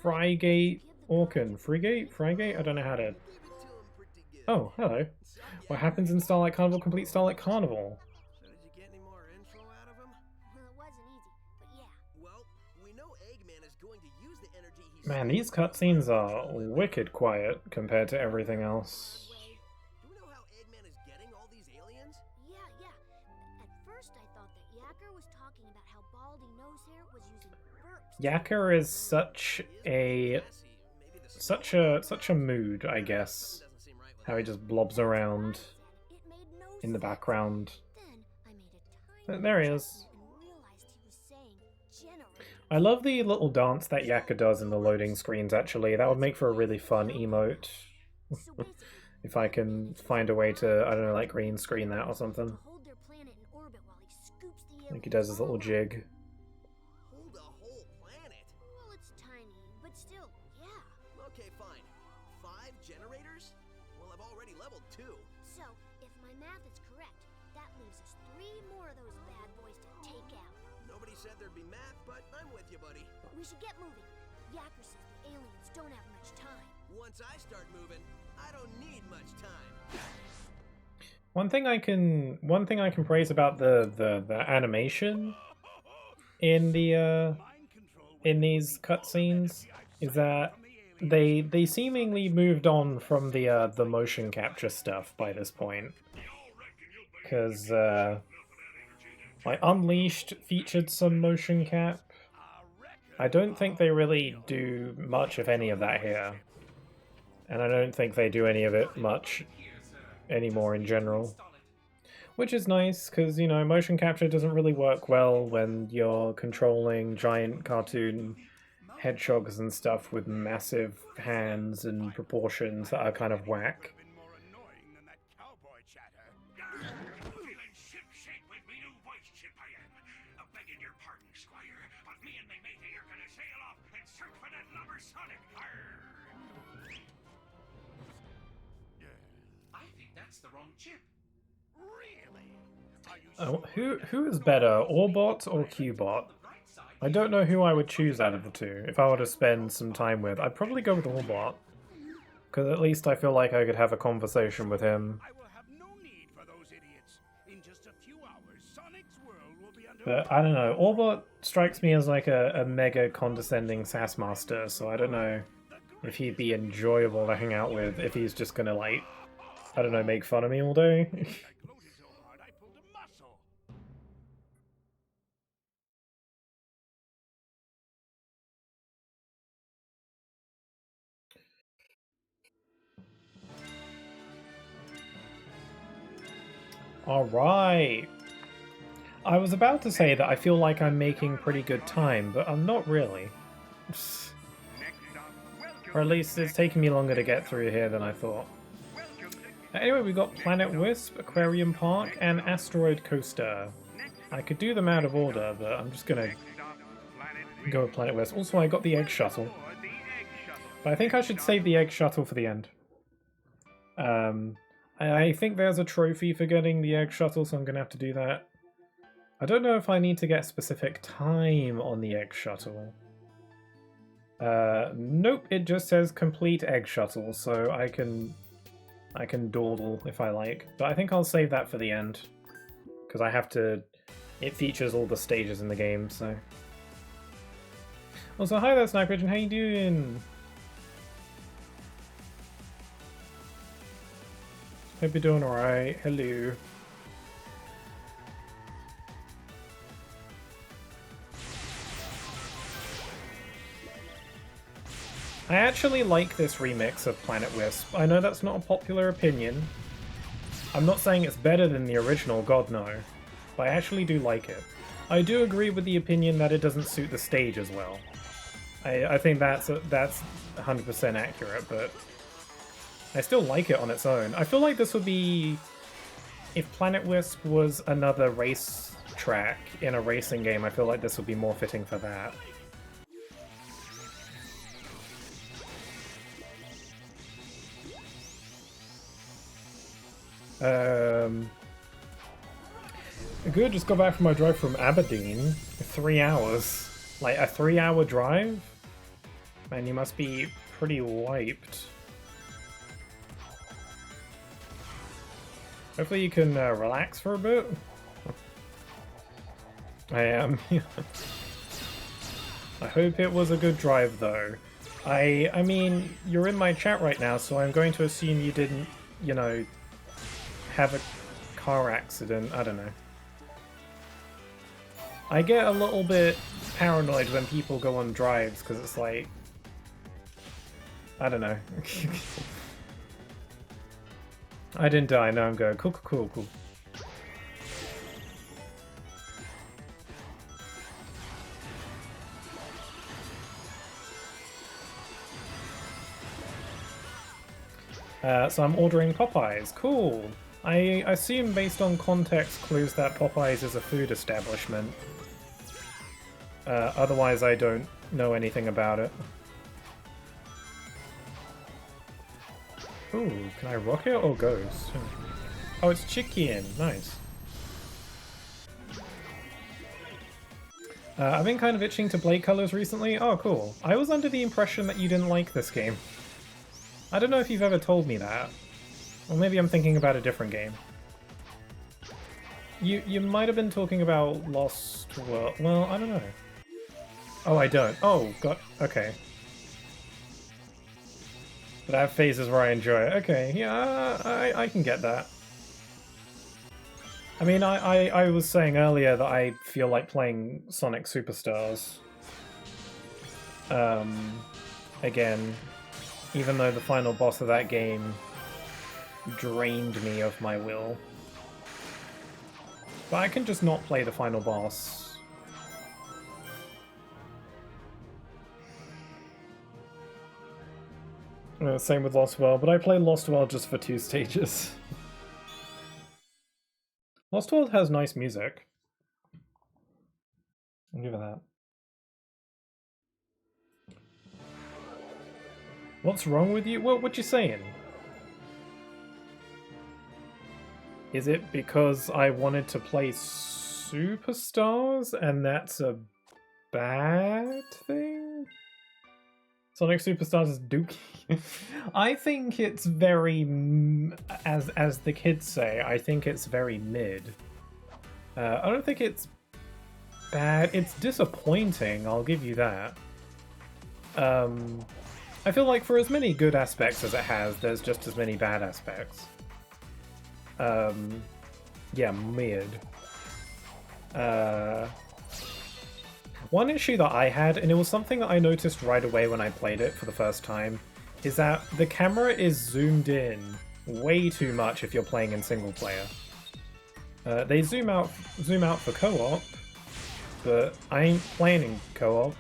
Frigate Orcan. Frigate? I don't know how to... Oh, hello. What happens in Starlight Carnival? Complete Starlight Carnival. So did you get any more info out of him? Well, it wasn't easy, but yeah. Well, we know Eggman is going to use the energy he's... Man, these cutscenes are wicked quiet compared to everything else. Do we know how Eggman is getting all these aliens? Yeah. At first I thought that Yacker was talking about how Baldy Nosehair was using burps. Yacker is such a... such a mood, I guess. How he just blobs around It made no in the sense. background. Then I made a tiny There he is. adjustment and realized he was saying generator. I love the little dance that Yacker does in the loading screens, actually. That would make for a really fun emote. So basically, If I can find a way to, I don't know, like green screen that or something. to hold their planet in orbit while he scoops the I think he does his little aliens jig. Hold a whole planet? Well, it's tiny, but still, yeah. Okay, fine. 5 generators? Well, I've already leveled 2. So, if my math is correct, that leaves us 3 more of those bad boys to take out. Nobody said there'd be math, but I'm with you, buddy. We should get moving. Yacker says the aliens don't have much time. Once I start moving, I don't need much time. One thing I can praise about the animation in the in these cutscenes is that they seemingly moved on from the motion capture stuff by this point, because like Unleashed featured some motion cap. I don't think they really do much of any of that here, and I don't think they do any of it much anymore in general. Which is nice, because, you know, motion capture doesn't really work well when you're controlling giant cartoon hedgehogs and stuff with massive hands and proportions that are kind of whack. Been more annoying than that cowboy chatter. Feeling ship-shape with me new voice chip I am. Begging your pardon, Squire, but me and me matey are gonna sail off and search for that lubber Sonic. I think that's the wrong chip. Really? Are you Oh, who is better, Orbot or Qbot? I don't know who I would choose out of the two. If I were to spend some time with, I'd probably go with Orbot. Because at least I feel like I could have a conversation with him. I will have no need for those idiots. In just a few hours, Sonic's world will be under... But I don't know, Orbot strikes me as like a mega condescending sass master, so I don't know if he'd be enjoyable to hang out with if he's just gonna like, I don't know, make fun of me all day. I gloated so hard I pulled a muscle. Alright. I was about to say that I feel like I'm making pretty good time, but I'm not really. Next up, welcome Or at least it's taking me longer to get through here than I thought. Anyway, we got Planet Wisp, Aquarium Park, and Asteroid Coaster. I could do them out of order, but I'm just gonna go with Planet Wisp. Also, I got the Egg Shuttle. But I think I should save the Egg Shuttle for the end. I think there's a trophy for getting the Egg Shuttle, so I'm gonna have to do that. I don't know if I need to get specific time on the Egg Shuttle. Nope, it just says complete Egg Shuttle, so I can dawdle if I like. But I think I'll save that for the end. Because I have to... It features all the stages in the game, so... Also, hi there, Sniper Agent, how you doing? Hope you're doing alright. Hello. I actually like this remix of Planet Wisp. I know that's not a popular opinion. I'm not saying it's better than the original, god no. But I actually do like it. I do agree with the opinion that it doesn't suit the stage as well. I think that's 100% accurate, but I still like it on its own. I feel like this would be if Planet Wisp was another race track in a racing game, I feel like this would be more fitting for that. Good, just got back from my drive from Aberdeen. 3 hours. Like, a 3-hour drive? Man, you must be pretty wiped. Hopefully you can relax for a bit. I am. I hope it was a good drive, though. I mean, you're in my chat right now, so I'm going to assume you didn't, you know, have a car accident. I don't know. I get a little bit paranoid when people go on drives, because it's like... I don't know. I didn't die, no, I'm good. Cool, cool, cool, cool. So I'm ordering Popeyes. Cool. I assume based on context clues that Popeyes is a food establishment. Otherwise I don't know anything about it. Ooh, can I rock it or ghost? Oh, it's chicken. Nice. I've been kind of itching to play Colors recently. Oh, cool. I was under the impression that you didn't like this game. I don't know if you've ever told me that. Or maybe I'm thinking about a different game. You might have been talking about Lost World. Well, I don't know. Oh, I don't. Oh, God. Okay. But I have phases where I enjoy it. Okay, yeah, I can get that. I mean, I was saying earlier that I feel like playing Sonic Superstars. Again, even though the final boss of that game drained me of my will. But I can just not play the final boss. Same with Lost World, but I play Lost World just for 2 stages. Lost World has nice music. I'll give it that. What's wrong with you? What you saying? Is it because I wanted to play Superstars and that's a bad thing? Sonic Superstars is dookie. I think it's very, as the kids say, I think it's very mid. I don't think it's bad. It's disappointing, I'll give you that. I feel like for as many good aspects as it has, there's just as many bad aspects. Yeah, mid. One issue that I had, and it was something that I noticed right away when I played it for the first time, is that the camera is zoomed in way too much if you're playing in single player. They zoom out for co-op, but I ain't playing in co-op.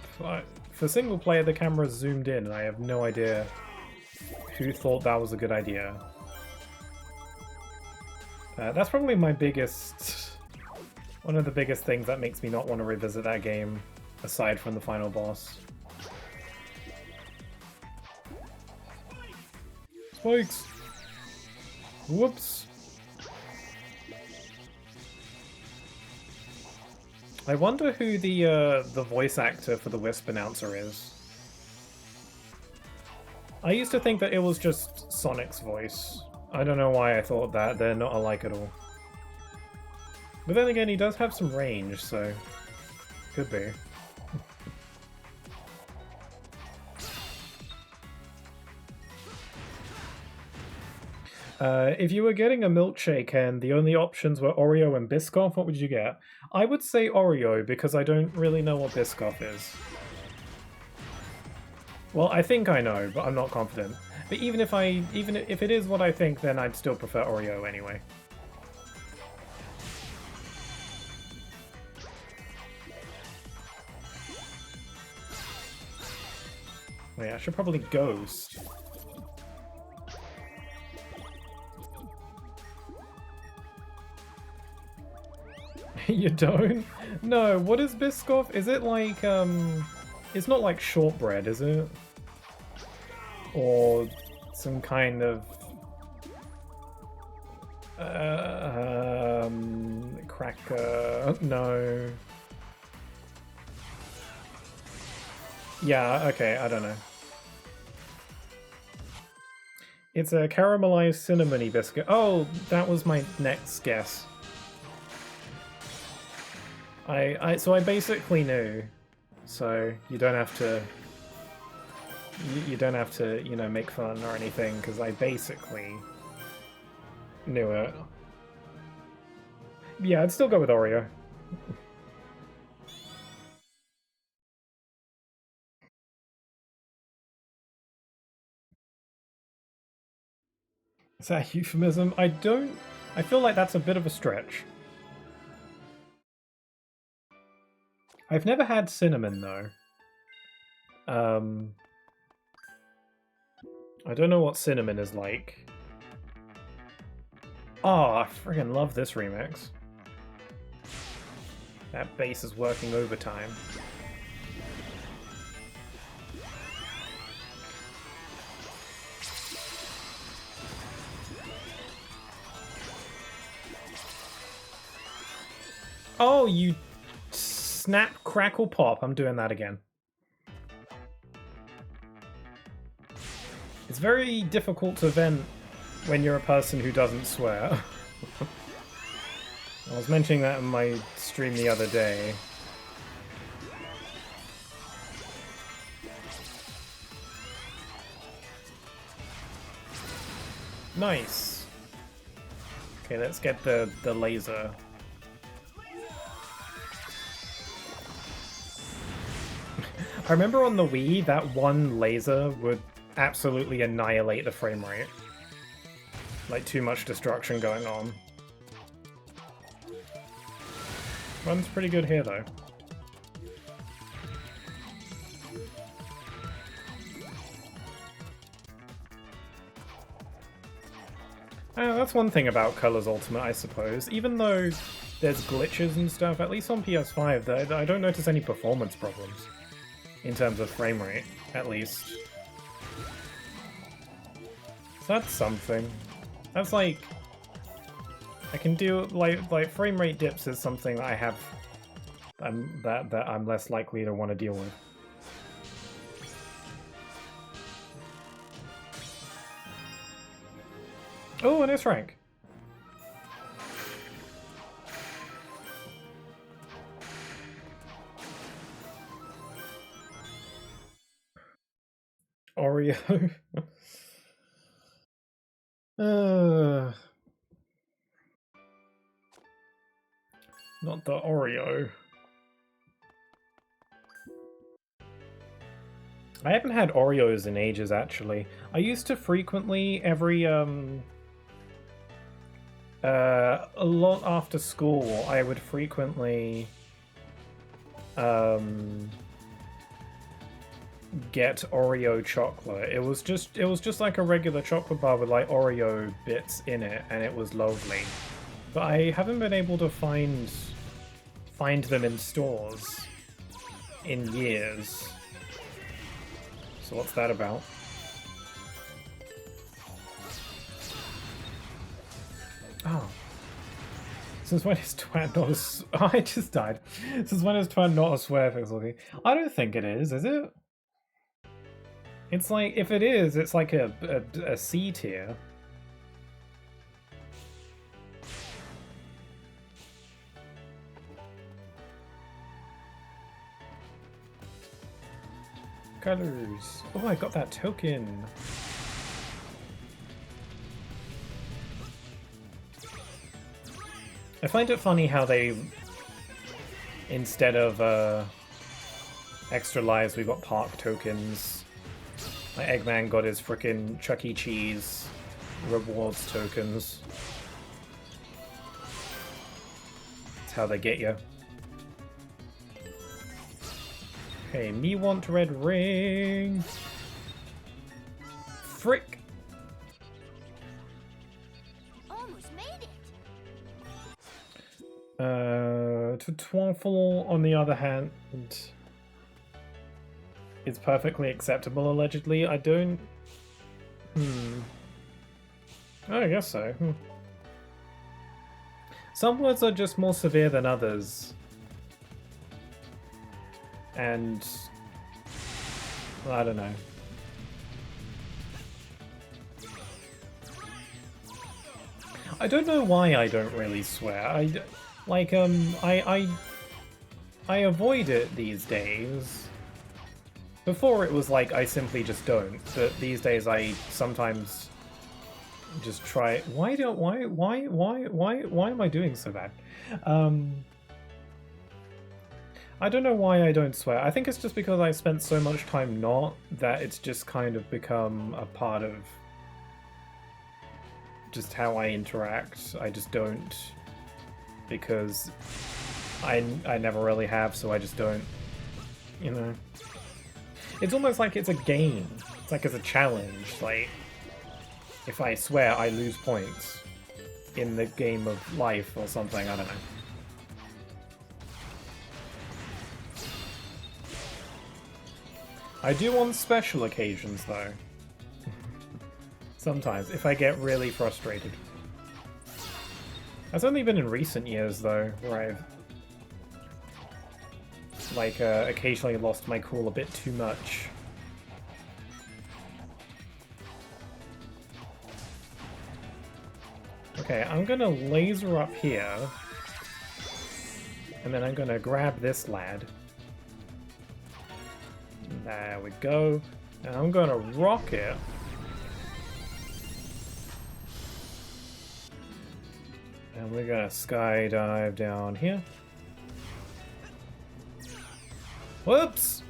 For single player, the camera's zoomed in, and I have no idea who thought that was a good idea. That's probably my biggest... one of the biggest things that makes me not want to revisit that game, aside from the final boss. Spikes! Whoops! I wonder who the voice actor for the Wisp announcer is. I used to think that it was just Sonic's voice. I don't know why I thought that, they're not alike at all. But then again, he does have some range, so... could be. If you were getting a milkshake and the only options were Oreo and Biscoff, what would you get? I would say Oreo, because I don't really know what Biscoff is. Well, I think I know, but I'm not confident. But even if it is what I think, then I'd still prefer Oreo anyway. Oh yeah, I should probably ghost. You don't? No, what is Biscoff? Is it like, it's not like shortbread, is it? Or some kind of... cracker... No. Yeah, okay, I don't know. It's a caramelized cinnamony biscuit. Oh, that was my next guess. So I basically knew. So you don't have to... You don't have to, you know, make fun or anything, because I basically knew it. Yeah, I'd still go with Oreo. Is that a euphemism? I feel like that's a bit of a stretch. I've never had cinnamon, though. I don't know what cinnamon is like. Oh, I friggin' love this remix. That bass is working overtime. Oh, you snap, crackle, pop. I'm doing that again. It's very difficult to vent when you're a person who doesn't swear. I was mentioning that in my stream the other day. Nice. Okay, let's get the laser. I remember on the Wii, that one laser would absolutely annihilate the frame rate. Like, too much destruction going on. Runs pretty good here, though. That's one thing about Colors Ultimate, I suppose. Even though there's glitches and stuff, at least on PS5, I don't notice any performance problems. In terms of frame rate, at least. So that's something. That's like... I can do, like frame rate dips is something that I have... that I'm less likely to want to deal with. Oh, an S rank! Oreo. Not the Oreo. I haven't had Oreos in ages, actually. I used to frequently, a lot after school, I would frequently get Oreo chocolate. It was just like a regular chocolate bar with like Oreo bits in it, and it was lovely. But I haven't been able to find them in stores in years. So what's that about? Oh. Since when is twat not a... Oh, I just died. Since when is twat not a swear pixel? I don't think it is it? It's like, if it is, it's like a C tier. Colors. Oh, I got that token. I find it funny how they, instead of extra lives, we got park tokens. Like Eggman got his frickin' Chuck E. Cheese rewards tokens. That's how they get you. Okay, me want red ring. Frick. Almost made it. To Twaffle, on the other hand, is perfectly acceptable, allegedly. I don't... I guess so. Some words are just more severe than others. And... I don't know. I don't know why I don't really swear. I avoid it these days. Before it was like I simply just don't, but these days I sometimes just try. Why am I doing so bad? I don't know why I don't swear. I think it's just because I spent so much time not that it's just kind of become a part of just how I interact. I just don't because I never really have, so I just don't, you know. It's almost like it's a game. It's like it's a challenge. Like, if I swear, I lose points in the game of life or something. I don't know. I do on special occasions, though. Sometimes, if I get really frustrated. That's only been in recent years, though, where I've like occasionally lost my cool a bit too much. Okay, I'm gonna laser up here, and then I'm gonna grab this lad. There we go. And I'm gonna rocket. And we're gonna skydive down here. Whoops!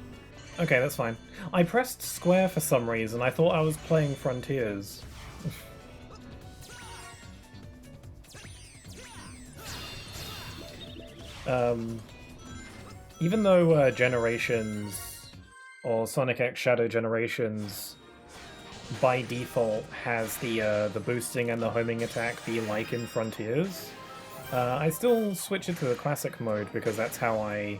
Okay, that's fine. I pressed square for some reason. I thought I was playing Frontiers. Even though Generations or Sonic X Shadow Generations by default has the boosting and the homing attack be like in Frontiers, I still switch it to the classic mode because that's how I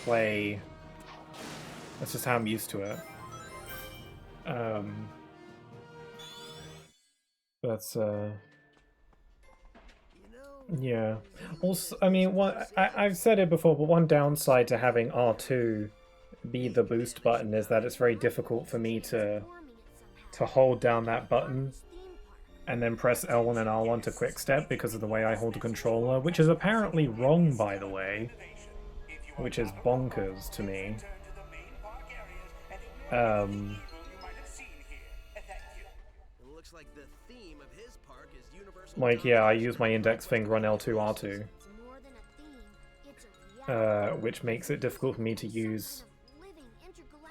play. That's just how I'm used to it. Yeah. Also, I mean, I've said it before, but one downside to having R2 be the boost button is that it's very difficult for me to hold down that button and then press L1 and R1 to quick step because of the way I hold the controller, which is apparently wrong, by the way, which is bonkers to me. Like, yeah, I use my index finger on L2, R2, which makes it difficult for me to use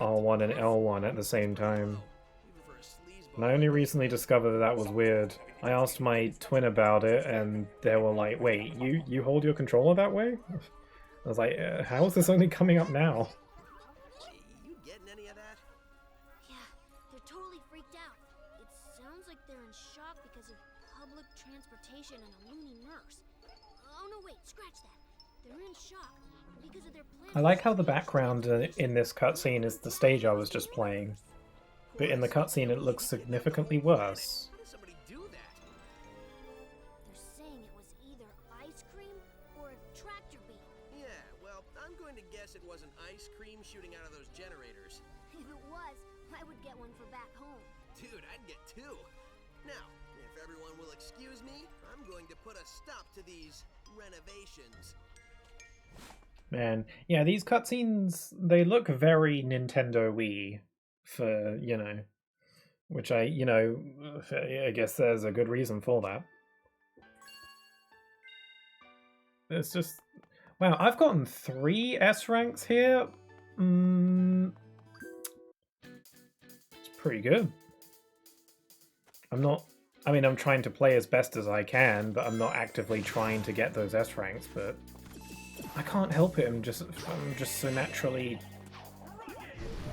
R1 and L1 at the same time. And I only recently discovered that was weird. I asked my twin about it, and they were like, wait, you hold your controller that way? I was like, how is this only coming up now? You getting any of that? Yeah, they're totally freaked out. It sounds like they're in shock because of public transportation and a loony nurse. Oh no, wait, scratch that. They're in shock because of their plans. I like how the background in this cutscene is the stage I was just playing. But in the cutscene it looks significantly worse. How did somebody do that? They're saying it was either ice cream or a tractor beam. Yeah, well, I'm going to guess it wasn't ice cream shooting out of those generators. If it was, I would get one for back home. Dude, I'd get two. Now, if everyone will excuse me, I'm going to put a stop to these renovations. Man, yeah, these cutscenes, they look very Nintendo Wii for, you know, which I guess there's a good reason for that. It's just, wow, I've gotten 3 S ranks here. It's pretty good. I'm trying to play as best as I can, but I'm not actively trying to get those S ranks, but I can't help it. I'm just so naturally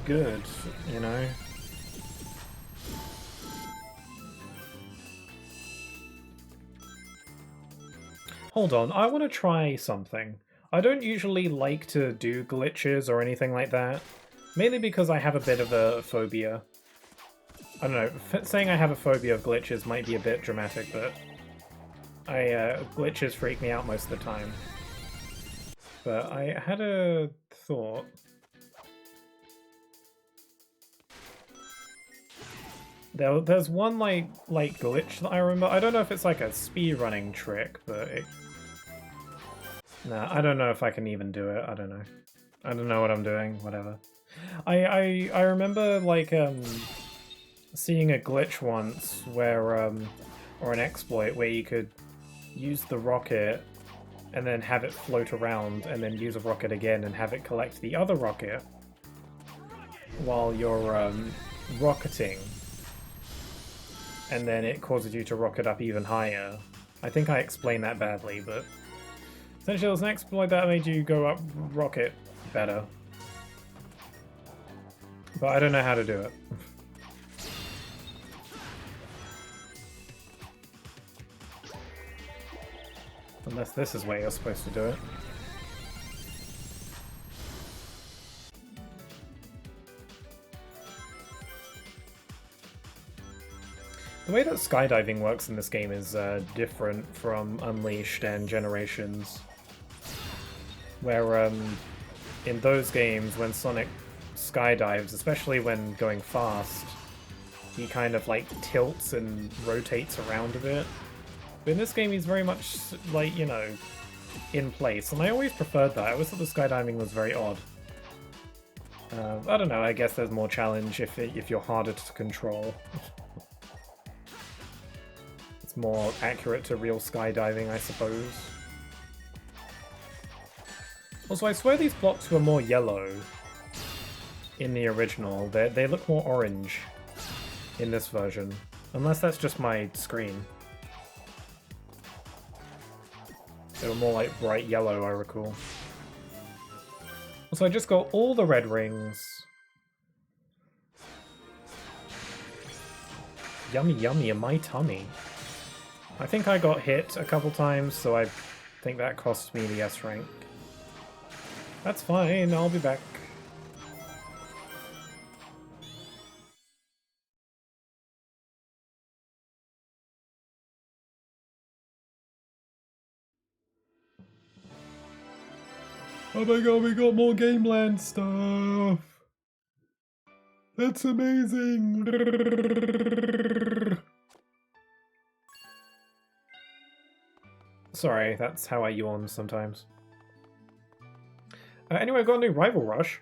good, you know? Hold on, I want to try something. I don't usually like to do glitches or anything like that, mainly because I have a bit of a phobia. I don't know, saying I have a phobia of glitches might be a bit dramatic, but glitches freak me out most of the time. But I had a thought. There's one like glitch that I remember. I don't know if it's like a speedrunning trick, but nah, I don't know if I can even do it. I don't know. I don't know what I'm doing. Whatever. I remember like seeing a glitch once where or an exploit where you could use the rocket and then have it float around and then use a rocket again and have it collect the other rocket while you're rocketing, and then it causes you to rocket up even higher. I think I explained that badly, but essentially it was an exploit that made you go up rocket better. But I don't know how to do it. Unless this is where you're supposed to do it. The way that skydiving works in this game is different from Unleashed and Generations. Where in those games, when Sonic skydives, especially when going fast, he kind of like tilts and rotates around a bit. But in this game, he's very much, like, you know, in place. And I always preferred that. I always thought the skydiving was very odd. I don't know, I guess there's more challenge if you're harder to control. It's more accurate to real skydiving, I suppose. Also, I swear these blocks were more yellow in the original. They look more orange in this version. Unless that's just my screen. They were more like bright yellow, I recall. So I just got all the red rings. Yummy yummy in my tummy. I think I got hit a couple times, so I think that cost me the S rank. That's fine, I'll be back. Oh my god, we got more Gameland stuff! That's amazing! Sorry, that's how I yawn sometimes. Anyway, I got a new Rival Rush.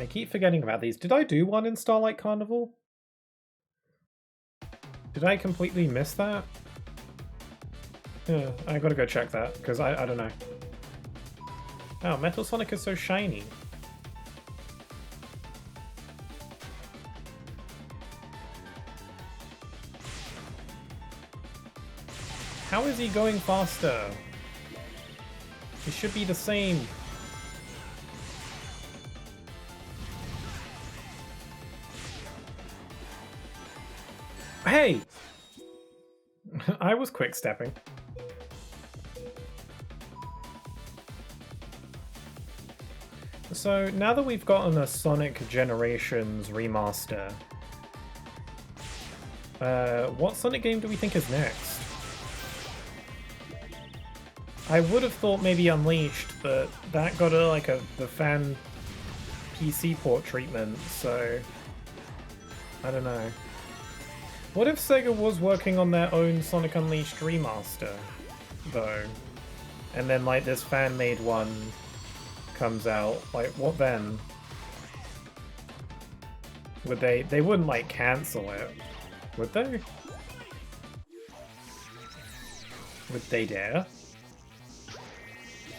I keep forgetting about these. Did I do one in Starlight Carnival? Did I completely miss that? Yeah, I gotta go check that, because I don't know. Oh, Metal Sonic is so shiny. How is he going faster? It should be the same. Hey! I was quick stepping. So now that we've gotten a Sonic Generations remaster, what Sonic game do we think is next? I would have thought maybe Unleashed, but that got the fan PC port treatment, so I don't know. What if Sega was working on their own Sonic Unleashed remaster, though? And then like this fan-made one comes out, like what then? Would they wouldn't like cancel it, would they? Would they dare?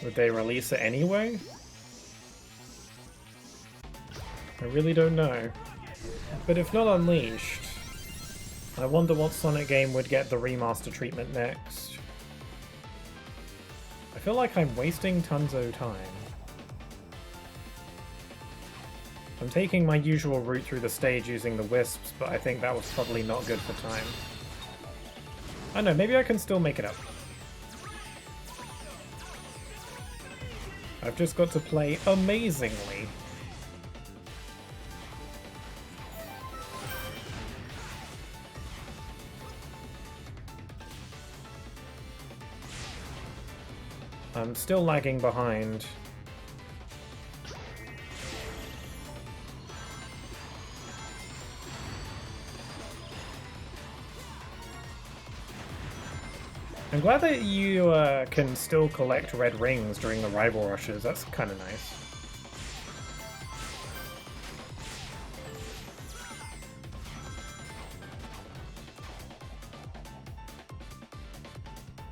Would they release it anyway? I really don't know. But if not Unleashed, I wonder what Sonic game would get the remaster treatment next. I feel like I'm wasting tons of time. I'm taking my usual route through the stage using the wisps, but I think that was probably not good for time. I don't know, maybe I can still make it up. I've just got to play amazingly. I'm still lagging behind. I'm glad that you can still collect red rings during the rival rushes. That's kind of nice.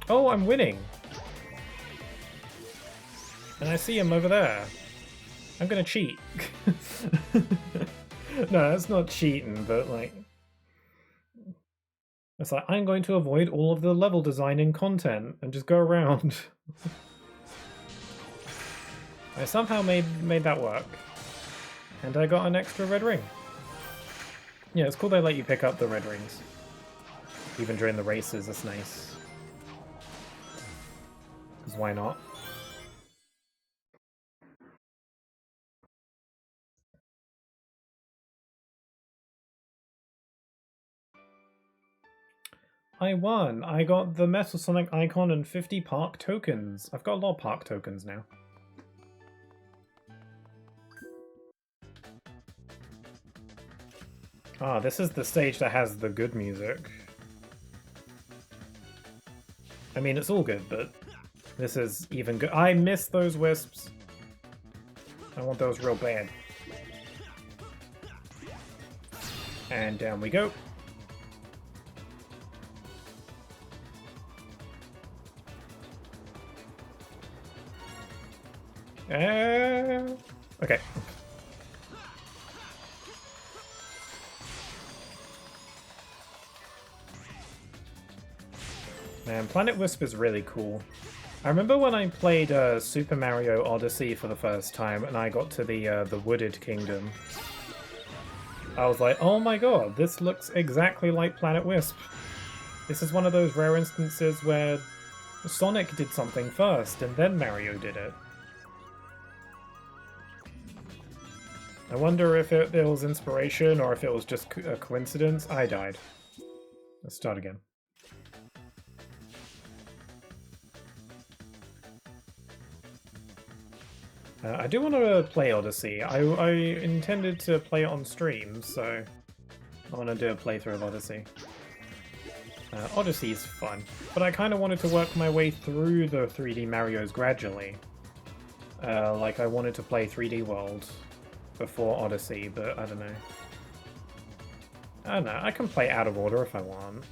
Oh, I'm winning! And I see him over there. I'm gonna cheat. No, that's not cheating, but like... It's like, I'm going to avoid all of the level design and content and just go around. I somehow made that work. And I got an extra red ring. Yeah, it's cool they let you pick up the red rings. Even during the races, that's nice. Because why not? I won! I got the Metal Sonic icon and 50 park tokens. I've got a lot of park tokens now. Ah, this is the stage that has the good music. I mean, it's all good, but this is even good. I miss those wisps. I want those real bad. And down we go. Okay. Man, Planet Wisp is really cool. I remember when I played Super Mario Odyssey for the first time and I got to the Wooded Kingdom. I was like, oh my god, this looks exactly like Planet Wisp. This is one of those rare instances where Sonic did something first and then Mario did it. I wonder if it was inspiration or if it was just a coincidence. I died. Let's start again. I do want to play Odyssey. I intended to play it on stream, so I want to do a playthrough of Odyssey. Odyssey's fun, but I kind of wanted to work my way through the 3D Marios gradually. Like I wanted to play 3D World before Odyssey, but I don't know. I don't know, I can play out of order if I want.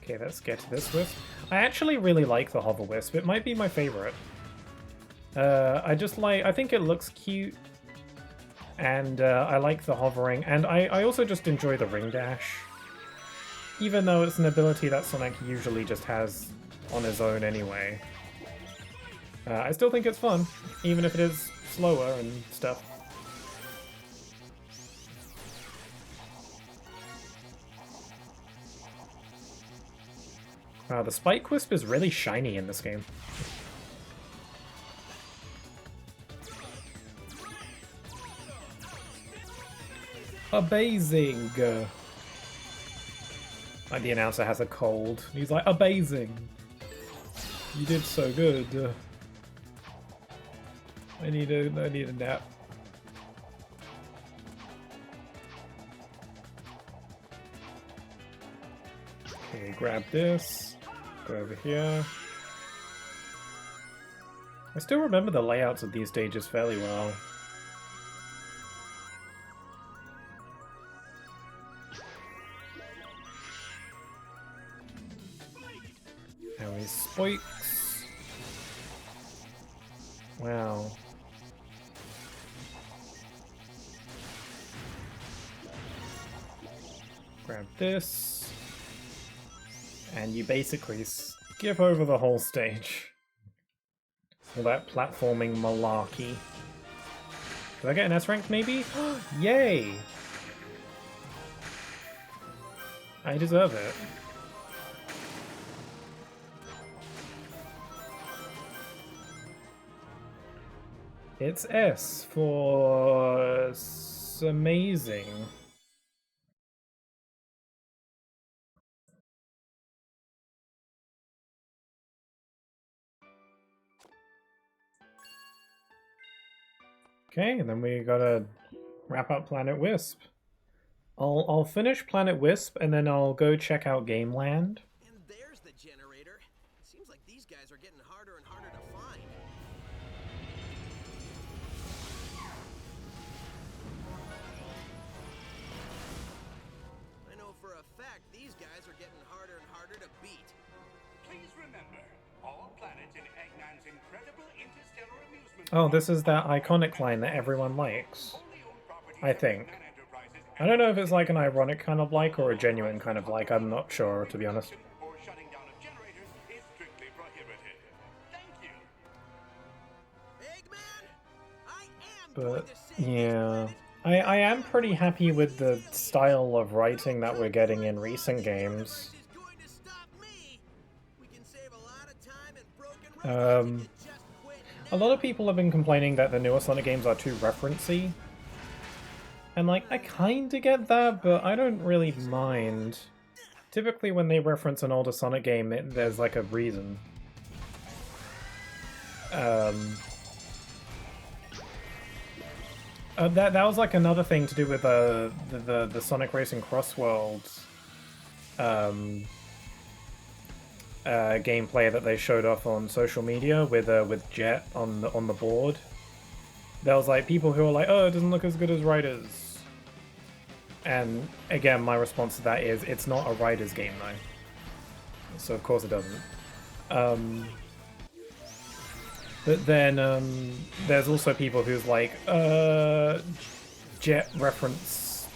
Okay, let's get to this wisp. I actually really like the hover wisp. It might be my favorite. I think it looks cute, and I like the hovering, and I also just enjoy the ring dash. Even though it's an ability that Sonic usually just has on his own anyway. I still think it's fun, even if it is slower and stuff. The Spike Wisp is really shiny in this game. Amazing! Like the announcer has a cold. He's like, amazing! You did so good. I need a nap. Okay, grab this. Go over here. I still remember the layouts of these stages fairly well. How many spikes? Wow. Grab this. And you basically skip over the whole stage. All that platforming malarkey. Did I get an S rank maybe? Yay! I deserve it. It's S for amazing. Okay, and then we gotta wrap up Planet Wisp. I'll finish Planet Wisp and then I'll go check out Gameland. And there's the generator. Seems like these guys are getting harder and harder to find. I know for a fact these guys are getting harder and harder to beat. Please remember, all planets in Eggman's incredible interstellar amusement. Oh, this is that iconic line that everyone likes. I think. I don't know if it's like an ironic kind of like or a genuine kind of like, I'm not sure, to be honest. Or shutting down of generators is strictly prohibited. Thank you. Eggman, I am But, going to save this yeah. planet. I am pretty happy with the style of writing that we're getting in recent games. Is going to stop me. We can save a lot of time and broken robots if you just quit A lot of people have been complaining that the newer Sonic games are too referencey. And like, I kinda get that, but I don't really mind. Typically when they reference an older Sonic game, there's like a reason. That was like another thing to do with the Sonic Racing Crossworlds gameplay that they showed off on social media with Jet on the board. There was like people who were like, "Oh, it doesn't look as good as Riders," and again, my response to that is, it's not a Riders game though, so of course it doesn't. But then there's also people who's like, Jet reference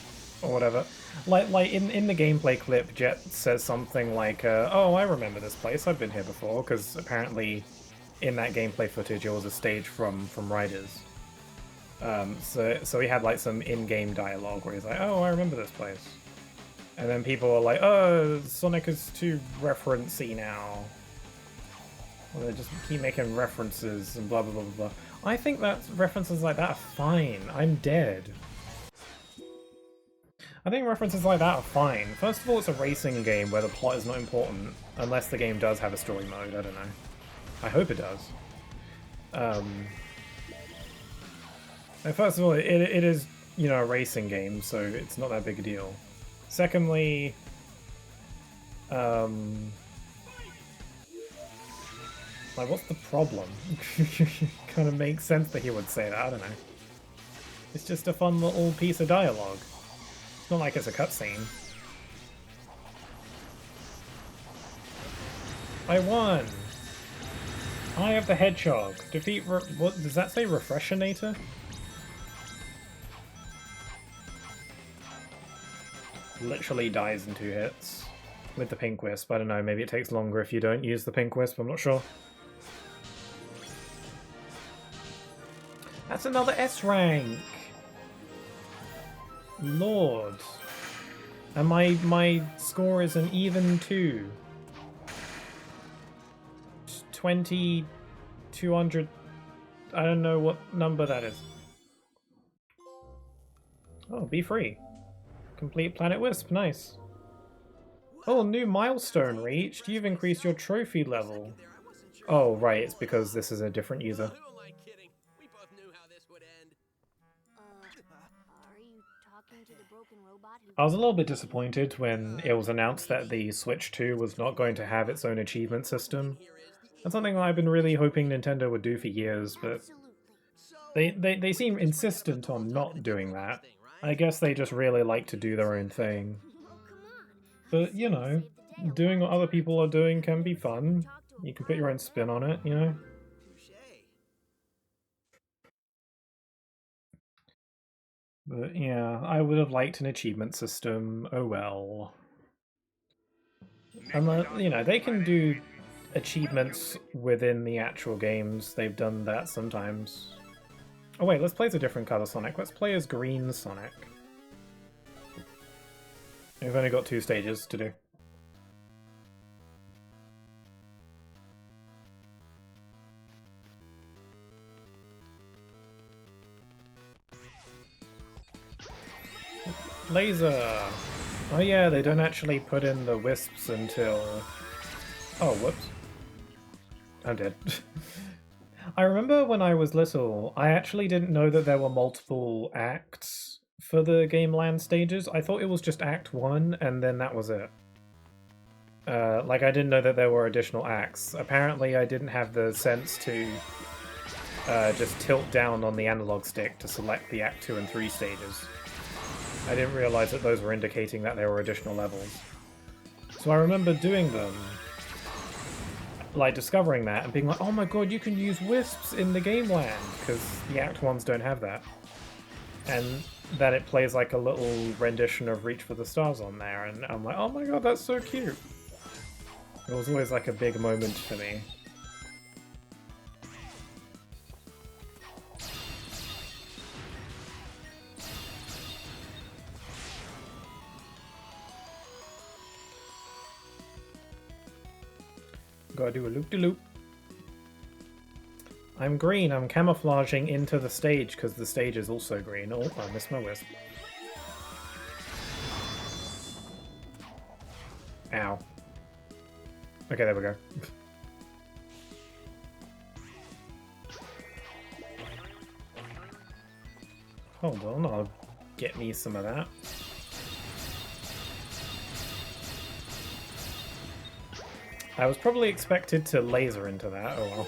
or whatever. Like in the gameplay clip, Jet says something like, "Oh, I remember this place. I've been here before," because apparently in that gameplay footage it was a stage from Riders. So he had like some in-game dialogue where he's like, "Oh, I remember this place," and then people are like, "Oh, Sonic is too referencey now." Well, they just keep making references and blah blah blah blah blah. I think that references like that are fine. I'm dead. I think references like that are fine. First of all, it's a racing game where the plot is not important, unless the game does have a story mode, I don't know. I hope it does. And first of all, it is, you know, a racing game, so it's not that big a deal. Secondly, like, what's the problem? Kind of makes sense that he would say that, I don't know. It's just a fun little piece of dialogue. It's not like it's a cutscene. I won! I have the Hedgehog. Defeat what does that say? Refreshinator? Literally dies in 2 hits. With the Pink Wisp. I don't know, maybe it takes longer if you don't use the Pink Wisp, I'm not sure. That's another S rank! Lord. And my score is an even 2. 200. I don't know what number that is. Oh, be free. Complete Planet Wisp, nice. Oh, new milestone reached. You've increased your trophy level. Oh, right, it's because this is a different user. Who am I kidding? We both knew how this would end. Are you talking to the broken robot who... I was a little bit disappointed when it was announced that the Switch 2 was not going to have its own achievement system. That's something I've been really hoping Nintendo would do for years, but they seem insistent on not doing that. I guess they just really like to do their own thing. Oh, come on. But, you know, doing what other people are doing can be fun. You can put your own spin on it, you know? But yeah, I would have liked an achievement system. Oh well. And you know, they can do achievements within the actual games. They've done that sometimes. Oh wait, let's play as a different color Sonic. Let's play as green Sonic. We've only got 2 stages to do. Laser! Oh yeah, they don't actually put in the wisps until... Oh, whoops. I'm dead. I remember when I was little, I actually didn't know that there were multiple acts for the Game Land stages. I thought it was just Act 1, and then that was it. Like, I didn't know that there were additional acts. Apparently, I didn't have the sense to just tilt down on the analog stick to select the Act 2 and 3 stages. I didn't realize that those were indicating that there were additional levels. So I remember doing them, like discovering that and being like, oh my god, you can use wisps in the Game Land, because the Act 1s don't have that. And then it plays like a little rendition of Reach for the Stars on there, and I'm like, oh my god, that's so cute. It was always like a big moment for me. Gotta do a loop-de-loop. I'm green, I'm camouflaging into the stage because the stage is also green. Oh, I missed my wisp. Ow. Okay, there we go. Hold on, I'll get me some of that. I was probably expected to laser into that, oh well.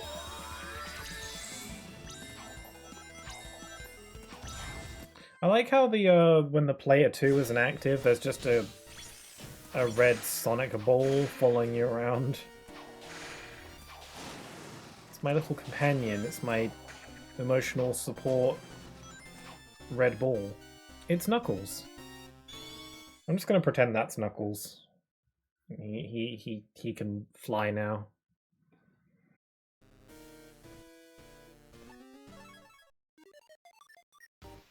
I like how the when the player 2 isn't active, there's just a red Sonic ball following you around. It's my little companion, it's my emotional support red ball. It's Knuckles. I'm just gonna pretend that's Knuckles. He can fly now.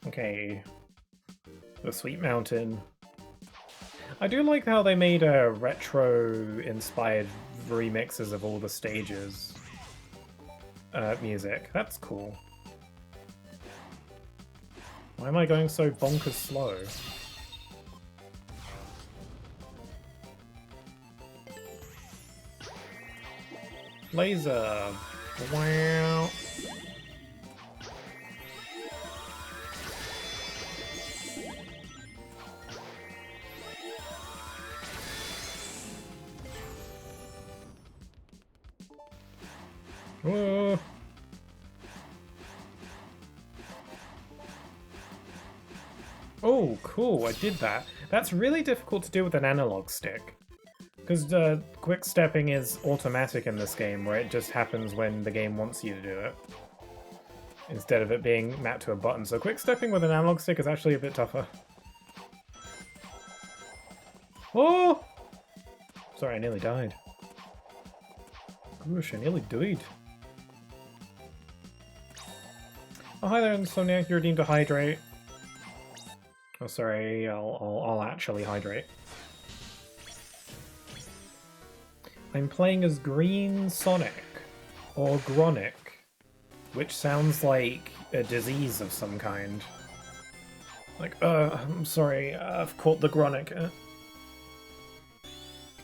Okay. The Sweet Mountain. I do like how they made retro-inspired remixes of all the stages. Music. That's cool. Why am I going so bonkers slow? Laser. Wow. Whoa. Oh, cool, I did that. That's really difficult to do with an analog stick. Because quick stepping is automatic in this game, where it just happens when the game wants you to do it, instead of it being mapped to a button. So quick stepping with an analog stick is actually a bit tougher. Oh! Sorry, I nearly died. Gosh, I nearly died. Oh, hi there, Insomniac. You're deemed to hydrate. Oh, sorry. I'll actually hydrate. I'm playing as Green Sonic, or Gronic, which sounds like a disease of some kind. Like, I'm sorry, I've caught the Gronic.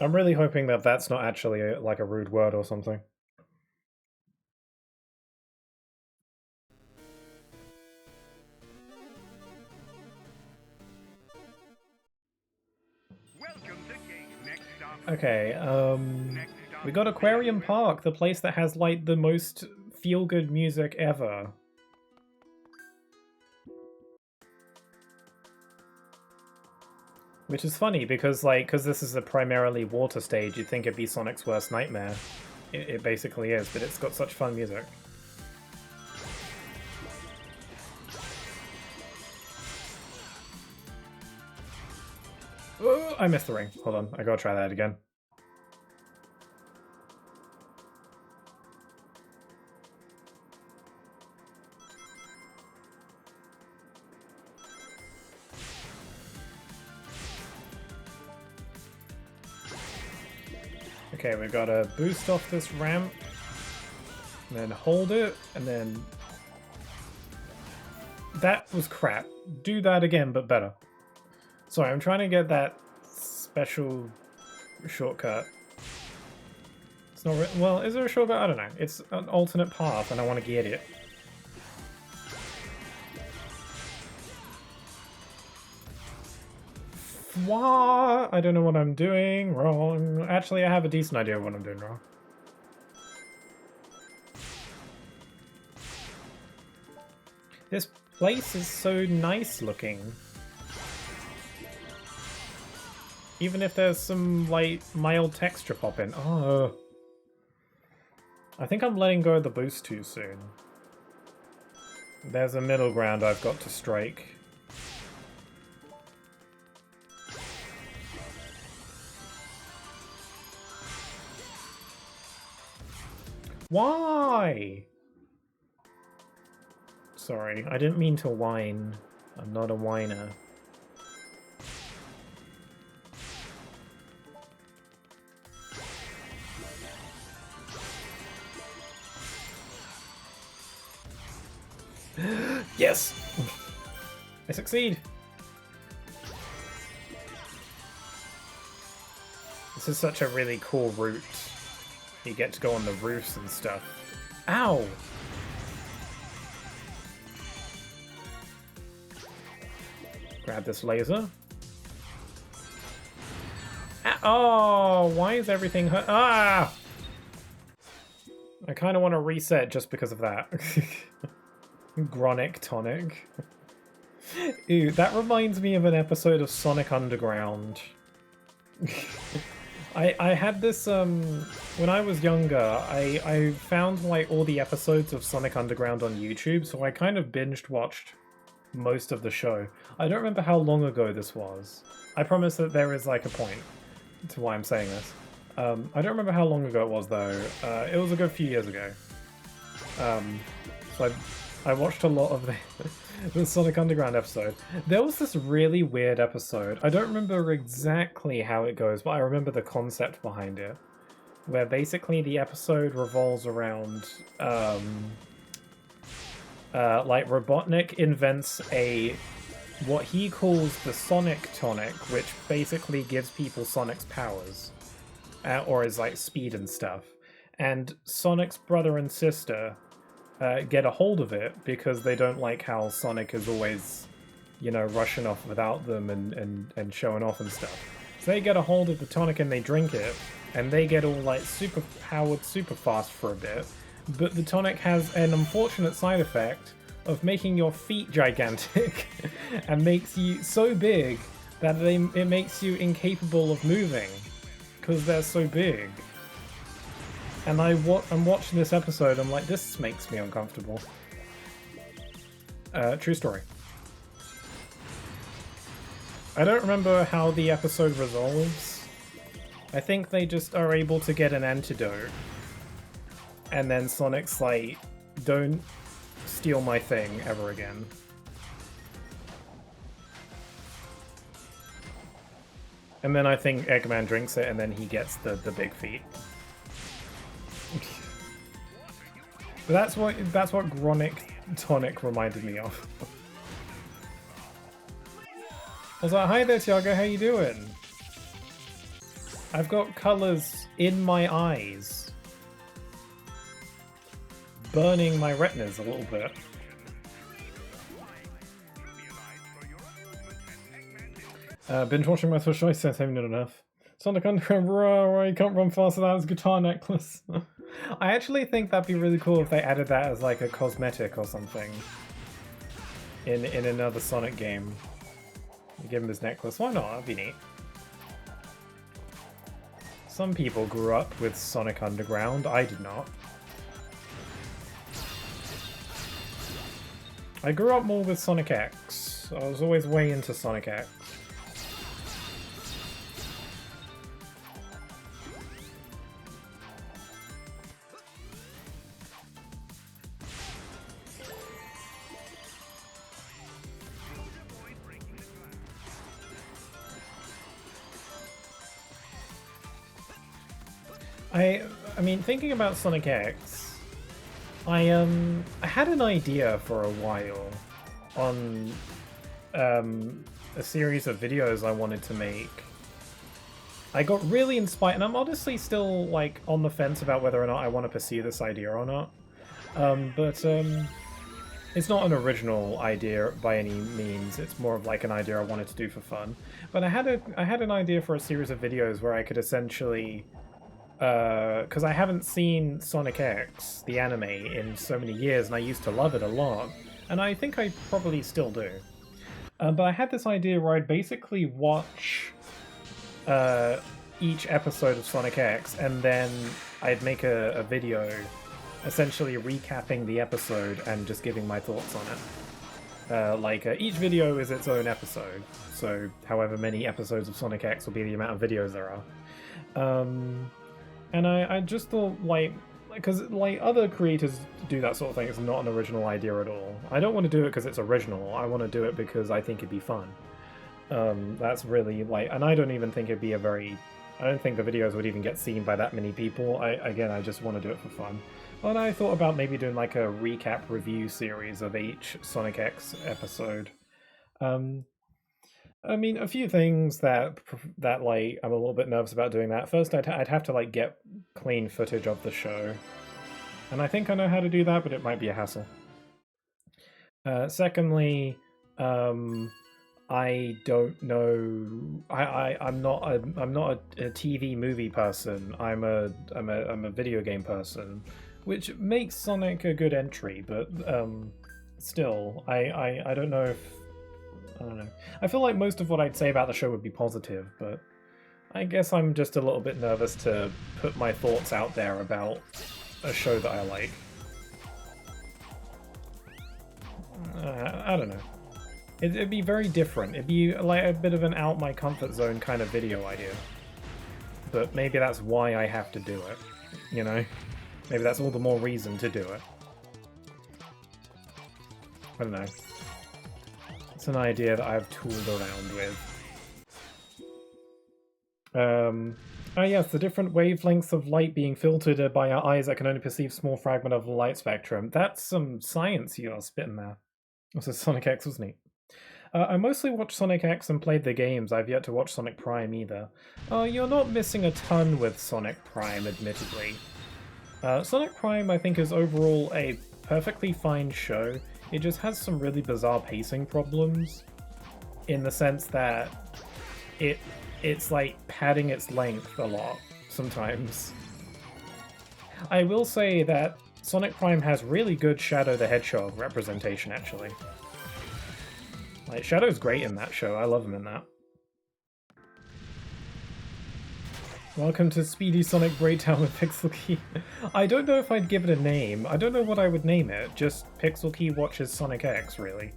I'm really hoping that that's not actually like a rude word or something. Okay, we got Aquarium Park, the place that has like the most feel-good music ever. Which is funny because because this is a primarily water stage, you'd think it'd be Sonic's worst nightmare. It basically is, but it's got such fun music. I missed the ring. Hold on, I gotta try that again. Okay, we've got to boost off this ramp, and then hold it, and then... That was crap. Do that again, but better. Sorry, I'm trying to get that special shortcut. It's not well, is there a shortcut? I don't know. It's an alternate path, and I want to get it. What? I don't know what I'm doing wrong. Actually, I have a decent idea of what I'm doing wrong. This place is so nice looking. Even if there's some, like, mild texture pop in. Oh. I think I'm letting go of the boost too soon. There's a middle ground I've got to strike. Why? Sorry, I didn't mean to whine. I'm not a whiner. Yes! I succeed! This is such a really cool route. You get to go on the roofs and stuff. Ow! Grab this laser. Ah, oh, why is everything hurt? Ah! I kind of want to reset just because of that. Gronic tonic. Ew, that reminds me of an episode of Sonic Underground. I had this, when I was younger, I found, like, all the episodes of Sonic Underground on YouTube, so I kind of binged-watched most of the show. I don't remember how long ago this was. I promise that there is, like, a point to why I'm saying this. I don't remember how long ago it was, though. It was a good few years ago. So I watched a lot of the Sonic Underground episode. There was this really weird episode. I don't remember exactly how it goes, but I remember the concept behind it. Where basically the episode revolves around, like, Robotnik invents what he calls the Sonic Tonic, which basically gives people Sonic's powers. Or his, like, speed and stuff. And Sonic's brother and sister get a hold of it because they don't like how Sonic is always, you know, rushing off without them and showing off and stuff. So they get a hold of the tonic and they drink it, and they get all, like, super powered super fast for a bit. But the tonic has an unfortunate side effect of making your feet gigantic and makes you so big that it makes you incapable of moving because they're so big. And I'm watching this episode, I'm like, this makes me uncomfortable. True story. I don't remember how the episode resolves. I think they just are able to get an antidote. And then Sonic's like, don't steal my thing ever again. And then I think Eggman drinks it and then he gets the big feet. But that's what Gronic Tonic reminded me of. I was like, hi there, Tiago, how you doing? I've got colours in my eyes. Burning my retinas a little bit. Binge watching my first choice says I'm not enough. Sonic Underground, bro, you can't run faster than his guitar necklace. I actually think that'd be really cool if they added that as like a cosmetic or something. In another Sonic game. You give him his necklace, why not? That'd be neat. Some people grew up with Sonic Underground, I did not. I grew up more with Sonic X. I was always way into Sonic X. I mean, thinking about Sonic X, I had an idea for a while on a series of videos I wanted to make. I got really inspired, and I'm honestly still like on the fence about whether or not I want to pursue this idea or not. But it's not an original idea by any means. It's more of like an idea I wanted to do for fun. But I had an idea for a series of videos where I could essentially, because I haven't seen Sonic X, the anime, in so many years, and I used to love it a lot, and I think I probably still do. But I had this idea where I'd basically watch each episode of Sonic X, and then I'd make a video essentially recapping the episode and just giving my thoughts on it. Each video is its own episode, so however many episodes of Sonic X will be the amount of videos there are. And I just thought, because other creators do that sort of thing, it's not an original idea at all. I don't want to do it because it's original, I want to do it because I think it'd be fun. That's really, and I don't even think it'd be I don't think the videos would even get seen by that many people. I just want to do it for fun. And I thought about maybe doing like a recap review series of each Sonic X episode. I mean, a few things that I'm a little bit nervous about doing that. First, I'd have to get clean footage of the show, and I think I know how to do that, but it might be a hassle. Secondly, I don't know. I'm not a TV movie person. I'm a video game person, which makes Sonic a good entry. But still, I don't know if I don't know. I feel like most of what I'd say about the show would be positive, but I guess I'm just a little bit nervous to put my thoughts out there about a show that I like. I don't know. It'd be very different. It'd be like a bit of an out my comfort zone kind of video idea. But maybe that's why I have to do it, you know? Maybe that's all the more reason to do it. I don't know. It's an idea that I've tooled around with. Oh yes, the different wavelengths of light being filtered by our eyes that can only perceive small fragment of the light spectrum. That's some science you're spitting there. Also, Sonic X was neat. I mostly watched Sonic X and played the games. I've yet to watch Sonic Prime either. You're not missing a ton with Sonic Prime, admittedly. Sonic Prime, I think, is overall a perfectly fine show. It just has some really bizarre pacing problems, in the sense that it's like padding its length a lot, sometimes. I will say that Sonic Prime has really good Shadow the Hedgehog representation, actually. Like, Shadow's great in that show, I love him in that. Welcome to Speedy Sonic Breakdown with Pixel Key. I don't know if I'd give it a name. I don't know what I would name it. Just Pixel Key watches Sonic X, really.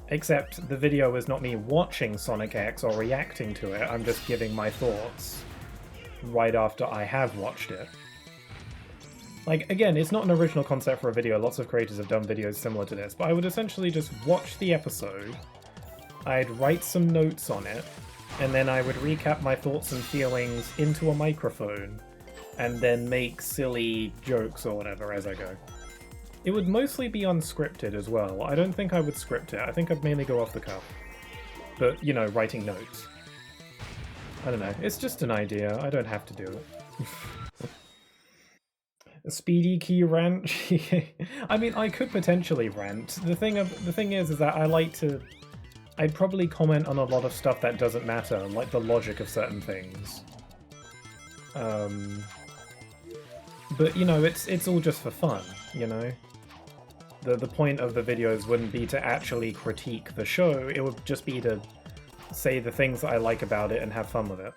Except the video is not me watching Sonic X or reacting to it. I'm just giving my thoughts right after I have watched it. Like, again, it's not an original concept for a video. Lots of creators have done videos similar to this. But I would essentially just watch the episode. I'd write some notes on it. And then I would recap my thoughts and feelings into a microphone, and then make silly jokes or whatever as I go. It would mostly be unscripted as well. I don't think I would script it. I think I'd mainly go off the cuff. But, you know, writing notes. I don't know. It's just an idea. I don't have to do it. A Speedy Key rant? I mean, I could potentially rant. The thing is that I like to... I'd probably comment on a lot of stuff that doesn't matter, like the logic of certain things. But, you know, it's all just for fun, you know? The point of the videos wouldn't be to actually critique the show, it would just be to say the things that I like about it and have fun with it.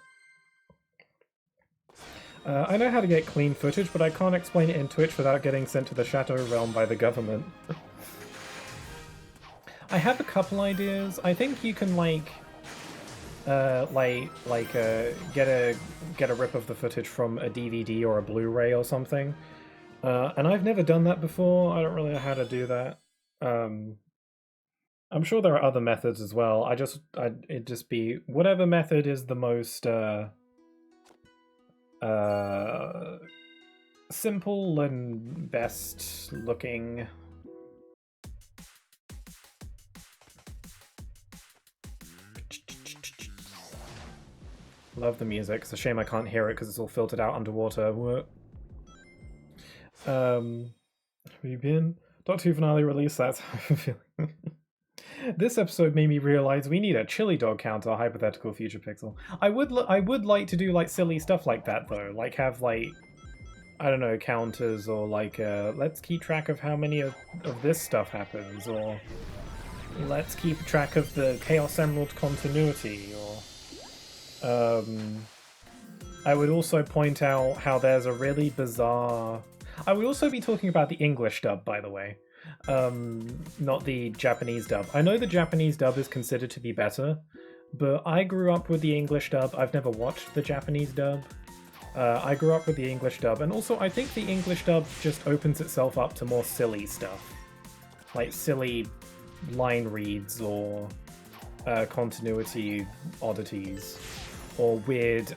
I know how to get clean footage, but I can't explain it in Twitch without getting sent to the Shadow Realm by the government. I have a couple ideas. I think you can get a rip of the footage from a DVD or a Blu-ray or something. And I've never done that before. I don't really know how to do that. I'm sure there are other methods as well. It'd just be whatever method is the most simple and best looking. Love the music. It's a shame I can't hear it because it's all filtered out underwater. What? Have you been? Doctor Who finale release, that's how I'm feeling. This episode made me realize we need a chili dog counter, hypothetical future pixel. I would like to do like silly stuff like that though, like have like, I don't know, counters or like let's keep track of how many of this stuff happens, or let's keep track of the Chaos Emerald continuity, or I would also point out how there's a really bizarre... I would also be talking about the English dub, by the way. Not the Japanese dub. I know the Japanese dub is considered to be better, but I grew up with the English dub. I've never watched the Japanese dub. I grew up with the English dub, and also I think the English dub just opens itself up to more silly stuff. Like silly line reads, or continuity oddities, or weird,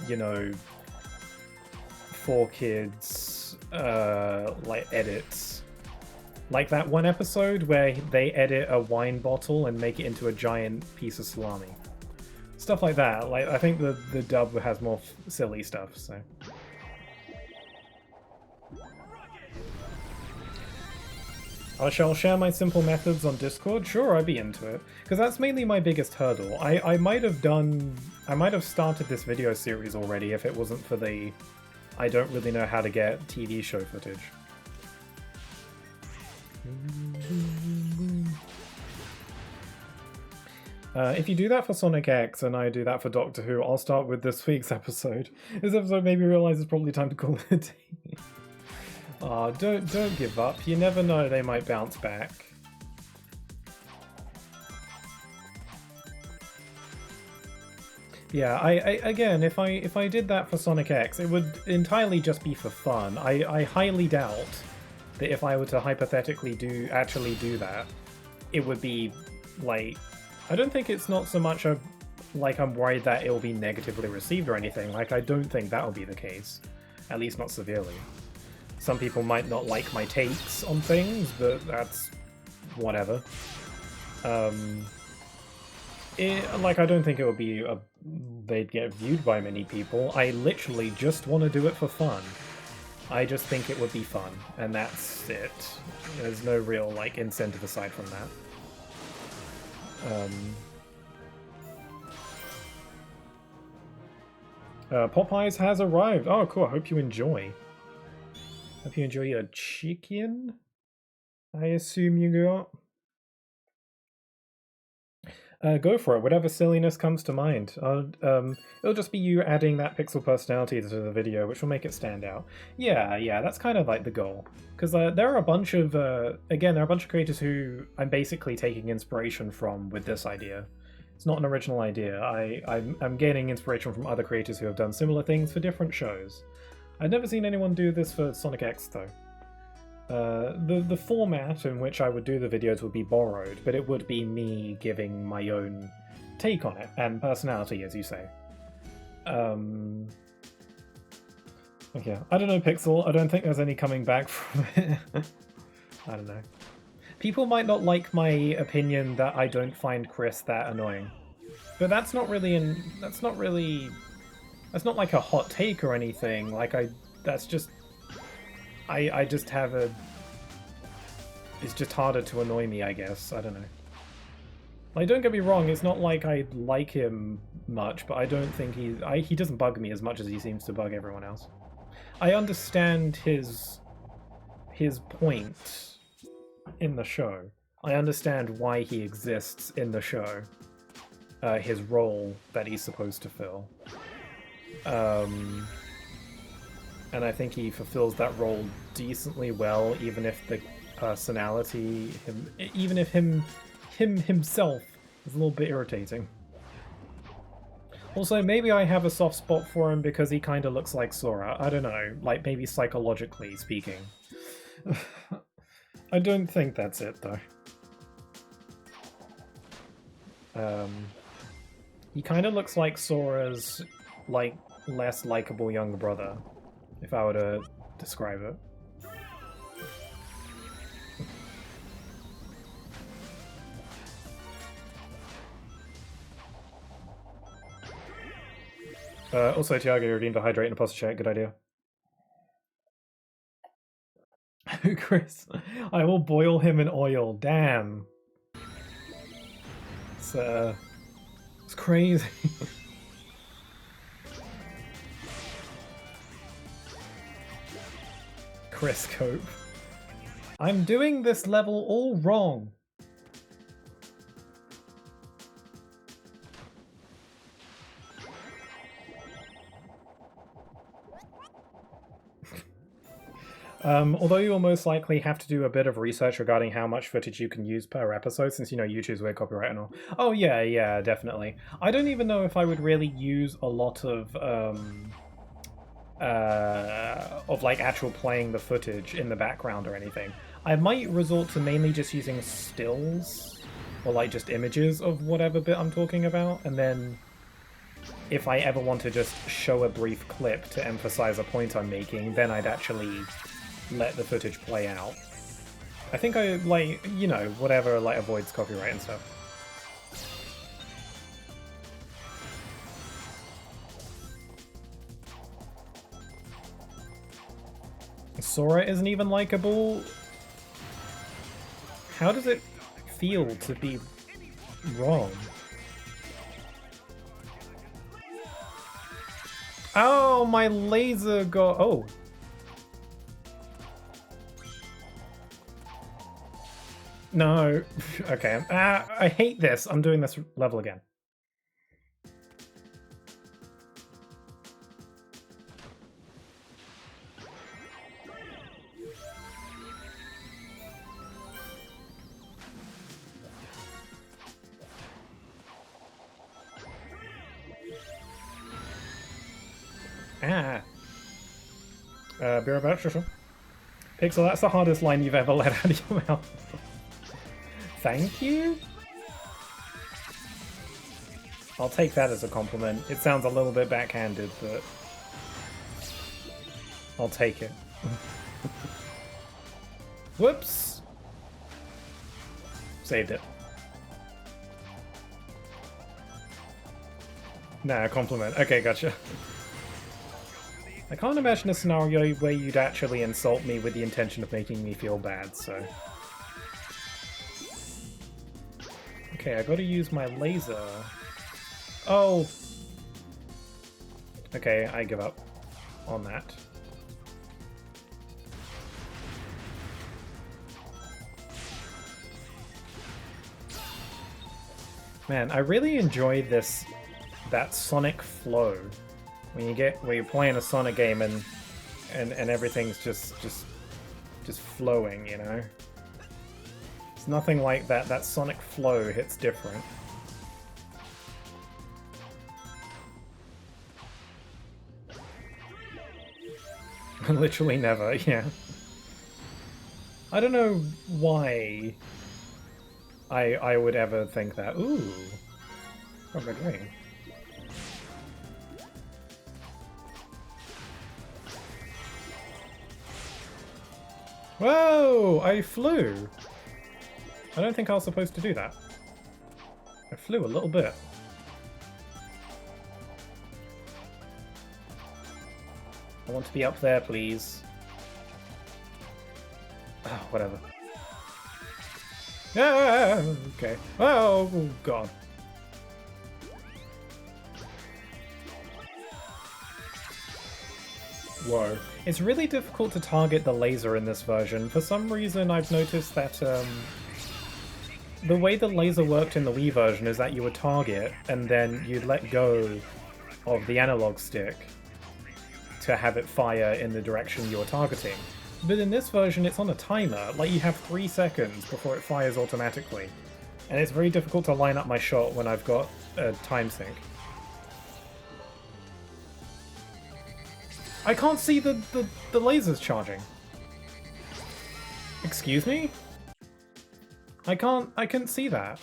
you know, 4Kids, like edits. Like that one episode where they edit a wine bottle and make it into a giant piece of salami. Stuff like that. Like, I think the dub has more silly stuff, so... I shall share my simple methods on Discord. Sure, I'd be into it. Because that's mainly my biggest hurdle. I might have started this video series already if it wasn't for the... I don't really know how to get TV show footage. If you do that for Sonic X and I do that for Doctor Who, I'll start with this week's episode. This episode made me realize it's probably time to call it a day. Aw, don't give up. You never know, they might bounce back. Yeah, I again, if I did that for Sonic X, it would entirely just be for fun. I highly doubt that if I were to hypothetically actually do that, it would be like... I don't think it's not so much like I'm worried that it'll be negatively received or anything. Like, I don't think that'll be the case. At least not severely. Some people might not like my takes on things, but that's... whatever. Like, I don't think it would be they'd get viewed by many people. I literally just want to do it for fun. I just think it would be fun, and that's it. There's no real, like, incentive aside from that. Popeyes has arrived. Oh, cool. I hope you enjoy. Hope you enjoy your chicken, I assume you got. Go for it. Whatever silliness comes to mind. It'll just be you adding that pixel personality to the video, which will make it stand out. Yeah, that's kind of like the goal. Because there are a bunch of, again, there are a bunch of creators who I'm basically taking inspiration from with this idea. It's not an original idea. I'm gaining inspiration from other creators who have done similar things for different shows. I've never seen anyone do this for Sonic X, though. The format in which I would do the videos would be borrowed, but it would be me giving my own take on it, and personality, as you say. Okay, I don't know, Pixel. I don't think there's any coming back from it. I don't know. People might not like my opinion that I don't find Chris that annoying. But that's not really that's not like a hot take or anything. Like, that's just... I just have a... It's just harder to annoy me, I guess. I don't know. Like, don't get me wrong, it's not like I like him much, but I don't think he doesn't bug me as much as he seems to bug everyone else. I understand his point in the show. I understand why he exists in the show. His role that he's supposed to fill. And I think he fulfills that role decently well, even if the personality, even if him himself is a little bit irritating. Also, maybe I have a soft spot for him because he kind of looks like Sora. I don't know, like maybe psychologically speaking. I don't think that's it, though. He kind of looks like Sora's, like, less likable younger brother. If I were to describe it. Also, Tiago redeemed a hydrate and a posture check. Good idea. Chris, I will boil him in oil. Damn. It's crazy. Chris Cope. I'm doing this level all wrong. Although you will most likely have to do a bit of research regarding how much footage you can use per episode, since, you know, YouTube's weird copyright and all. Oh yeah, definitely. I don't even know if I would really use a lot of like actual playing the footage in the background or anything. I might resort to mainly just using stills or like just images of whatever bit I'm talking about, and then if I ever want to just show a brief clip to emphasize a point I'm making, then I'd actually let the footage play out. I think I, like, you know, whatever, like, avoids copyright and stuff. Sora isn't even likable? How does it feel to be wrong? Oh, my laser got... Oh. No. Okay. I hate this. I'm doing this level again. Be right back, sure. Pixel, that's the hardest line you've ever let out of your mouth. Thank you? I'll take that as a compliment. It sounds a little bit backhanded, but I'll take it. Whoops! Saved it. Nah, compliment. Okay, gotcha. I can't imagine a scenario where you'd actually insult me with the intention of making me feel bad, so... Okay, I gotta use my laser. Oh! Okay, I give up on that. Man, I really enjoy that Sonic flow. When you're playing a Sonic game and everything's just flowing, you know? It's nothing like that. That Sonic flow hits different. Literally never, yeah. I don't know why I would ever think that. Ooh. Oh, good ring. Whoa! I flew! I don't think I was supposed to do that. I flew a little bit. I want to be up there, please. Oh, whatever. Yeah, okay. Oh, God. Whoa. It's really difficult to target the laser in this version. For some reason, I've noticed that the way the laser worked in the Wii version is that you would target, and then you'd let go of the analog stick to have it fire in the direction you're targeting. But in this version, it's on a timer. Like, you have 3 seconds before it fires automatically. And it's very difficult to line up my shot when I've got a time sync. I can't see the lasers charging. Excuse me? I couldn't see that.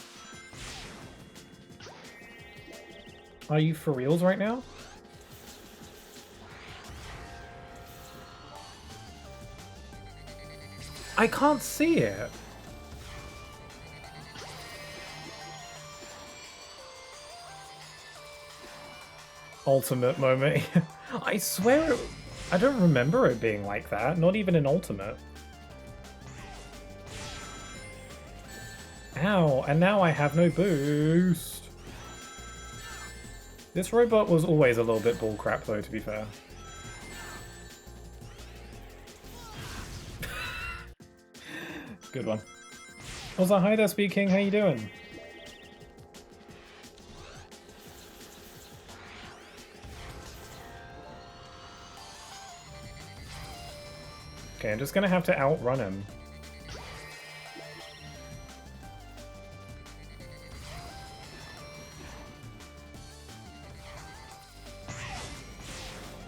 Are you for reals right now? I can't see it. Ultimate moment. I swear, I don't remember it being like that. Not even in Ultimate. Ow, and now I have no boost. This robot was always a little bit bullcrap though, to be fair. Good one. Also, hi there, Speed King, how you doing? Okay, I'm just gonna have to outrun him.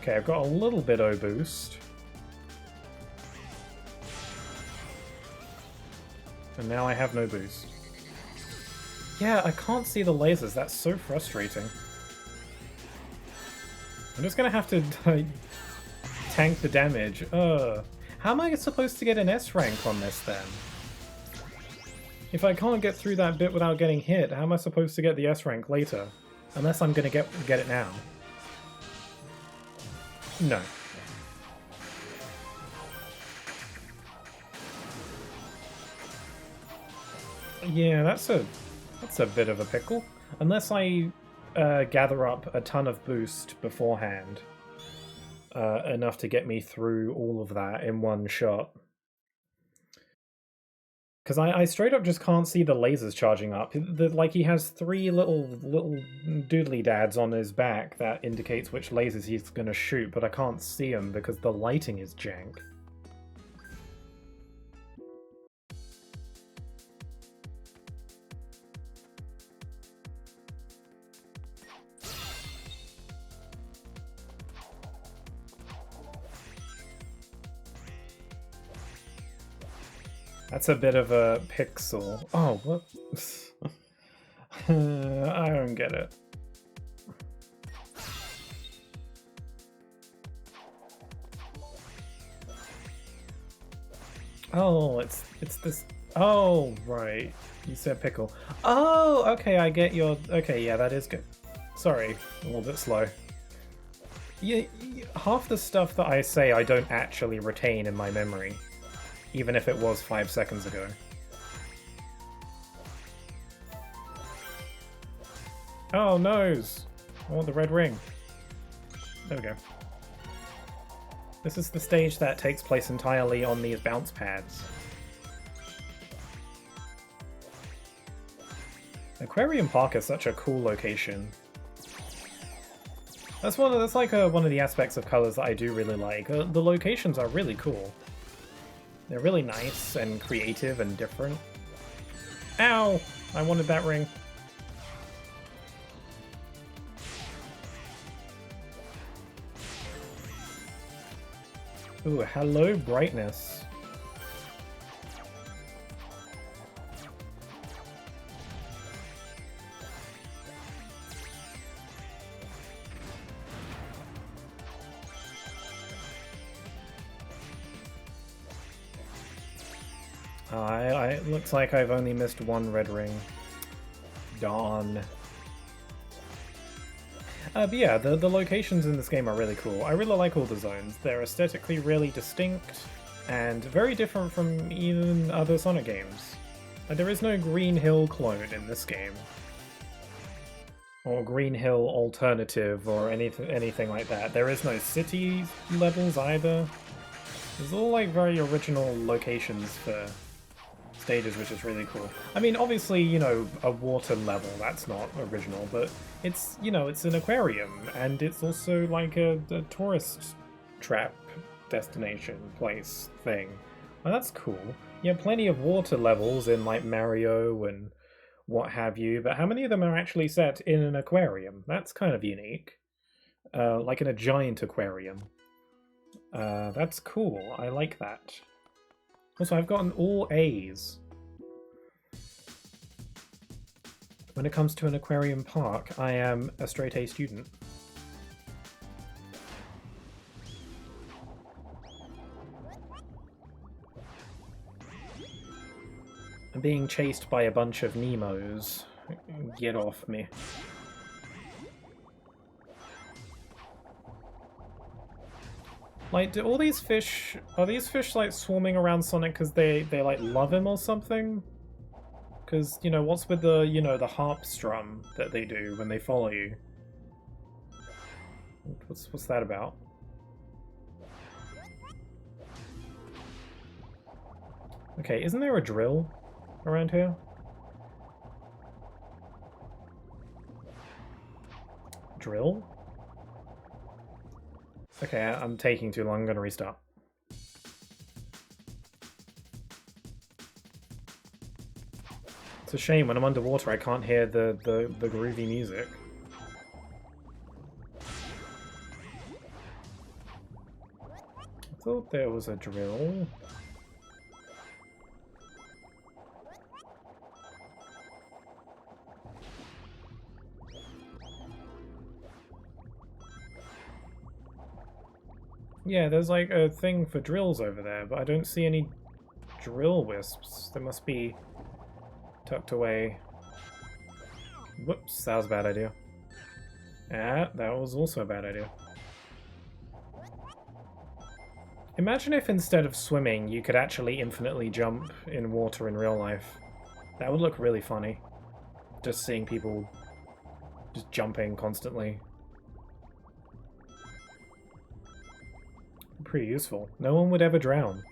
Okay, I've got a little bit of boost. And now I have no boost. Yeah, I can't see the lasers. That's so frustrating. I'm just gonna have to tank the damage. How am I supposed to get an S rank on this then? If I can't get through that bit without getting hit, how am I supposed to get the S rank later? Unless I'm gonna get it now. No. Yeah, that's a bit of a pickle. Unless I gather up a ton of boost beforehand, enough to get me through all of that in one shot. Because I straight up just can't see the lasers charging up. Like, he has 3 little doodly dads on his back that indicates which lasers he's gonna shoot, but I can't see them because the lighting is jank. That's a bit of a pixel. Oh, what? I don't get it. Oh, it's this. Oh, right. You said pickle. Oh, okay, I get your... Okay, yeah, that is good. Sorry, a little bit slow. Yeah, half the stuff that I say I don't actually retain in my memory. Even if it was 5 seconds ago. Oh, nose! I want the red ring. There we go. This is the stage that takes place entirely on these bounce pads. Aquarium Park is such a cool location. That's one of the aspects of colors that I do really like. The locations are really cool. They're really nice and creative and different. Ow! I wanted that ring. Ooh, hello, brightness. It looks like I've only missed 1 red ring. Darn. But yeah, the locations in this game are really cool. I really like all the zones. They're aesthetically really distinct, and very different from even other Sonic games. Like, there is no Green Hill clone in this game. Or Green Hill alternative, or anything like that. There is no city levels either. There's all like very original locations for stages, which is really cool. I mean, obviously, you know, a water level, that's not original, but it's, you know, it's an aquarium, and it's also like a tourist trap destination place thing. Well, that's cool. You have plenty of water levels in like Mario and what have you, but how many of them are actually set in an aquarium? That's kind of unique. Like in a giant aquarium. That's cool. I like that. Also, I've gotten all A's. When it comes to an aquarium park, I am a straight A student. I'm being chased by a bunch of Nemos. Get off me. Like, do all these fish... Are these fish, like, swarming around Sonic because they, like, love him or something? Because, you know, what's with the, you know, the harp strum that they do when they follow you? What's that about? Okay, isn't there a drill around here? Drill? Okay, I'm taking too long. I'm gonna restart. It's a shame when I'm underwater I can't hear the groovy music. I thought there was a drill. Yeah, there's like a thing for drills over there, but I don't see any drill wisps. They must be tucked away. Whoops, that was a bad idea. Ah, that was also a bad idea. Imagine if instead of swimming, you could actually infinitely jump in water in real life. That would look really funny. Just seeing people just jumping constantly. Pretty useful. No one would ever drown.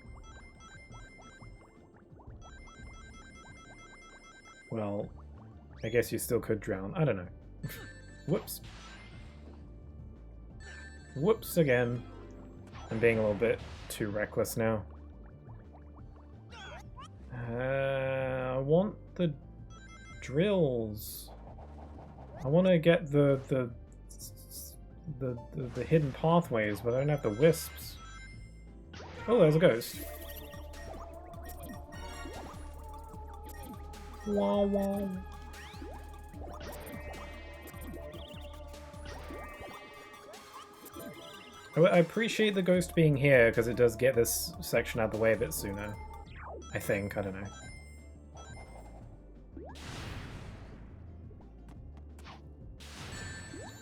Well, I guess you still could drown. I don't know. Whoops. Whoops again. I'm being a little bit too reckless now. I want the drills. I want to get the hidden pathways, but I don't have the wisps. Oh, there's a ghost. Wow, wow. I appreciate the ghost being here because it does get this section out of the way a bit sooner. I think, I don't know.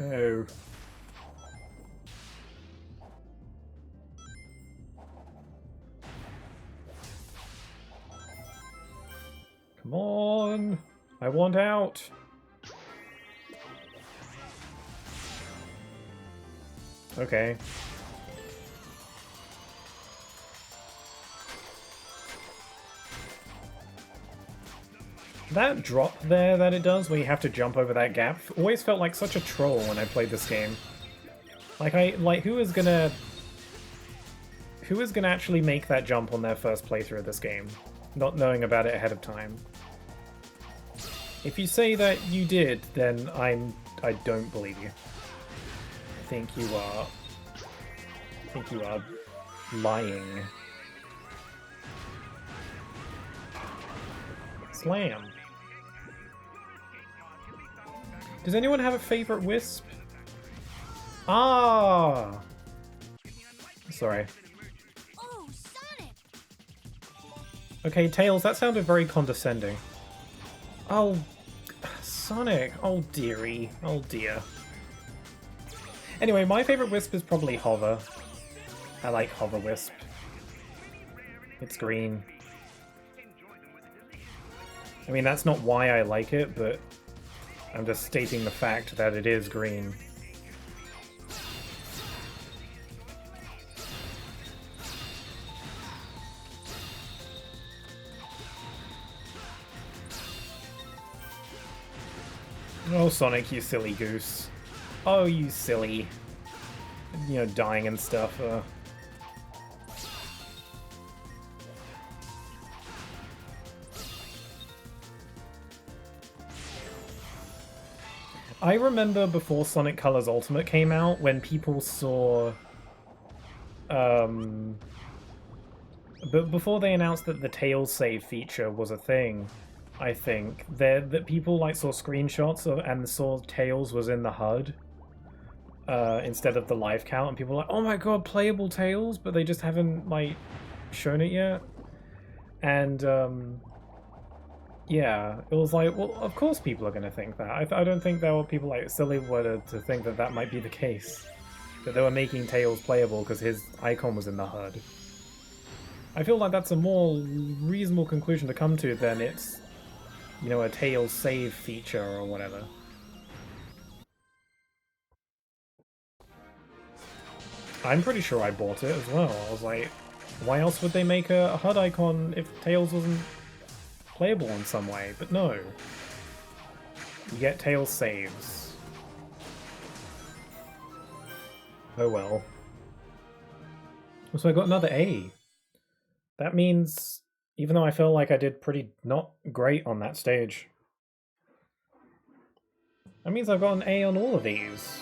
Oh. Come on! I want out! Okay. That drop there that it does, where you have to jump over that gap, always felt like such a troll when I played this game. Like, who is gonna actually make that jump on their first playthrough of this game, not knowing about it ahead of time? If you say that you did, then I don't believe you. I think you are lying. Slam. Does anyone have a favorite wisp? Ah! Sorry. Oh, Sonic! Okay, Tails, that sounded very condescending. Oh, Sonic. Oh, dearie. Oh, dear. Anyway, my favorite wisp is probably Hover. I like Hover Wisp. It's green. I mean, that's not why I like it, but I'm just stating the fact that it is green. Oh, Sonic, you silly goose. Oh, you silly. You know, dying and stuff. I remember before Sonic Colors Ultimate came out, when people saw... But before they announced that the Tails save feature was a thing, I think, that people like saw screenshots of, and saw Tails was in the HUD instead of the live count, and people were like, oh my god, playable Tails, but they just haven't like shown it yet. And Yeah, it was like, well, of course people are going to think that. I don't think there were people like silly were to think that that might be the case. That they were making Tails playable because his icon was in the HUD. I feel like that's a more reasonable conclusion to come to than it's, you know, a Tails save feature or whatever. I'm pretty sure I bought it as well. I was like, why else would they make a HUD icon if Tails wasn't playable in some way? But no. You get Tails saves. Oh well. So I got another A. That means, even though I feel like I did pretty not great on that stage, that means I've got an A on all of these.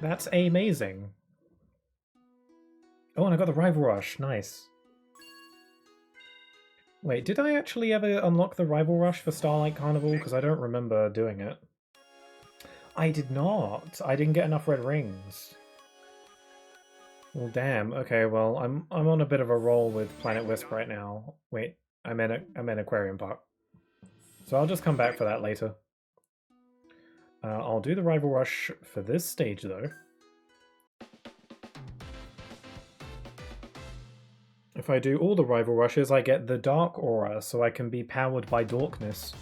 That's amazing. Oh, and I got the Rival Rush. Nice. Wait, did I actually ever unlock the Rival Rush for Starlight Carnival? Because I don't remember doing it. I did not. I didn't get enough red rings. Well, damn. Okay, well, I'm on a bit of a roll with Planet Wisp right now. Wait, I'm in Aquarium Park. So I'll just come back for that later. I'll do the Rival Rush for this stage, though. If I do all the Rival Rushes, I get the Dark Aura, so I can be powered by Darkness.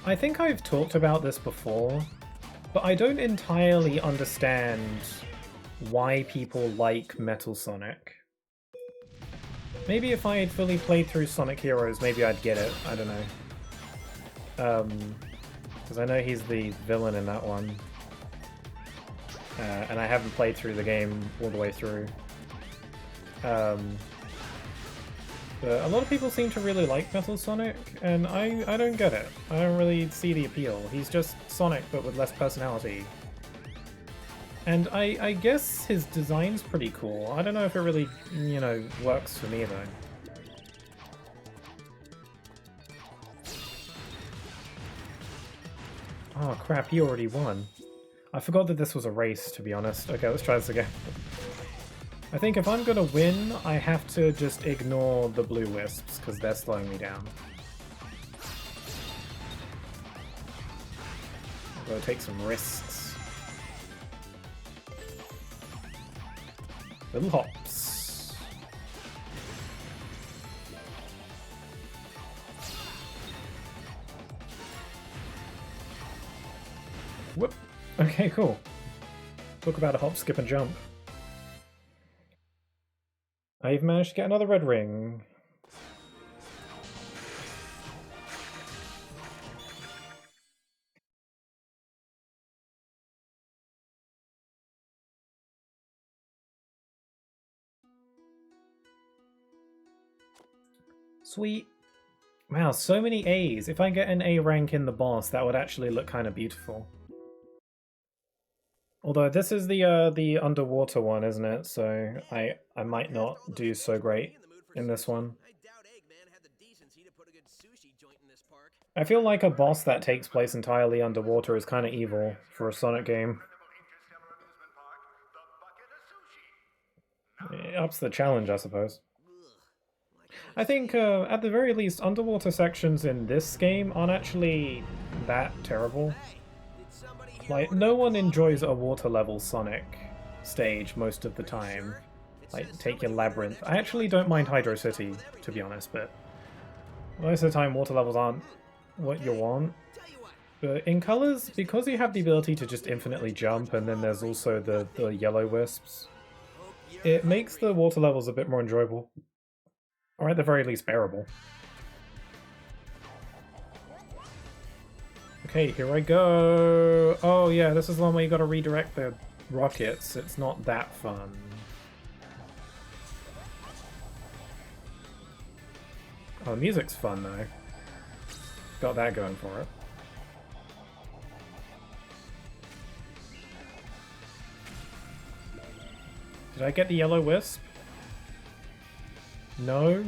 I think I've talked about this before, but I don't entirely understand why people like Metal Sonic. Maybe if I had fully played through Sonic Heroes, maybe I'd get it. I don't know. Because I know he's the villain in that one. And I haven't played through the game all the way through. But a lot of people seem to really like Metal Sonic, and I don't get it. I don't really see the appeal. He's just Sonic, but with less personality. And I guess his design's pretty cool. I don't know if it really, you know, works for me, though. Oh crap, he already won. I forgot that this was a race, to be honest. Okay, let's try this again. I think if I'm gonna win, I have to just ignore the blue wisps, because they're slowing me down. I'm gonna take some risks. Little hops. Whoop. Okay, cool. Talk about a hop, skip, and jump. I've managed to get another red ring. Sweet. Wow, so many A's. If I get an A rank in the boss, that would actually look kind of beautiful. Although this is the underwater one, isn't it? So I might not do so great in this one. I feel like a boss that takes place entirely underwater is kind of evil for a Sonic game. It ups the challenge, I suppose. I think, at the very least, underwater sections in this game aren't actually that terrible. Like, no one enjoys a water-level Sonic stage most of the time. Like, take your Labyrinth. I actually don't mind Hydro City, to be honest, but most of the time water levels aren't what you want. But in Colors, because you have the ability to just infinitely jump, and then there's also the yellow wisps, it makes the water levels a bit more enjoyable. Or at the very least bearable. Okay, here I go! Oh yeah, this is the one where you gotta redirect the rockets. It's not that fun. Oh, the music's fun though. Got that going for it. Did I get the yellow wisp? No?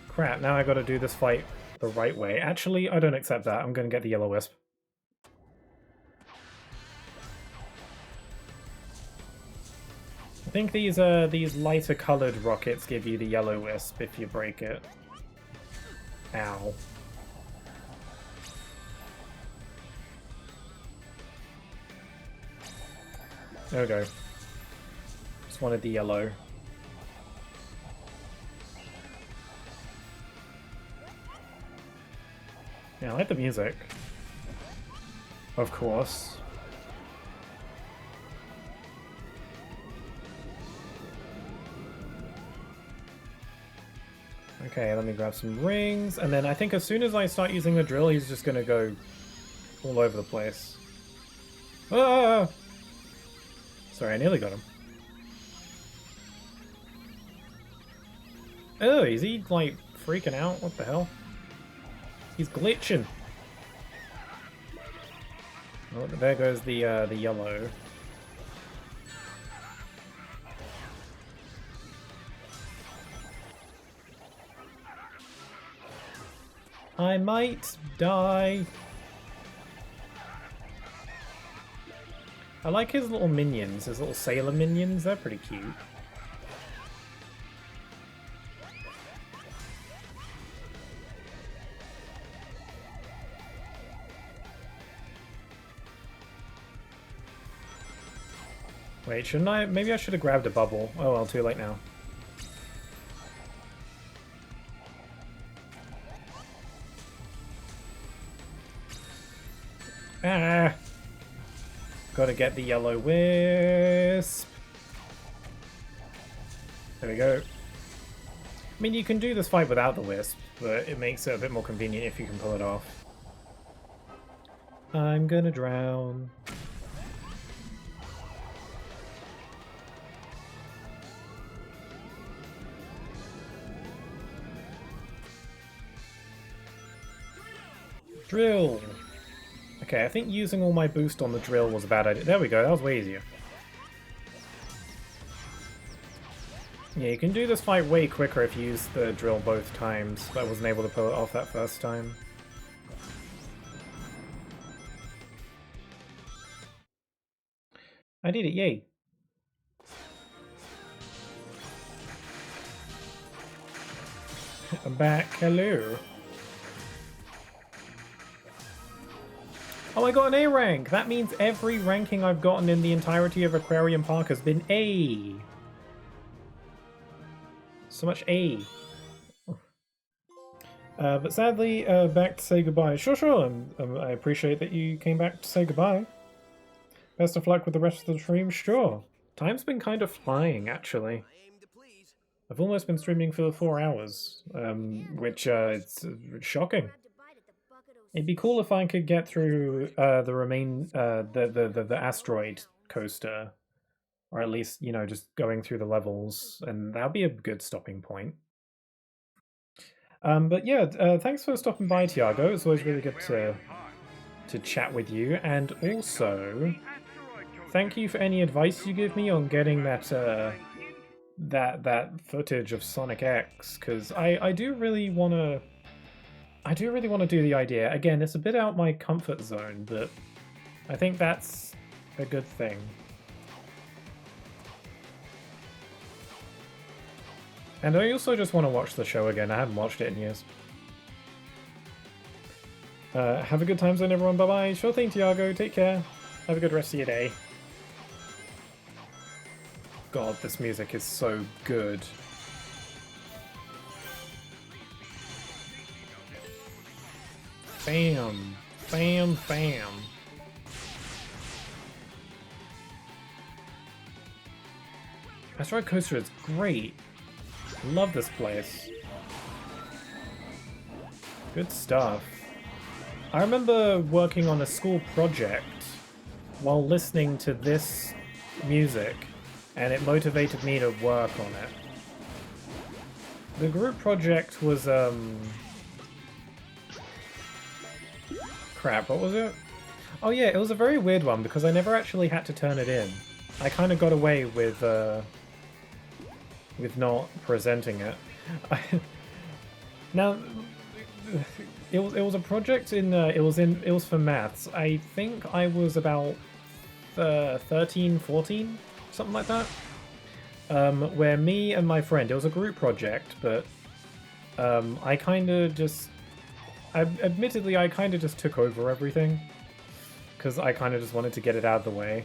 Crap, now I gotta do this fight the right way. Actually, I don't accept that. I'm gonna get the yellow wisp. I think these lighter colored rockets give you the yellow wisp if you break it. Ow. There we go. Just wanted the yellow. Yeah, I like the music. Of course. Okay, let me grab some rings, and then I think as soon as I start using the drill, he's just gonna go all over the place. Ah! Sorry, I nearly got him. Oh, is he, like, freaking out? What the hell? He's glitching! Oh, there goes the yellow. I might die. I like his little minions, his little sailor minions, they're pretty cute. Wait, shouldn't I? Maybe I should have grabbed a bubble. Oh well, too late now. Ah! Gotta get the yellow wisp. There we go. I mean, you can do this fight without the wisp, but it makes it a bit more convenient if you can pull it off. I'm gonna drown. Drill! Okay, I think using all my boost on the drill was a bad idea. There we go, that was way easier. Yeah, you can do this fight way quicker if you use the drill both times. I wasn't able to pull it off that first time. I did it, yay! I'm back, hello! Oh, I got an A rank! That means every ranking I've gotten in the entirety of Aquarium Park has been A! So much A. But sadly, back to say goodbye. Sure, I appreciate that you came back to say goodbye. Best of luck with the rest of the stream, sure. Time's been kind of flying, actually. I've almost been streaming for 4 hours, which it's shocking. It'd be cool if I could get through the asteroid coaster, or at least, you know, just going through the levels, and that'd be a good stopping point. But yeah, thanks for stopping by, Tiago. It's always really good to chat with you, and also thank you for any advice you give me on getting that that footage of Sonic X, because I do really want to. I do really want to do the idea. Again, it's a bit out my comfort zone, but I think that's a good thing. And I also just want to watch the show again. I haven't watched it in years. Have a good time zone, everyone. Bye-bye. Sure thing, Tiago. Take care. Have a good rest of your day. God, this music is so good. Bam. Bam, bam. Asteroid Coaster is great. Love this place. Good stuff. I remember working on a school project while listening to this music, and it motivated me to work on it. The group project was, crap, what was it? Oh yeah, it was a very weird one because I never actually had to turn it in. I kind of got away with not presenting it. Now, it was a project in it was for maths. I think I was about 13, 14, something like that. where me and my friend, it was a group project, but I kind of just, admittedly, I kind of just took over everything because I kind of just wanted to get it out of the way.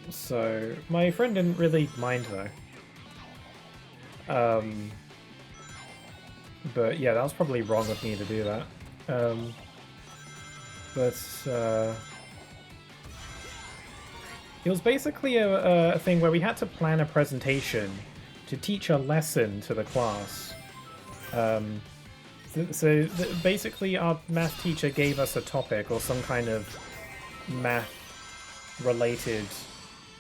So my friend didn't really mind though. But yeah, that was probably wrong of me to do that. It was basically a thing where we had to plan a presentation to teach a lesson to the class. Basically our math teacher gave us a topic or some kind of math-related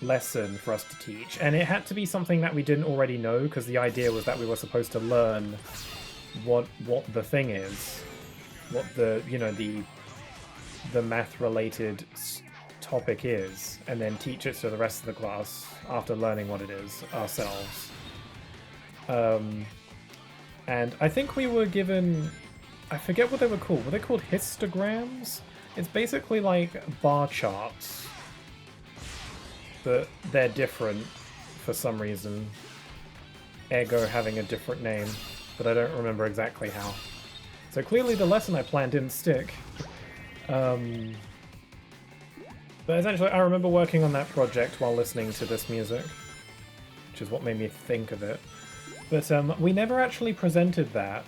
lesson for us to teach, and it had to be something that we didn't already know, because the idea was that we were supposed to learn what the thing is, what the math-related topic is, and then teach it to the rest of the class after learning what it is ourselves. And I think we were given, I forget what they were called. Were they called histograms? It's basically like bar charts, but they're different for some reason. Ergo having a different name, but I don't remember exactly how. So clearly the lesson I planned didn't stick. But essentially I remember working on that project while listening to this music, which is what made me think of it. But we never actually presented that,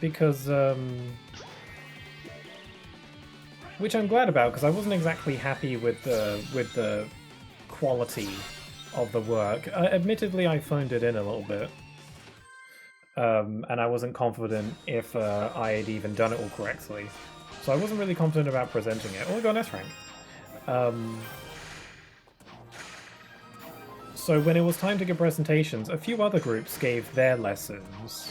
because which I'm glad about, because I wasn't exactly happy with the quality of the work. Admittedly, I phoned it in a little bit, and I wasn't confident if I had even done it all correctly. So I wasn't really confident about presenting it. Oh, we got an S rank. So when it was time to give presentations, a few other groups gave their lessons.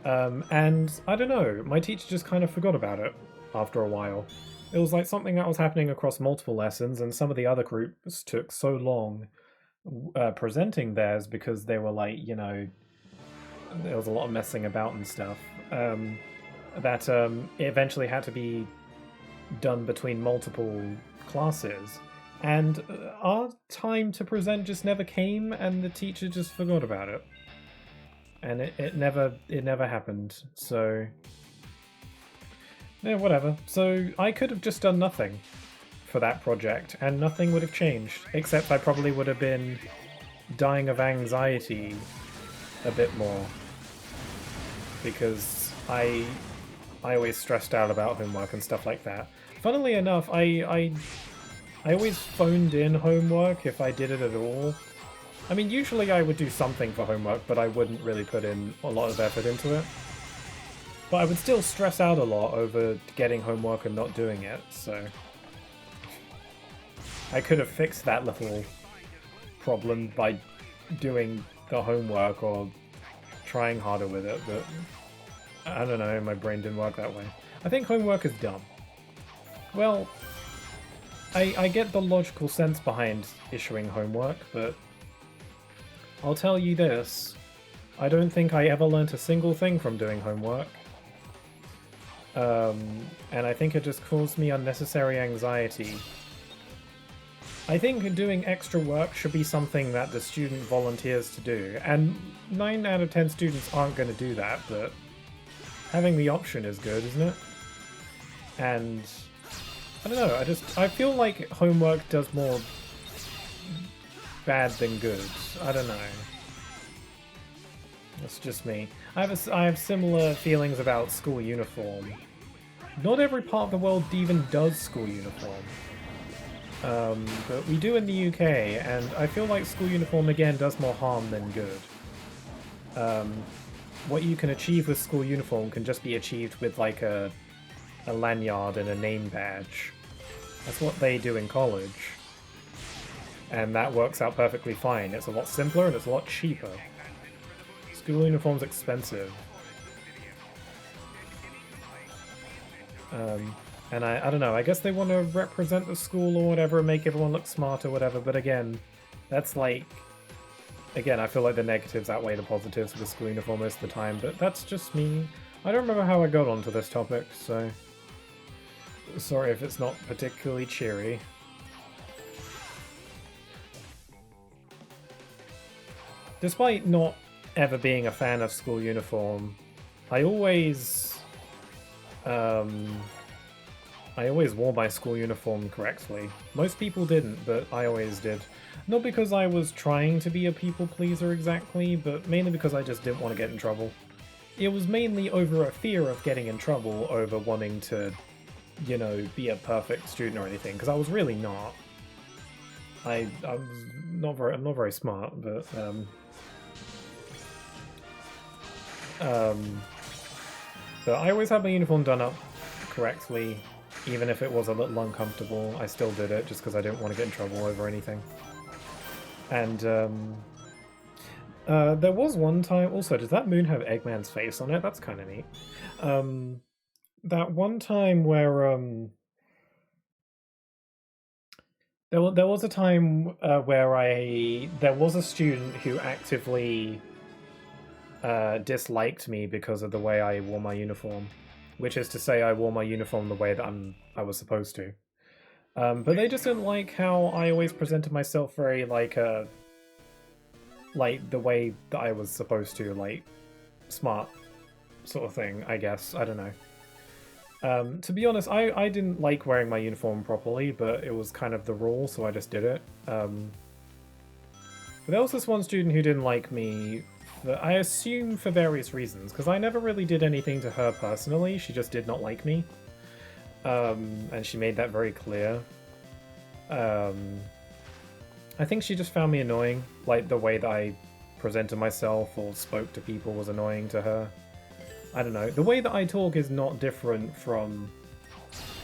And I don't know, my teacher just kind of forgot about it after a while. It was like something that was happening across multiple lessons, and some of the other groups took so long presenting theirs because they were like, there was a lot of messing about and stuff, that it eventually had to be done between multiple classes. And our time to present just never came, and the teacher just forgot about it. And it never happened, so... yeah, whatever. So I could have just done nothing for that project, and nothing would have changed, except I probably would have been dying of anxiety a bit more. Because I always stressed out about homework and stuff like that. Funnily enough, I always phoned in homework if I did it at all. I mean, usually I would do something for homework, but I wouldn't really put in a lot of effort into it. But I would still stress out a lot over getting homework and not doing it, so... I could have fixed that little problem by doing the homework or trying harder with it, but... I don't know, my brain didn't work that way. I think homework is dumb. Well... I get the logical sense behind issuing homework, but I'll tell you this, I don't think I ever learnt a single thing from doing homework. And I think it just caused me unnecessary anxiety. I think doing extra work should be something that the student volunteers to do, and 9 out of 10 students aren't going to do that, but having the option is good, isn't it? And... I don't know, I feel like homework does more bad than good. I don't know. That's just me. I have similar feelings about school uniform. Not every part of the world even does school uniform. But we do in the UK, and I feel like school uniform again does more harm than good. What you can achieve with school uniform can just be achieved with like a lanyard and a name badge. That's what they do in college. And that works out perfectly fine. It's a lot simpler and it's a lot cheaper. School uniform's expensive. And I don't know, I guess they want to represent the school or whatever, make everyone look smart or whatever, but again, that's like... Again, I feel like the negatives outweigh the positives with school uniform most of the time, but that's just me. I don't remember how I got onto this topic, so... Sorry if it's not particularly cheery. despite not ever being a fan of school uniform, I always wore my school uniform correctly. Most people didn't, but I always did. Not because I was trying to be a people pleaser exactly, but mainly because I just didn't want to get in trouble. It was mainly over a fear of getting in trouble over wanting to, you know, be a perfect student or anything, because I was really not. I'm not very smart, but but I always had my uniform done up correctly, even if it was a little uncomfortable. I still did it just because I didn't want to get in trouble over anything. And there was one time. Also, does that moon have Eggman's face on it? That's kind of neat. That one time where there was a time where there was a student who actively disliked me because of the way I wore my uniform, which is to say I wore my uniform the way that I was supposed to. But they just didn't like how I always presented myself very like the way that I was supposed to, like smart sort of thing, I guess. I don't know. To be honest, I didn't like wearing my uniform properly, but it was kind of the rule, so I just did it. But there was this one student who didn't like me, I assume for various reasons, because I never really did anything to her personally, she just did not like me. And she made that very clear. I think she just found me annoying, like the way that I presented myself or spoke to people was annoying to her. I don't know. The way that I talk is not different from...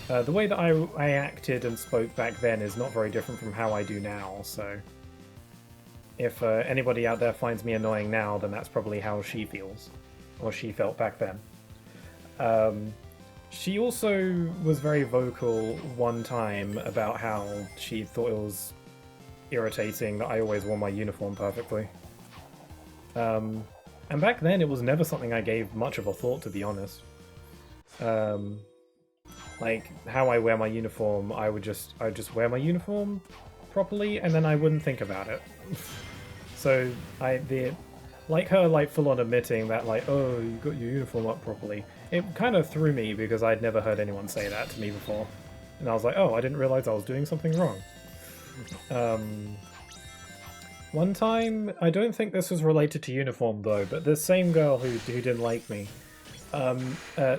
the way that I acted and spoke back then is not very different from how I do now, so... If anybody out there finds me annoying now, then that's probably how she feels. Or she felt back then. She also was very vocal one time about how she thought it was irritating that I always wore my uniform perfectly. And back then it was never something I gave much of a thought, to be honest. Like, how I wear my uniform, I'd just wear my uniform properly, and then I wouldn't think about it. So, like her, like, full-on admitting that, like, oh, you got your uniform up properly, it kind of threw me because I'd never heard anyone say that to me before. And I was like, oh, I didn't realize I was doing something wrong. One time, I don't think this was related to uniform though, but the same girl who didn't like me,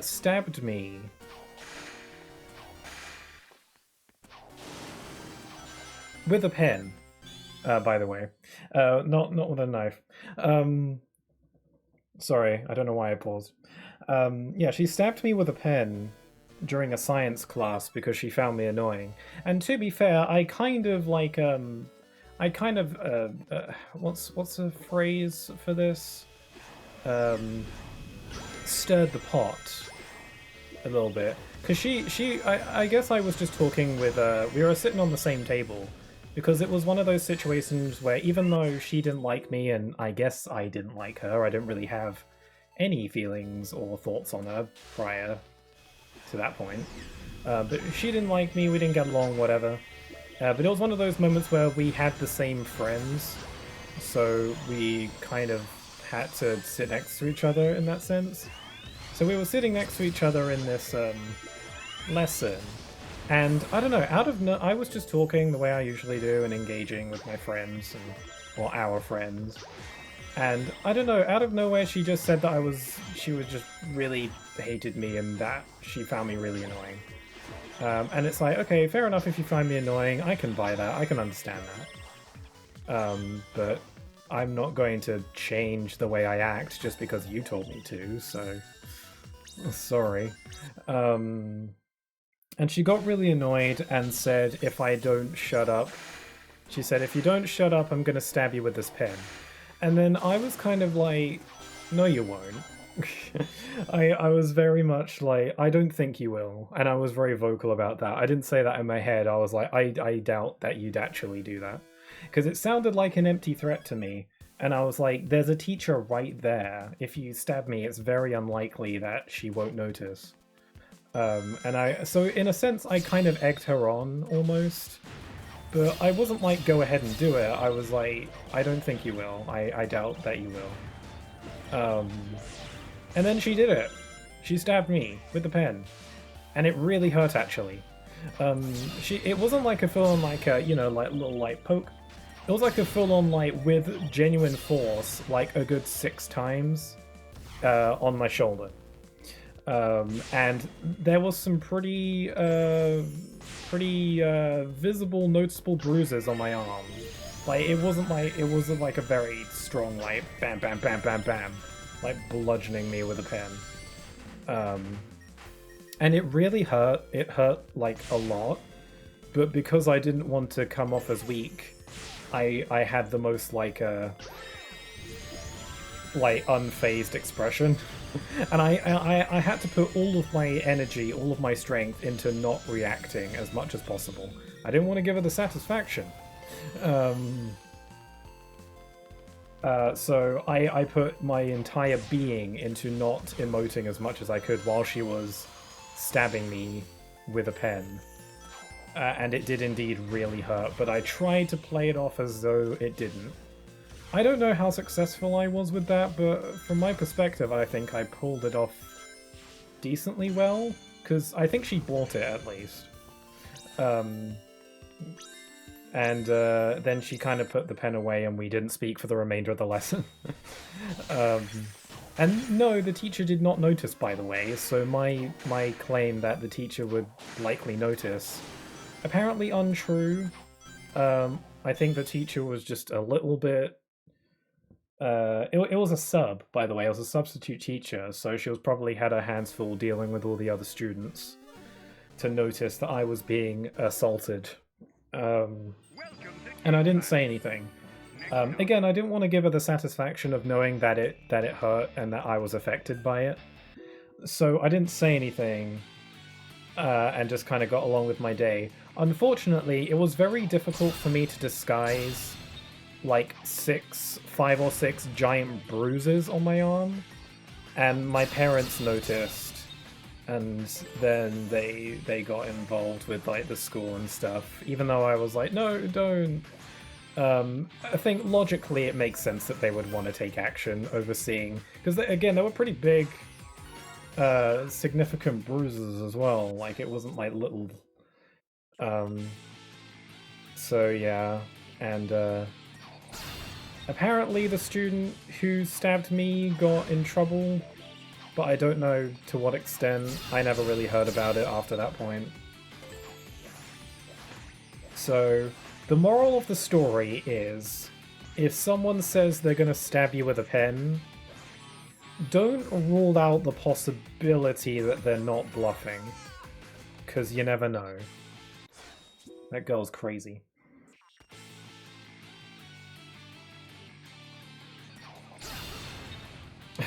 stabbed me. With a pen, by the way. Not with a knife. Sorry, I don't know why I paused. Yeah, she stabbed me with a pen during a science class because she found me annoying. And to be fair, I kind of like what's a phrase for this? Stirred the pot a little bit. Because I guess I was just talking with, we were sitting on the same table. Because it was one of those situations where even though she didn't like me, and I guess I didn't like her, I didn't really have any feelings or thoughts on her prior to that point. But she didn't like me, we didn't get along, whatever. But it was one of those moments where we had the same friends, so we kind of had to sit next to each other in that sense. So we were sitting next to each other in this lesson, and I don't know, I was just talking the way I usually do and engaging with my friends, or our friends. And I don't know, out of nowhere she just said that she was just really hated me and that she found me really annoying. And it's like, okay, fair enough if you find me annoying, I can buy that, I can understand that. But I'm not going to change the way I act just because you told me to, so... Sorry. And she got really annoyed and said, if I don't shut up... She said, if you don't shut up, I'm gonna stab you with this pen. And then I was kind of like, no you won't. I was very much like, I don't think you will. And I was very vocal about that. I didn't say that in my head. I was like, I doubt that you'd actually do that. Because it sounded like an empty threat to me. And I was like, there's a teacher right there. If you stab me, it's very unlikely that she won't notice. So in a sense, I kind of egged her on, almost. But I wasn't like, go ahead and do it. I was like, I don't think you will. I doubt that you will. And then she did it. She stabbed me with the pen. And it really hurt, actually. It wasn't like a full-on, like, you know, like, little, like, poke. It was like a full-on, like, with genuine force, like, a good 6 times on my shoulder. And there was some pretty visible, noticeable bruises on my arm. Like, it wasn't like a very strong, like, bam, bam, bam, bam, bam, like, bludgeoning me with a pen. And it really hurt. It hurt, like, a lot. But because I didn't want to come off as weak, I had the most, like, unfazed expression. And I had to put all of my energy, all of my strength into not reacting as much as possible. I didn't want to give her the satisfaction. So I put my entire being into not emoting as much as I could while she was stabbing me with a pen. And it did indeed really hurt, but I tried to play it off as though it didn't. I don't know how successful I was with that, but from my perspective, I think I pulled it off decently well, because I think she bought it at least. And then she kind of put the pen away and we didn't speak for the remainder of the lesson. And no, the teacher did not notice, by the way, so my claim that the teacher would likely notice, apparently untrue. I think the teacher was just a little bit... It was a sub, by the way. It was a substitute teacher, so she was probably had her hands full dealing with all the other students to notice that I was being assaulted. And I didn't say anything. Again, I didn't want to give her the satisfaction of knowing that it hurt and that I was affected by it. So I didn't say anything and just kind of got along with my day. Unfortunately, it was very difficult for me to disguise like 5 or 6 giant bruises on my arm, and my parents noticed, and then they got involved with like the school and stuff, even though I was like, no, don't. I think logically it makes sense that they would want to take action overseeing, because again, they were pretty big, significant bruises as well, like it wasn't like little. So yeah, and apparently the student who stabbed me got in trouble, but I don't know to what extent. I never really heard about it after that point. So, the moral of the story is, if someone says they're gonna stab you with a pen, don't rule out the possibility that they're not bluffing, because you never know. That girl's crazy.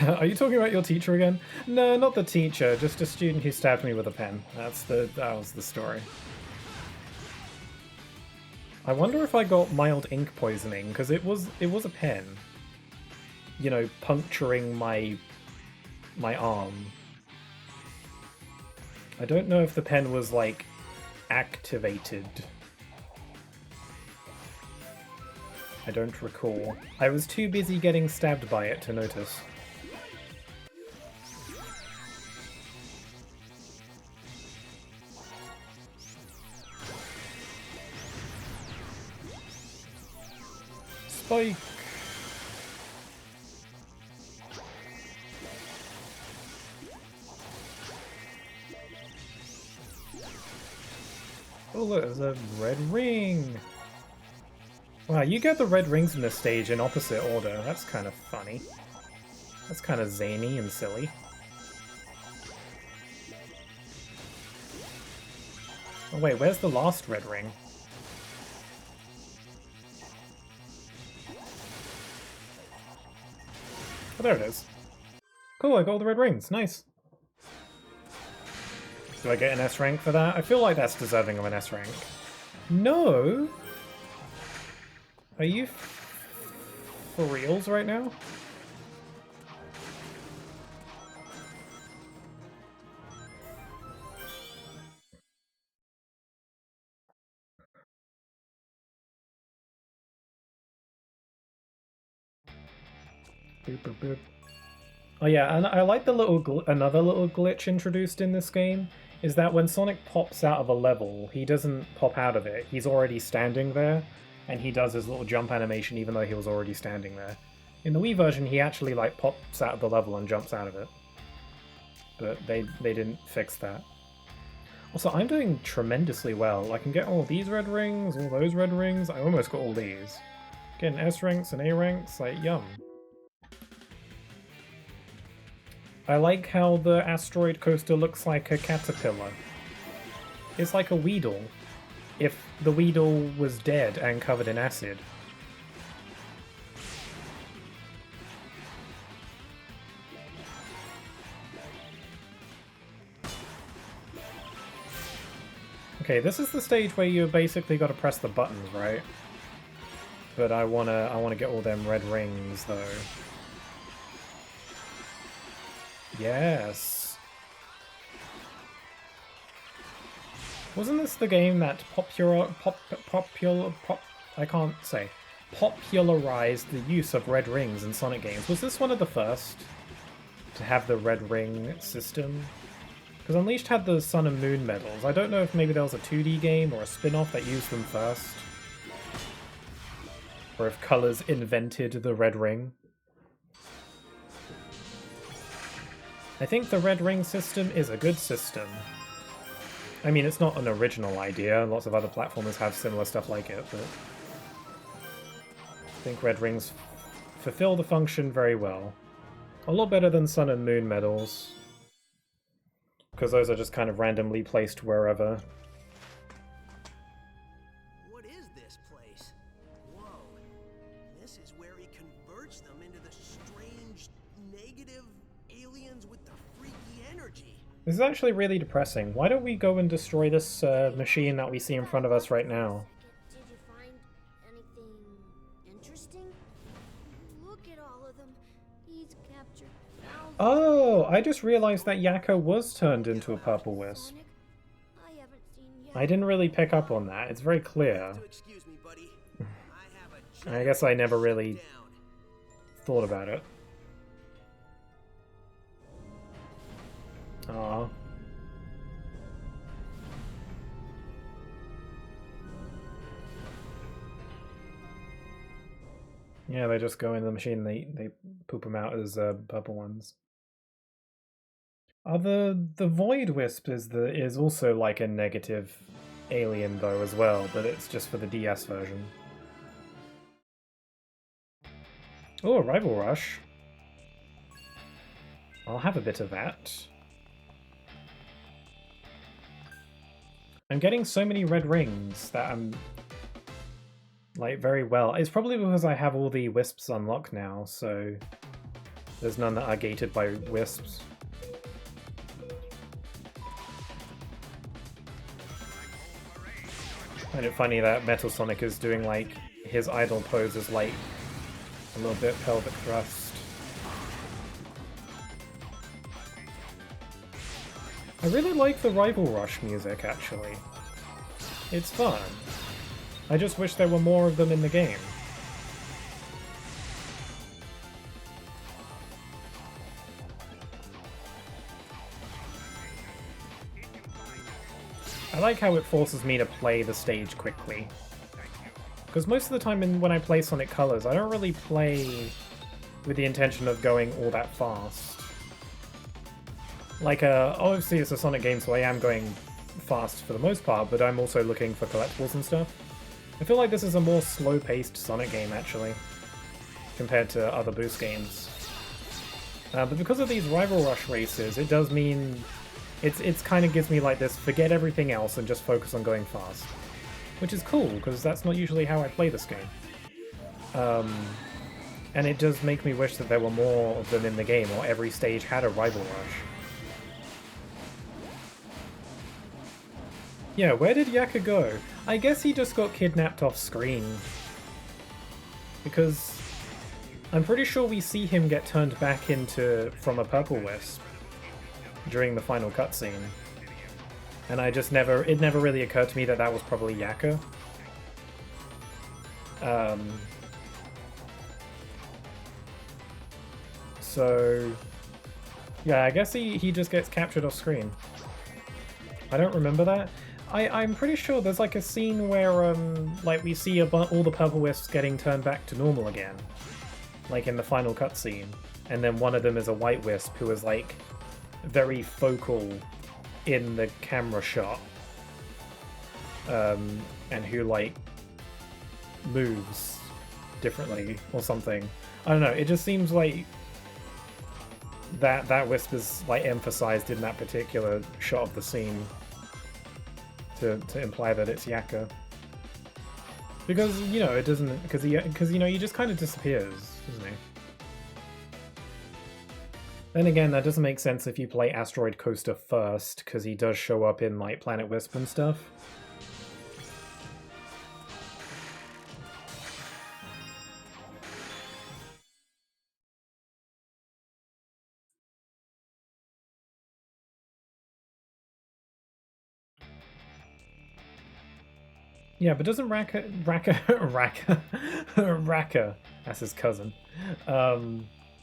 Are you talking about your teacher again? No, not the teacher, just a student who stabbed me with a pen. That was the story. I wonder if I got mild ink poisoning, because it was a pen. You know, puncturing my arm. I don't know if the pen was, like, activated. I don't recall. I was too busy getting stabbed by it to notice. Spike! Oh look, there's a red ring! Wow, you get the red rings in this stage in opposite order. That's kind of funny. That's kind of zany and silly. Oh wait, where's the last red ring? Oh, there it is. Cool, I got all the red rings. Nice. Do I get an S rank for that? I feel like that's deserving of an S rank. No! Are you for reals right now? Boop, boop, boop. Oh yeah, and I like the another little glitch introduced in this game, is that when Sonic pops out of a level, he doesn't pop out of it. He's already standing there, and he does his little jump animation even though he was already standing there. In the Wii version, he actually like pops out of the level and jumps out of it. But they didn't fix that. Also, I'm doing tremendously well. I can get all these red rings, all those red rings. I almost got all these. Getting S ranks and A ranks, like, yum. I like how the asteroid coaster looks like a caterpillar. It's like a Weedle, if the Weedle was dead and covered in acid. Okay, this is the stage where you basically got to press the buttons, right? But I wanna get all them red rings though. Yes. Wasn't this the game that popularized the use of red rings in Sonic games? Was this one of the first to have the red ring system? Because Unleashed had the Sun and Moon medals. I don't know if maybe there was a 2D game or a spin-off that used them first. Or if Colors invented the red ring. I think the red ring system is a good system. I mean, it's not an original idea, and lots of other platformers have similar stuff like it, but I think red rings fulfill the function very well. A lot better than Sun and Moon medals. Because those are just kind of randomly placed wherever. What is this place? Whoa. This is where he converts them into the strange, negative aliens with the freaky energy. This is actually really depressing. Why don't we go and destroy this machine that we see in front of us right now? Did you find anything interesting? Look at all of them. He's captured thousands. Oh, I just realized that Yakko was turned into a purple wisp. Sonic, I haven't seen yet. I didn't really pick up on that. It's very clear. Excuse me, buddy. I have a I guess I never really down. thought about it. Aww. Yeah, they just go in the machine, they poop them out as purple ones. The Void Wisp is also like a negative alien though as well, but it's just for the DS version. Oh, a Rival Rush. I'll have a bit of that. I'm getting so many red rings that I'm like very well. It's probably because I have all the wisps unlocked now, so there's none that are gated by wisps. I find it funny that Metal Sonic is doing like his idle pose is like a little bit pelvic thrust. I really like the Rival Rush music actually. It's fun. I just wish there were more of them in the game. I like how it forces me to play the stage quickly. Because most of the time when I play Sonic Colors, I don't really play with the intention of going all that fast. Like, obviously it's a Sonic game, so I am going fast for the most part, but I'm also looking for collectibles and stuff. I feel like this is a more slow-paced Sonic game, actually, compared to other Boost games. But because of these Rival Rush races, it does mean... It's kind of gives me like this, forget everything else and just focus on going fast. Which is cool, because that's not usually how I play this game. And it does make me wish that there were more of them in the game, or every stage had a Rival Rush. Yeah, where did Yakko go? I guess he just got kidnapped off screen. Because I'm pretty sure we see him get turned back from a Purple Wisp during the final cutscene. And it never really occurred to me that that was probably Yakko. So yeah, I guess he just gets captured off screen. I don't remember that. I'm pretty sure there's like a scene where like we see all the purple wisps getting turned back to normal again, like in the final cutscene, and then one of them is a white wisp who is like very focal in the camera shot, and who like moves differently or something. I don't know. It just seems like that wisp is like emphasized in that particular shot of the scene to imply that it's Yaka, because you know it doesn't, because you know he just kind of disappears, doesn't he? Then again, that doesn't make sense if you play Asteroid Coaster first, because he does show up in like Planet Wisp and stuff. Yeah, but doesn't Raka, that's his cousin,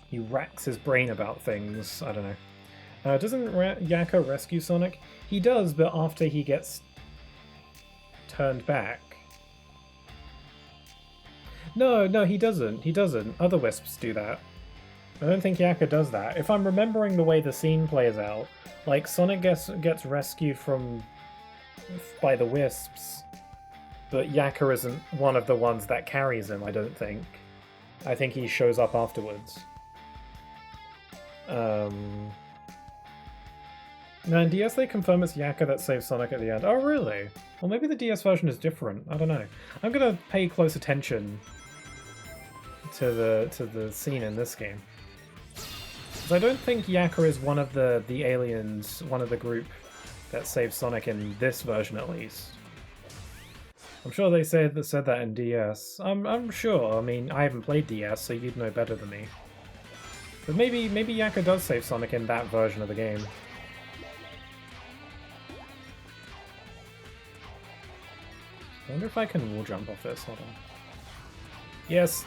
he racks his brain about things, I don't know. Doesn't Yaka rescue Sonic? He does, but after he gets turned back. No, he doesn't. He doesn't. Other wisps do that. I don't think Yaka does that. If I'm remembering the way the scene plays out, like Sonic gets rescued by the wisps, but Yaka isn't one of the ones that carries him, I don't think. I think he shows up afterwards. Now in DS they confirm it's Yaka that saves Sonic at the end. Oh really? Well maybe the DS version is different. I don't know. I'm gonna pay close attention to the scene in this game. Because I don't think Yaka is one of the aliens, one of the group that saves Sonic in this version at least. I'm sure they said that in DS. I'm sure. I mean, I haven't played DS, so you'd know better than me. But maybe Yaka does save Sonic in that version of the game. I wonder if I can wall jump off this. Hold on. Yes.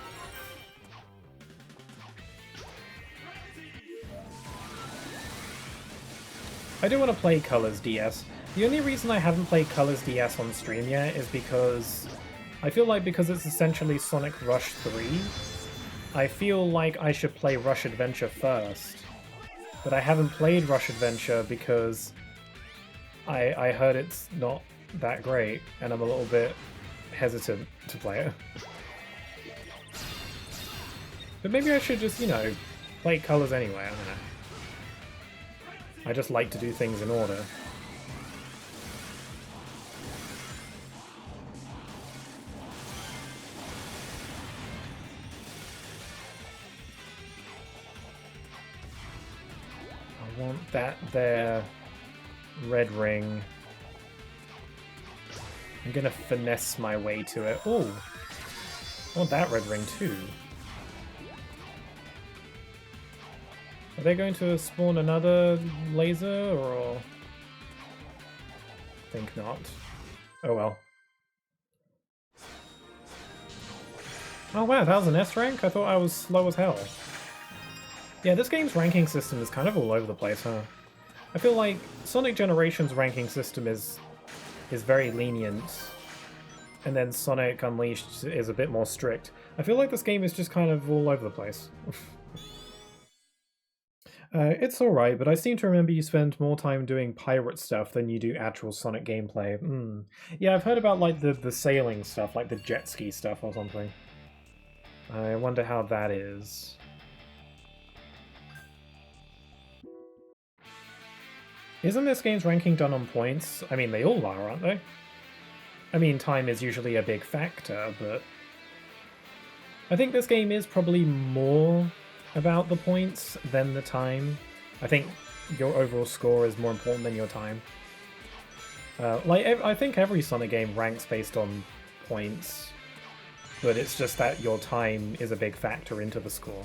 I do want to play Colors DS. The only reason I haven't played Colors DS on stream yet is because I feel like because it's essentially Sonic Rush 3, I feel like I should play Rush Adventure first. But I haven't played Rush Adventure because I heard it's not that great, and I'm a little bit hesitant to play it. But maybe I should just, you know, play Colors anyway, I don't know. I just like to do things in order. I want that there red ring. I'm gonna finesse my way to it. Oh, I want that red ring too. Are they going to spawn another laser, or... I think not. Oh well. Oh wow, that was an S rank? I thought I was slow as hell. Yeah, this game's ranking system is kind of all over the place, huh? I feel like Sonic Generations ranking system is very lenient, and then Sonic Unleashed is a bit more strict. I feel like this game is just kind of all over the place. It's alright, but I seem to remember you spend more time doing pirate stuff than you do actual Sonic gameplay. Yeah, I've heard about like the sailing stuff, like the jet ski stuff or something. I wonder how that is. Isn't this game's ranking done on points? I mean, they all are, aren't they? I mean, time is usually a big factor, but I think this game is probably more about the points than the time. I think your overall score is more important than your time. I think every Sonic game ranks based on points, but it's just that your time is a big factor into the score.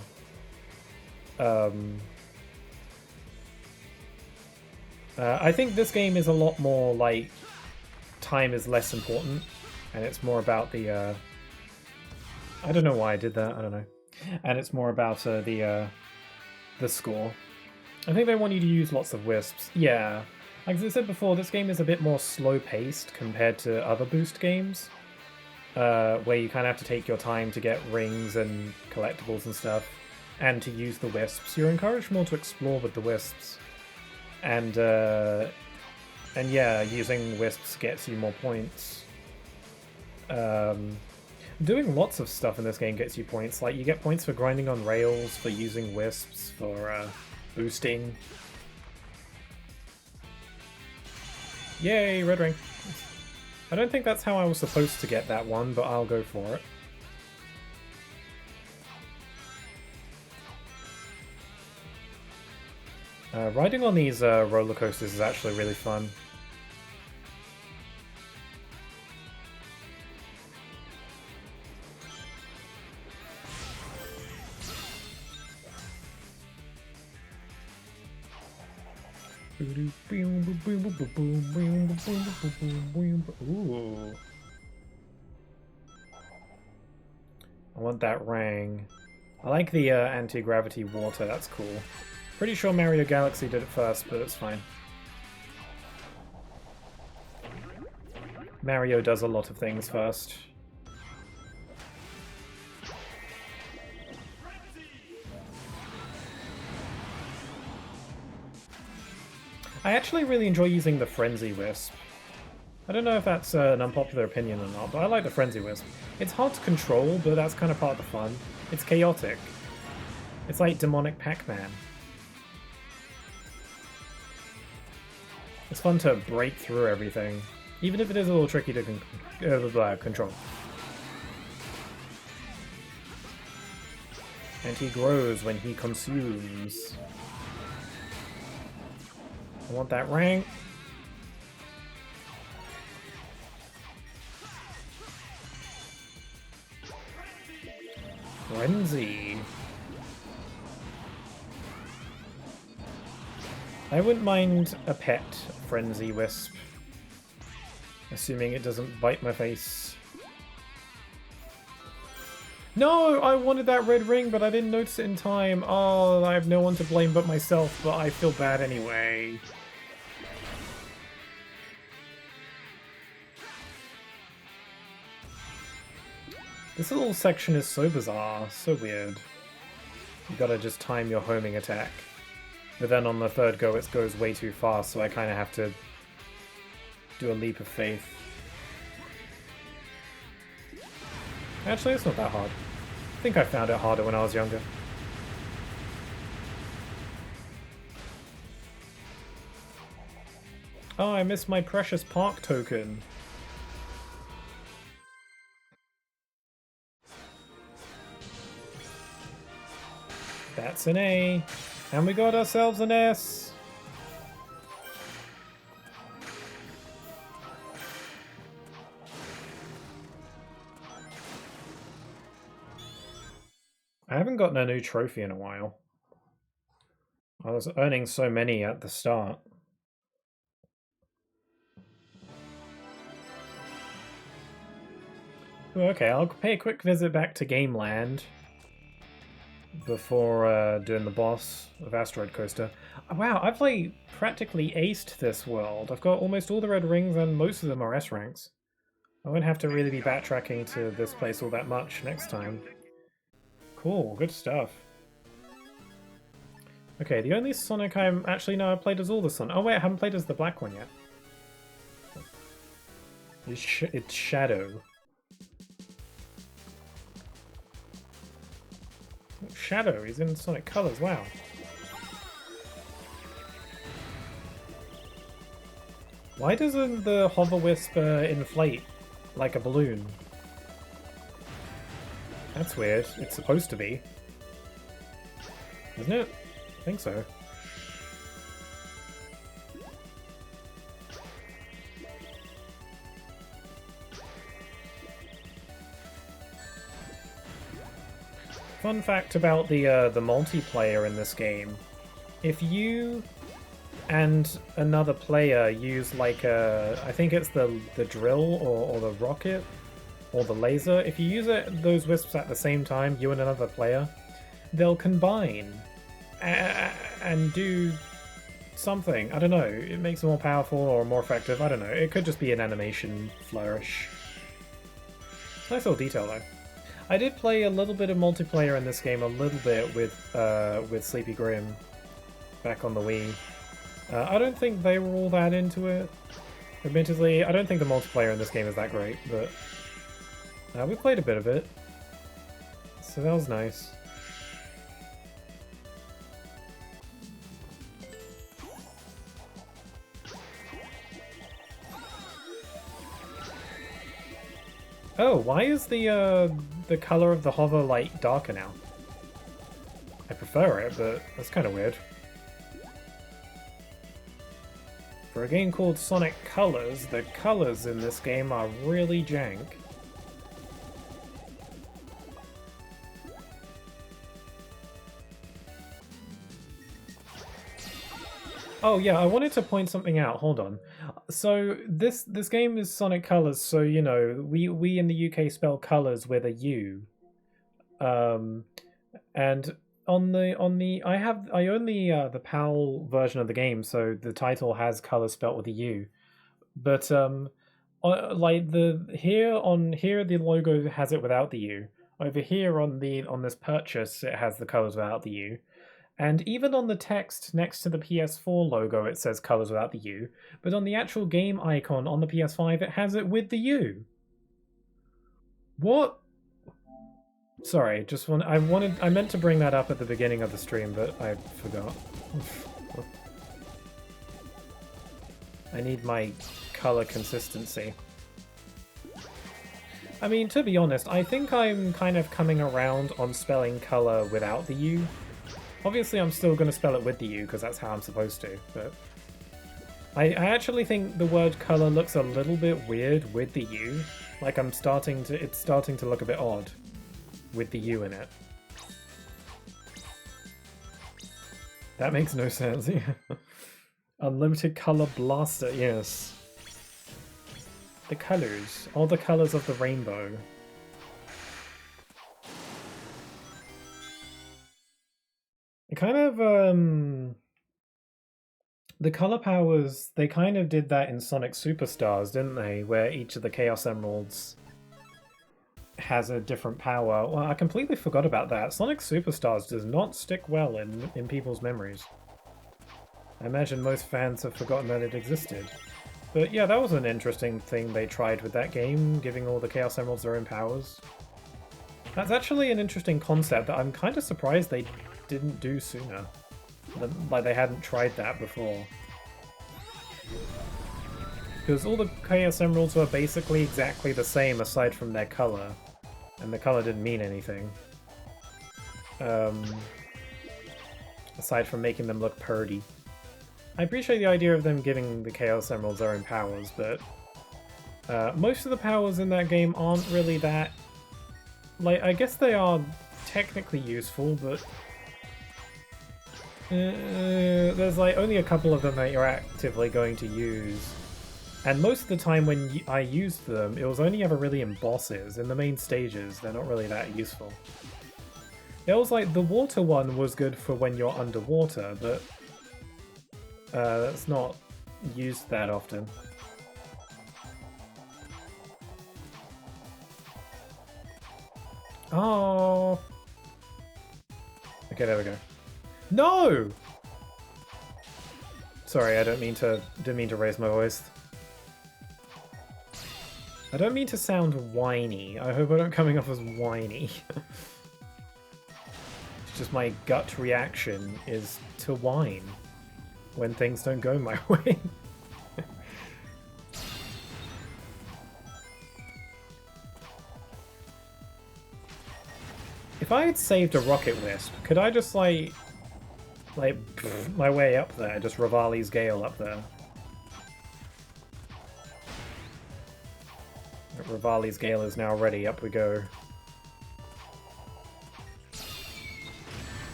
I think this game is a lot more like time is less important, and it's more about the I don't know why I did that, I don't know. And it's more about the score. I think they want you to use lots of wisps. Yeah. Like I said before, this game is a bit more slow-paced compared to other Boost games, where you kind of have to take your time to get rings and collectibles and stuff, and to use the wisps. You're encouraged more to explore with the wisps. And yeah, using wisps gets you more points. Doing lots of stuff in this game gets you points. Like, you get points for grinding on rails, for using wisps, for boosting. Yay, red ring. I don't think that's how I was supposed to get that one, but I'll go for it. Riding on these roller coasters is actually really fun. Ooh. I want that ring. I like the anti-gravity water, that's cool. Pretty sure Mario Galaxy did it first, but it's fine. Mario does a lot of things first. I actually really enjoy using the Frenzy Wisp. I don't know if that's an unpopular opinion or not, but I like the Frenzy Wisp. It's hard to control, but that's kind of part of the fun. It's chaotic. It's like demonic Pac-Man. It's fun to break through everything, even if it is a little tricky to control. And he grows when he consumes. I want that rank. Frenzy. I wouldn't mind a pet Frenzy Wisp, assuming it doesn't bite my face. No, I wanted that red ring, but I didn't notice it in time. Oh, I have no one to blame but myself, but I feel bad anyway. This little section is so bizarre, so weird. You gotta just time your homing attack. But then on the third go it goes way too fast, so I kinda have to do a leap of faith. Actually, it's not that hard. I think I found it harder when I was younger. Oh, I missed my precious park token. That's an A. And we got ourselves an S. I haven't gotten a new trophy in a while. I was earning so many at the start. Ooh, okay, I'll pay a quick visit back to Gameland before doing the boss of Asteroid Coaster. Wow, I've like practically aced this world. I've got almost all the red rings and most of them are S ranks. I won't have to really be backtracking to this place all that much next time. Cool, good stuff. Okay, the only Sonic I'm... Actually, no, I've played as all the Sonic. Oh wait, I haven't played as the black one yet. It's Shadow. Shadow, he's in Sonic Colors, wow. Why doesn't the Hover Wisp inflate like a balloon? That's weird. It's supposed to be. Isn't it? I think so. Fun fact about the multiplayer in this game. If you and another player use like I think it's the drill or the rocket or the laser, if you use those wisps at the same time, you and another player, they'll combine. and do something. I don't know. It makes it more powerful or more effective. I don't know. It could just be an animation flourish. Nice little detail though. I did play a little bit of multiplayer in this game, a little bit with Sleepy Grim back on the Wii. I don't think they were all that into it. Admittedly, I don't think the multiplayer in this game is that great, but we played a bit of it, so that was nice. Oh, why is the color of the hover light darker now? I prefer it, but that's kind of weird. For a game called Sonic Colors, the colors in this game are really jank. Oh yeah, I wanted to point something out. Hold on. So this game is Sonic Colors, so you know we in the UK spell colors with a U. And on the I own the PAL version of the game, so the title has colors spelt with a U. But like here the logo has it without the U. Over here on this purchase it has the colors without the U. And even on the text next to the PS4 logo it says colors without the U, but on the actual game icon on the PS5 it has it with the U. What? Sorry, I meant to bring that up at the beginning of the stream, but I forgot. I need my color consistency. I mean, to be honest, I think I'm kind of coming around on spelling color without the U. Obviously, I'm still going to spell it with the U, because that's how I'm supposed to, but... I actually think the word color looks a little bit weird with the U. Like, it's starting to look a bit odd with the U in it. That makes no sense. Unlimited color blaster, yes. The colors. All the colors of the rainbow. It kind of, the color powers, they kind of did that in Sonic Superstars, didn't they? Where each of the Chaos Emeralds has a different power. Well, I completely forgot about that. Sonic Superstars does not stick well in people's memories. I imagine most fans have forgotten that it existed. But yeah, that was an interesting thing they tried with that game, giving all the Chaos Emeralds their own powers. That's actually an interesting concept that I'm kind of surprised they didn't do sooner. Like they hadn't tried that before. Because all the Chaos Emeralds were basically exactly the same aside from their color. And the color didn't mean anything. Aside from making them look purdy. I appreciate the idea of them giving the Chaos Emeralds their own powers, but most of the powers in that game aren't really that... Like, I guess they are technically useful, but there's like only a couple of them that you're actively going to use. And most of the time when I used them, it was only ever really in bosses. In the main stages, they're not really that useful. It was like, the water one was good for when you're underwater, but that's not used that often. Oh. Okay, there we go. No! Sorry, I didn't mean to raise my voice. I don't mean to sound whiny. I hope I don't coming off as whiny. It's just my gut reaction is to whine when things don't go my way. If I had saved a Rocket Wisp, could I just like my way up there, just Rivali's Gale up there? Rivali's Gale is now ready, up we go.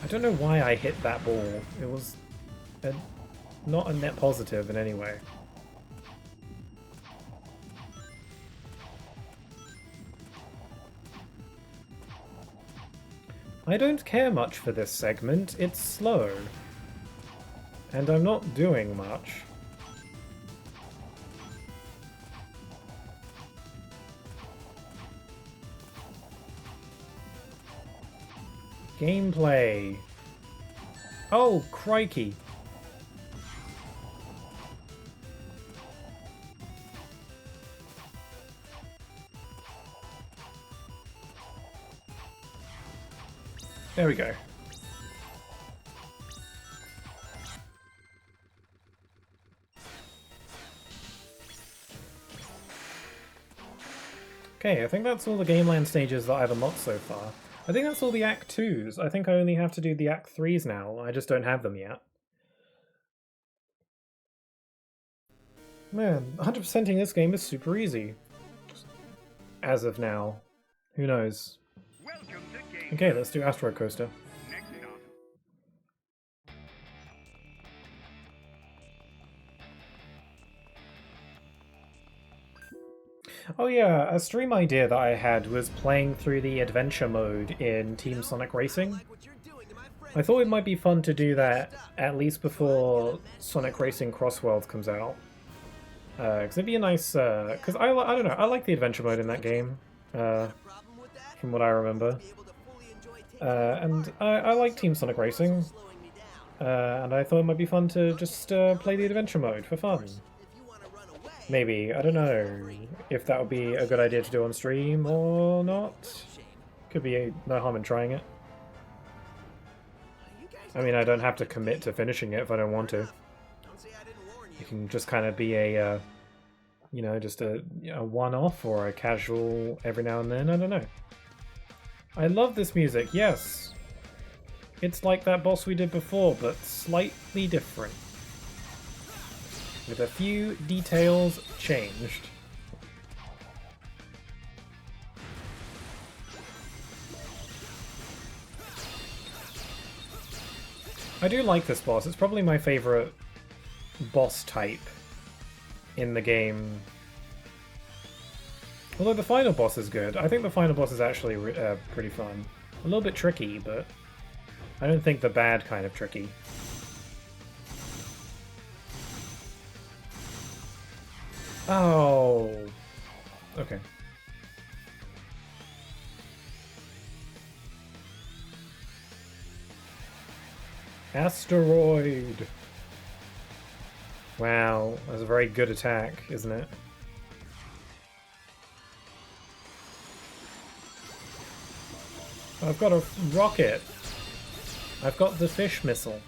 I don't know why I hit that ball. It was not a net positive in any way. I don't care much for this segment, it's slow. And I'm not doing much. Gameplay. Oh, crikey. There we go. Okay, I think that's all the Gameland stages that I've unlocked so far. I think that's all the Act 2s. I think I only have to do the Act 3s now. I just don't have them yet. Man, 100%ing this game is super easy. As of now. Who knows? Okay, let's do Asteroid Coaster. Oh yeah, a stream idea that I had was playing through the adventure mode in Team Sonic Racing. I thought it might be fun to do that at least before Sonic Racing Crossworld comes out. Because it'd be a nice... Because I don't know, I like the adventure mode in that game. From what I remember. And I like Team Sonic Racing. And I thought it might be fun to just play the adventure mode for fun. Maybe, I don't know if that would be a good idea to do on stream or not. Could be no harm in trying it. I mean, I don't have to commit to finishing it if I don't want to. It can just kind of be a, you know, just a one-off or a casual every now and then, I don't know. I love this music, yes. It's like that boss we did before, but slightly different. With a few details changed. I do like this boss. It's probably my favorite boss type in the game. Although the final boss is good. I think the final boss is actually pretty fun. A little bit tricky, but I don't think the bad kind of tricky. Oh. Okay. Asteroid. Wow, that's a very good attack, isn't it? I've got a rocket. I've got the fish missile.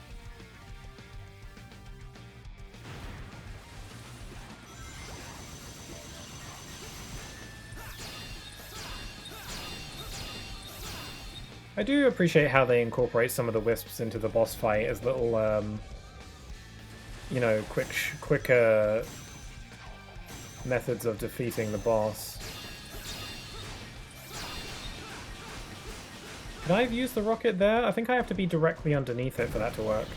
I do appreciate how they incorporate some of the wisps into the boss fight as little, you know, quicker methods of defeating the boss. Can I have used the rocket there? I think I have to be directly underneath it for that to work.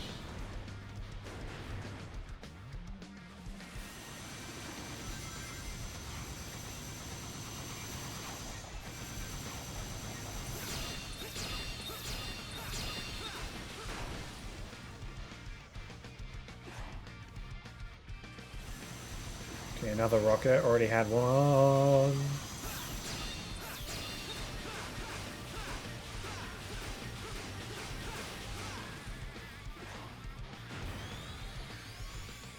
Okay, another rocket. Already had one.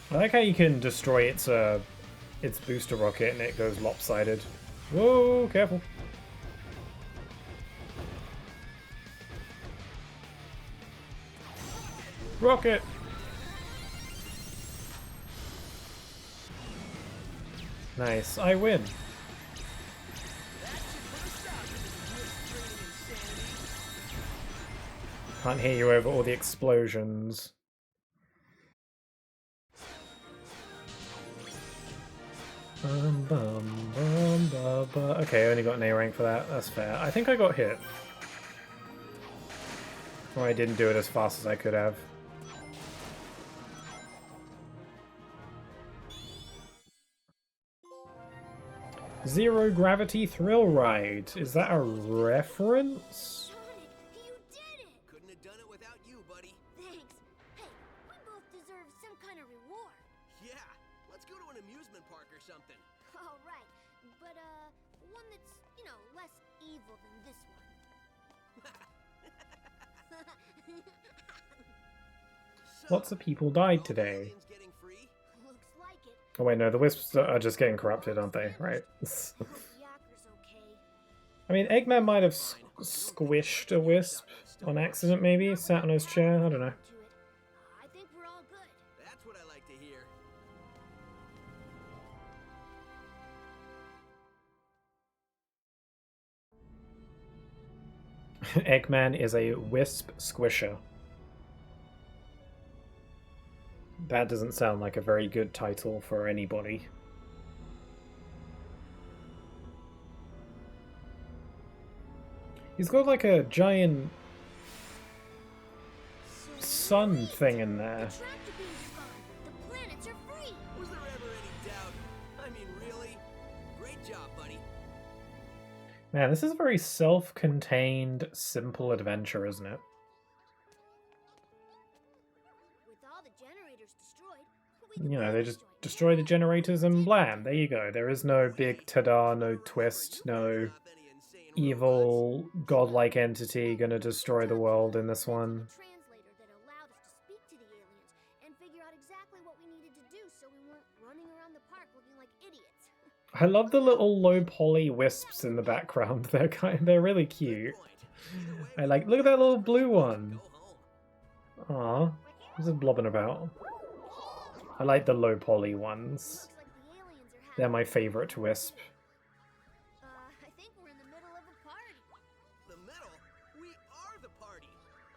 I like how you can destroy its booster rocket and it goes lopsided. Whoa, careful. Rocket! Nice, I win. Can't hear you over all the explosions. Okay, I only got an A rank for that. That's fair. I think I got hit. Or I didn't do it as fast as I could have. Zero Gravity Thrill Ride. Is that a reference? Sonic, you did Yeah, let's go to an amusement park or something. All right, but one that's, you know, less evil than this one. Lots of people died today. Aliens getting free? Looks like it. Oh wait, no, the wisps are just getting corrupted, aren't they? Right. Hope Yakker's okay. I mean, Eggman might have squished a wisp on accident, maybe? Sat on his chair? I don't know. I think we're all good. That's what I like to hear. Eggman is a wisp squisher. That doesn't sound like a very good title for anybody. He's got like a giant sun thing in there. The tractor beams are gone. The planets are free. Was there ever any doubt? I mean, really? Great job, buddy. Man, this is a very self-contained, simple adventure, isn't it? With all the generators destroyed, we can You know, they just destroy destroy the generators and blam, there you go. There is no big ta-da, no twist, no Stop any insane evil, godlike entity gonna destroy the world in this one. a translator that allowed us to speak to the aliens and figure out exactly what we needed to do so we weren't running around the park looking like idiots. I love the little low poly wisps in the background. They're really cute. I like, look at that little blue one. Go home. Aw, what's it blobbing about? I like the low poly ones. Looks like the aliens are They're having... my favorite wisp. I think we're in the middle of a party. The middle? We are the party.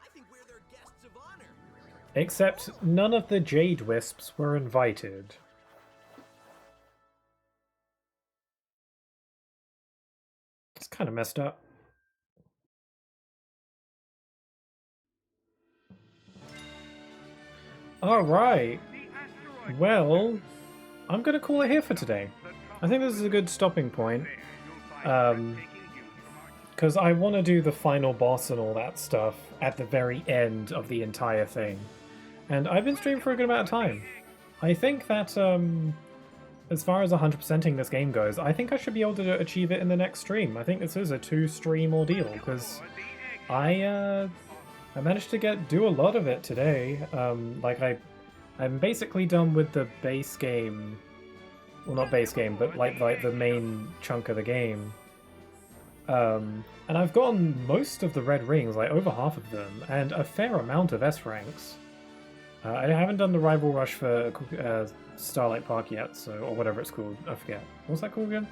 I think we're their guests of honor. Except none of the jade wisps were invited. It's kind of messed up. Alright. Well, I'm going to call it here for today. I think this is a good stopping point. Because I want to do the final boss and all that stuff at the very end of the entire thing. And I've been streaming for a good amount of time. I think that, as far as 100%ing this game goes, I think I should be able to achieve it in the next stream. I think this is a 2-stream ordeal, because I managed to do a lot of it today. I'm basically done with the base game. Well, not base game, but like the main chunk of the game. And I've gotten most of the red rings, like over half of them, and a fair amount of S ranks. I haven't done the rival rush for Starlight Park yet, so, or whatever it's called. I forget. What's that called again?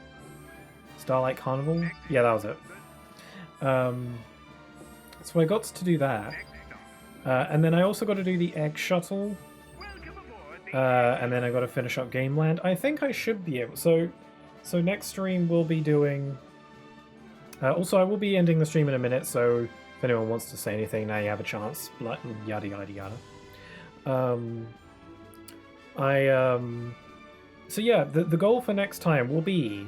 Starlight Carnival? Yeah, that was it. So I got to do that. And then I also got to do the egg shuttle. And then I got to finish up Gameland. I think I should be able... So next stream we'll be doing... also, I will be ending the stream in a minute, so if anyone wants to say anything, now you have a chance. Yada, yada, yada. So yeah, the goal for next time will be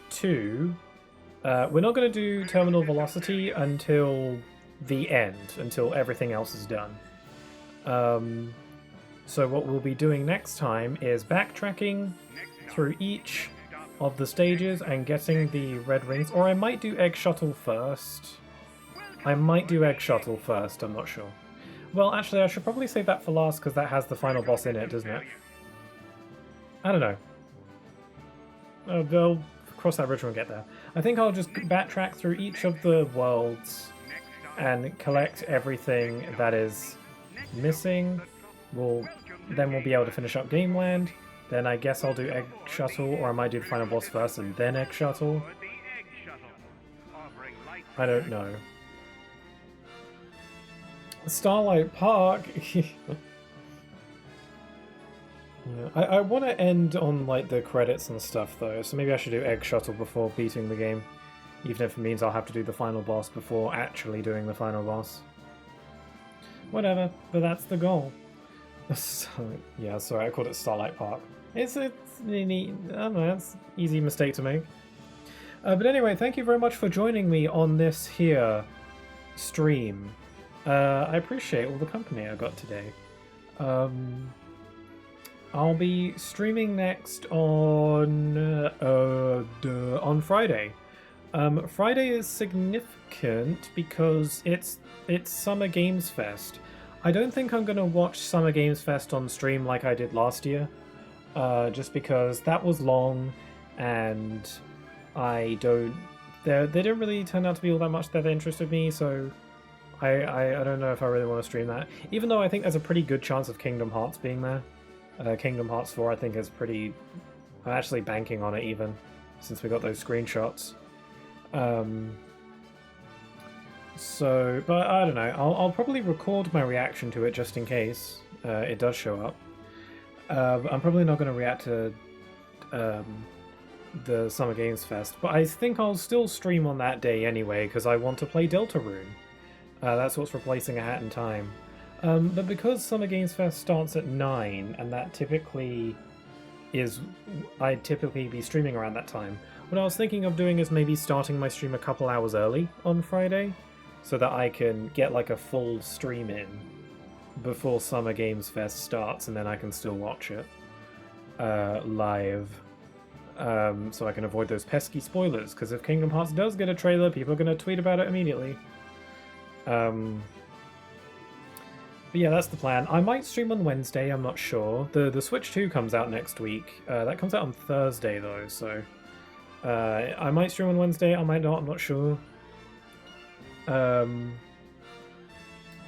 to... we're not going to do Terminal Velocity until the end, until everything else is done. So what we'll be doing next time is backtracking through each of the stages and getting the red rings, or I might do Egg Shuttle first. I'm not sure. Well, actually, I should probably save that for last, because that has the final boss in it, doesn't it? I don't know. They'll cross that bridge when we get there. I think I'll just backtrack through each of the worlds and collect everything that is missing. Then we'll be able to finish up Gameland. Then I guess I'll do Egg Shuttle, or I might do the final boss first and then Egg Shuttle. I don't know. Starlight Park. Yeah, I want to end on like the credits and stuff though, so maybe I should do Egg Shuttle before beating the game, even if it means I'll have to do the final boss before actually doing the final boss. Whatever, but that's the goal. So, yeah, sorry, I called it Starlight Park. It's neat. I don't know, it's an easy mistake to make. But anyway, thank you very much for joining me on this here stream. I appreciate all the company I got today. I'll be streaming next on Friday. Friday is significant because it's Summer Games Fest. I don't think I'm gonna watch Summer Games Fest on stream like I did last year, just because that was long, and I don't. They didn't really turn out to be all that much that interested me, so I don't know if I really want to stream that. Even though I think there's a pretty good chance of Kingdom Hearts being there. Kingdom Hearts 4 I think is pretty... I'm actually banking on it even, since we got those screenshots. But I don't know. I'll probably record my reaction to it just in case it does show up. I'm probably not going to react to the Summer Games Fest, but I think I'll still stream on that day anyway, because I want to play Deltarune. That's what's replacing A Hat in Time. But because Summer Games Fest starts at 9, and that typically is... I'd typically be streaming around that time, what I was thinking of doing is maybe starting my stream a couple hours early on Friday, so that I can get like a full stream in before Summer Games Fest starts, and then I can still watch it live. So I can avoid those pesky spoilers, because if Kingdom Hearts does get a trailer, people are going to tweet about it immediately. But yeah, that's the plan. I might stream on Wednesday, I'm not sure. The Switch 2 comes out next week. That comes out on Thursday though, so... I might stream on Wednesday, I might not, I'm not sure.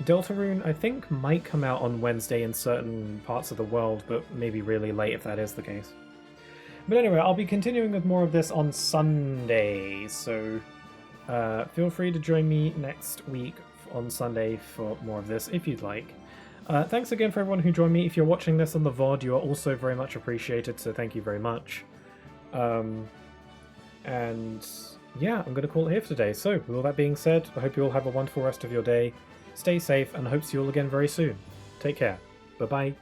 Deltarune, I think, might come out on Wednesday in certain parts of the world, but maybe really late if that is the case. But anyway, I'll be continuing with more of this on Sunday, so feel free to join me next week on Sunday for more of this, if you'd like. Thanks again for everyone who joined me. If you're watching this on the VOD, you are also very much appreciated, so thank you very much. And yeah, I'm going to call it here for today. So, with all that being said, I hope you all have a wonderful rest of your day. Stay safe, and I hope to see you all again very soon. Take care. Bye-bye.